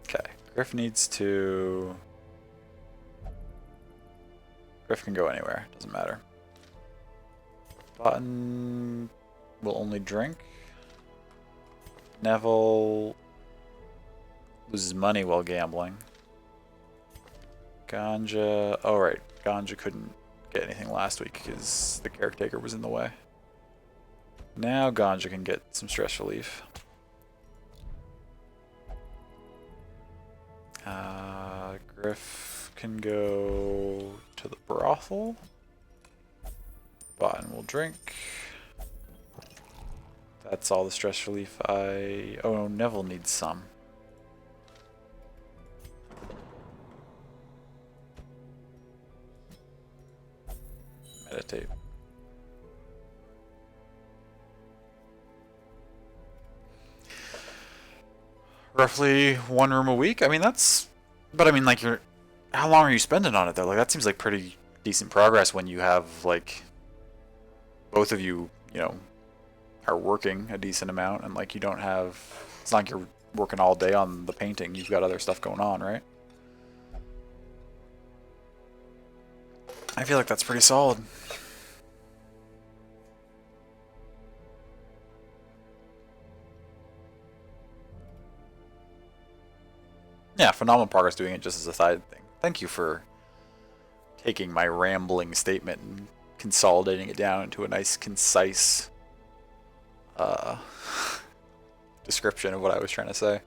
Okay, Griff needs to... Griff can go anywhere, doesn't matter. Button will only drink. Neville loses money while gambling. Ganja... Oh right, Ganja couldn't get anything last week because the caretaker was in the way. Now Ganja can get some stress relief. Griff can go to the brothel. Button will drink. That's all the stress relief I... Oh, Neville needs some. meditate. Roughly one room a week. I mean, that's... But I mean, like, you're... How long are you spending on it, though? Like, that seems like pretty decent progress when you have, like... Both of you, you know, are working a decent amount, and, like, you don't have... It's not like you're working all day on the painting. You've got other stuff going on, right? I feel like that's pretty solid. Yeah, phenomenal progress doing it just as a side thing. Thank you for taking my rambling statement and consolidating it down into a nice, concise description of what I was trying to say.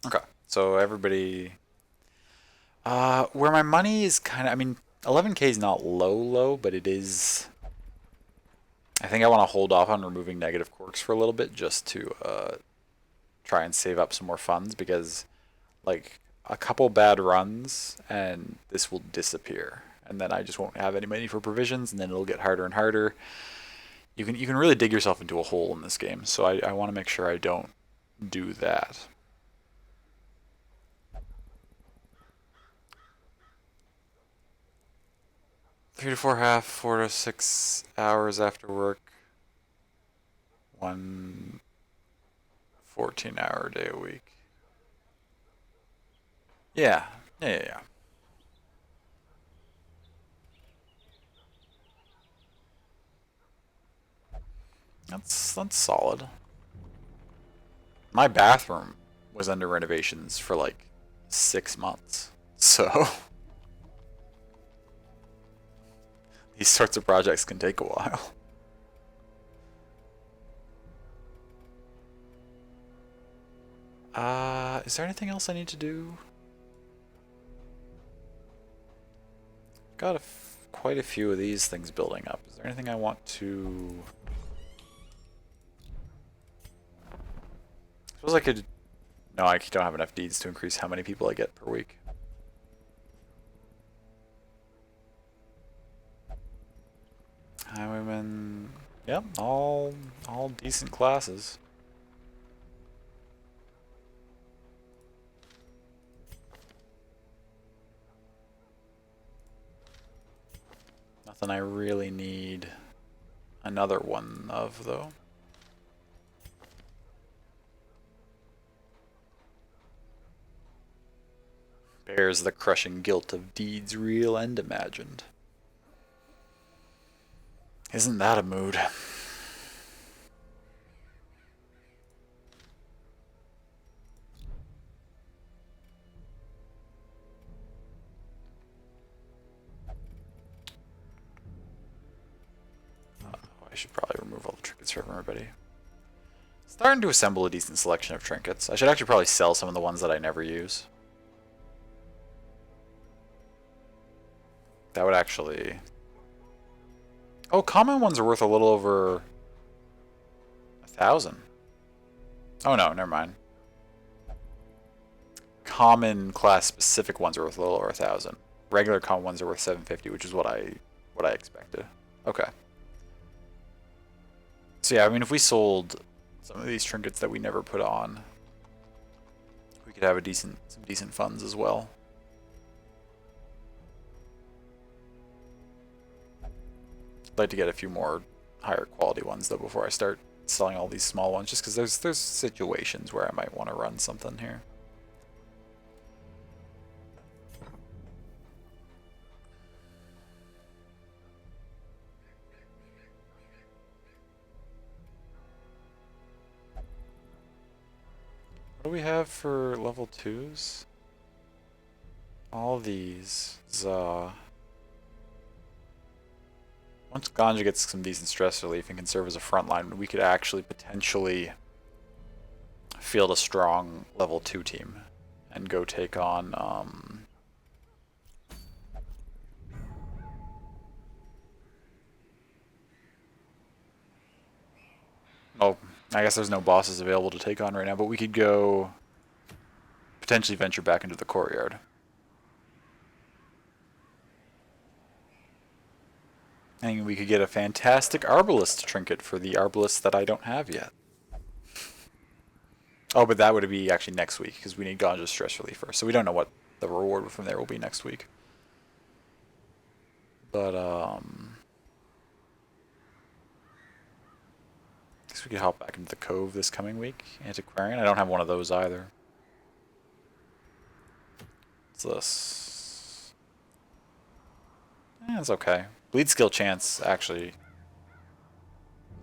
Okay, so everybody... where my money is kind of... I mean, 11k is not low, but it is... I think I want to hold off on removing negative quirks for a little bit just to try and save up some more funds, because like a couple bad runs and this will disappear, and then I just won't have any money for provisions, and then it'll get harder and harder. You can really dig yourself into a hole in this game, so I want to make sure I don't do that. Three to four half, 4 to 6 hours after work. 1 14-hour day a week. Yeah. That's solid. My bathroom was under renovations for like 6 months. So these sorts of projects can take a while. Is there anything else I need to do? Got quite a few of these things building up. Is there anything I want to... I suppose I could... No, I don't have enough deeds to increase how many people I get per week. Highwaymen... Yep, all decent classes. Nothing I really need another one of, though. Bears the crushing guilt of deeds real and imagined. Isn't that a mood? I should probably remove all the trinkets from everybody. Starting to assemble a decent selection of trinkets. I should actually probably sell some of the ones that I never use. That would actually... Oh, common ones are worth a little over 1,000. Oh no, never mind. Common class specific ones are worth a little over 1,000. Regular common ones are worth 750, which is what I expected. Okay. So yeah, I mean, if we sold some of these trinkets that we never put on, we could have some decent funds as well. I'd like to get a few more higher quality ones though before I start selling all these small ones, just because there's situations where I might want to run something here. What do we have for level 2s? All these. Once Ganja gets some decent stress relief and can serve as a front line, we could actually potentially field a strong level 2 team and go take on Oh, I guess there's no bosses available to take on right now, but we could go potentially venture back into the courtyard. And we could get a fantastic Arbalest trinket for the Arbalest that I don't have yet. Oh, but that would be actually next week, because we need Ganja's Stress Relief first. So we don't know what the reward from there will be next week. But, I guess we could hop back into the Cove this coming week. Antiquarian, I don't have one of those either. What's this? It's okay. Bleed skill chance, actually.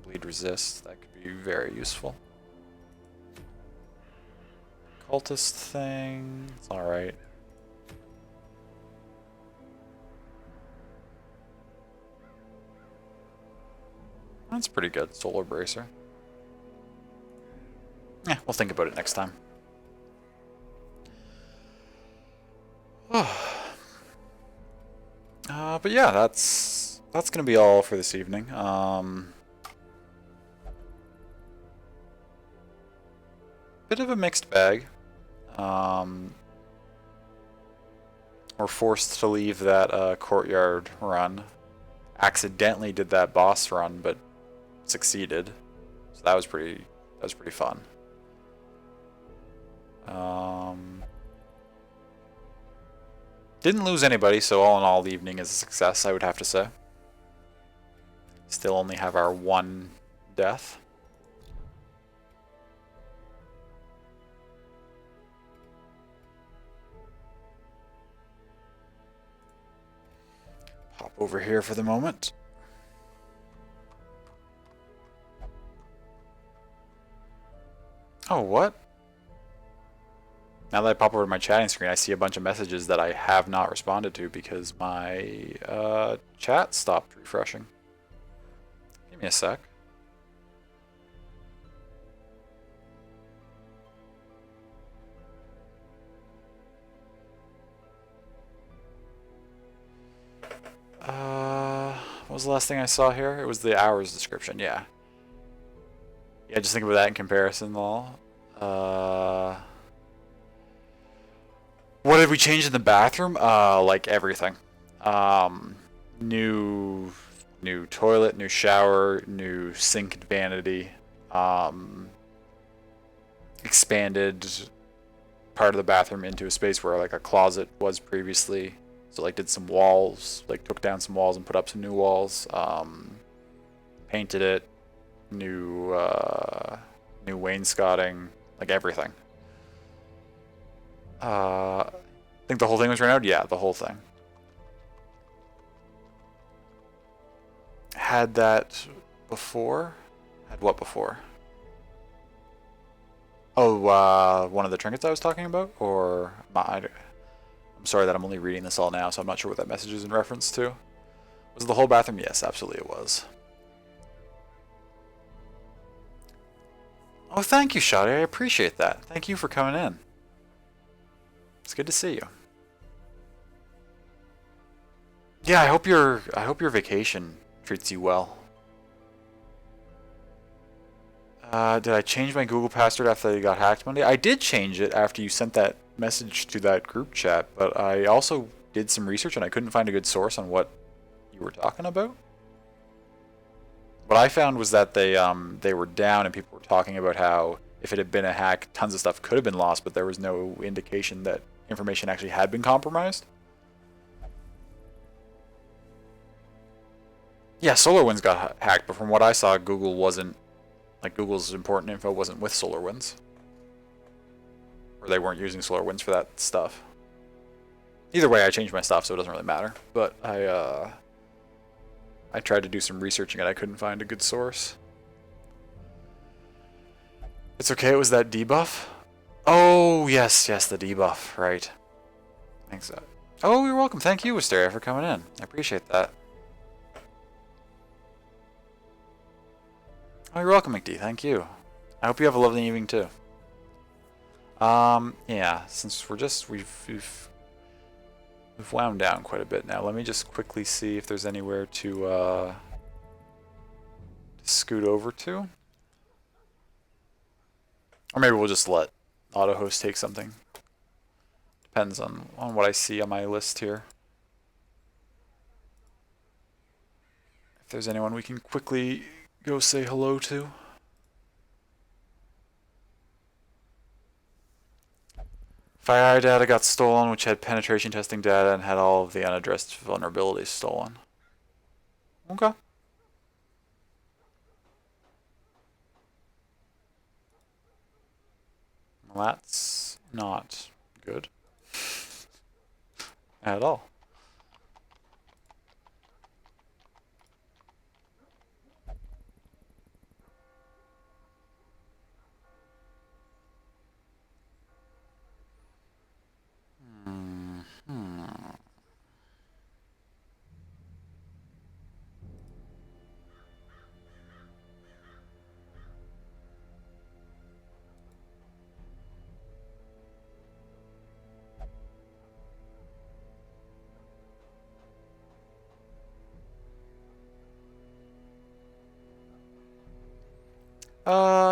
Bleed resist, that could be very useful. Cultist thing, it's alright. That's pretty good, Solar Bracer. Yeah, we'll think about it next time. But yeah, that's gonna be all for this evening. Bit of a mixed bag. We're forced to leave that courtyard run. Accidentally did that boss run, but succeeded. So that was pretty fun. Didn't lose anybody, so all in all, the evening is a success, I would have to say. Still only have our one death. Hop over here for the moment. Oh, what? Now that I pop over to my chatting screen, I see a bunch of messages that I have not responded to because my chat stopped refreshing. Give me a sec. What was the last thing I saw here? It was the hours description, yeah. Yeah, just think about that in comparison, lol. What did we change in the bathroom? Like everything. New toilet, new shower, new sink and vanity. Expanded part of the bathroom into a space where like a closet was previously. So like did some walls, like took down some walls and put up some new walls. Painted it. New wainscoting, like everything. I think the whole thing was rented out? Yeah, the whole thing. Had that before? Had what before? Oh, one of the trinkets I was talking about? Or... I'm sorry that I'm only reading this all now, so I'm not sure what that message is in reference to. Was it the whole bathroom? Yes, absolutely it was. Oh, thank you, Shadi. I appreciate that. Thank you for coming in. It's good to see you. Yeah, I hope your vacation treats you well. Did I change my Google password after I got hacked Monday? I did change it after you sent that message to that group chat, but I also did some research and I couldn't find a good source on what you were talking about. What I found was that they were down and people were talking about how if it had been a hack, tons of stuff could have been lost, but there was no indication that information actually had been compromised. Yeah, SolarWinds got hacked, but from what I saw, Google wasn't, like Google's important info wasn't with SolarWinds. Or they weren't using SolarWinds for that stuff. Either way, I changed my stuff, so it doesn't really matter. But I tried to do some researching and I couldn't find a good source. It's okay, it was that debuff? Oh, yes, the debuff, right. Thanks. Oh, you're welcome. Thank you, Wisteria, for coming in. I appreciate that. Oh, you're welcome, McD. Thank you. I hope you have a lovely evening too. Yeah, since we've wound down quite a bit now. Let me just quickly see if there's anywhere to scoot over to. Or maybe we'll just let auto host take something. Depends on what I see on my list here. If there's anyone we can quickly go say hello to. FireEye data got stolen, which had penetration testing data and had all of the unaddressed vulnerabilities stolen. Okay. Well, that's not good at all.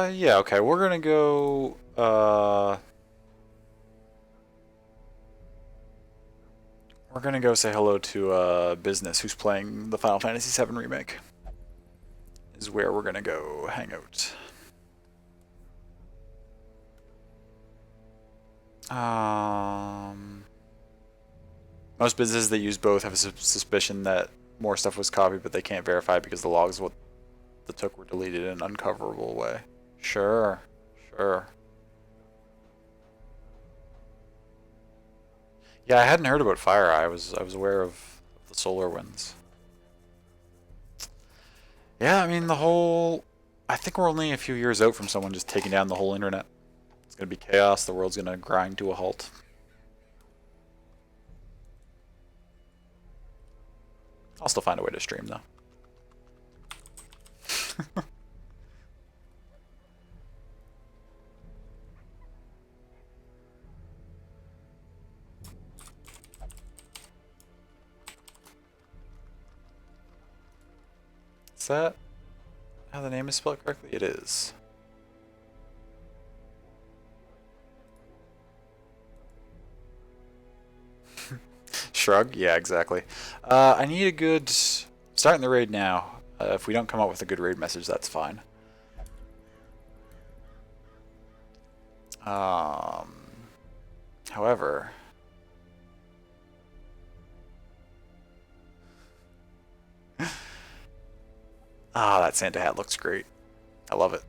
Yeah, okay, we're gonna go, we're gonna go say hello to, Business, who's playing the Final Fantasy VII Remake. Is where we're gonna go hang out. Most businesses that use both have a suspicion that more stuff was copied, but they can't verify because the logs what the took were deleted in an uncoverable way. Sure, sure. Yeah, I hadn't heard about FireEye. I was aware of the solar winds. Yeah, I mean the whole. I think we're only a few years out from someone just taking down the whole internet. It's gonna be chaos. The world's gonna grind to a halt. I'll still find a way to stream though. Is that how the name is spelled correctly? It is. Shrug? Yeah, exactly. I need a good... Starting the raid now. If we don't come up with a good raid message, that's fine. However... Ah, that Santa hat looks great. I love it.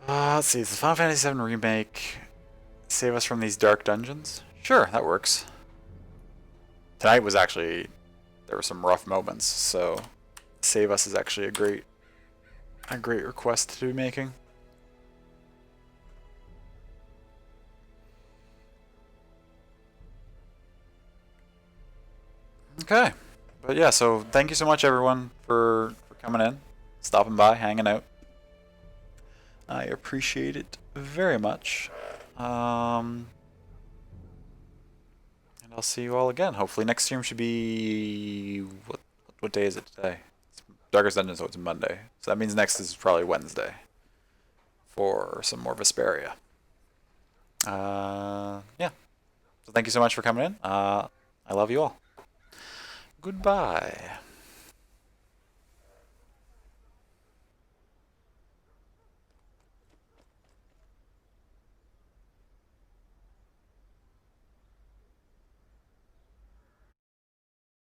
Let's see, it's the Final Fantasy VII Remake. Save us from these dark dungeons? Sure, that works. Tonight was actually... There were some rough moments, so... Save us is actually a great request to be making. Okay. But yeah, so thank you so much everyone for coming in, stopping by, hanging out. I appreciate it very much. And I'll see you all again. Hopefully next stream should be... What day is it today? It's Darkest Dungeon, so it's Monday. So that means next is probably Wednesday. For some more Vesperia. Yeah. So thank you so much for coming in. I love you all. Goodbye.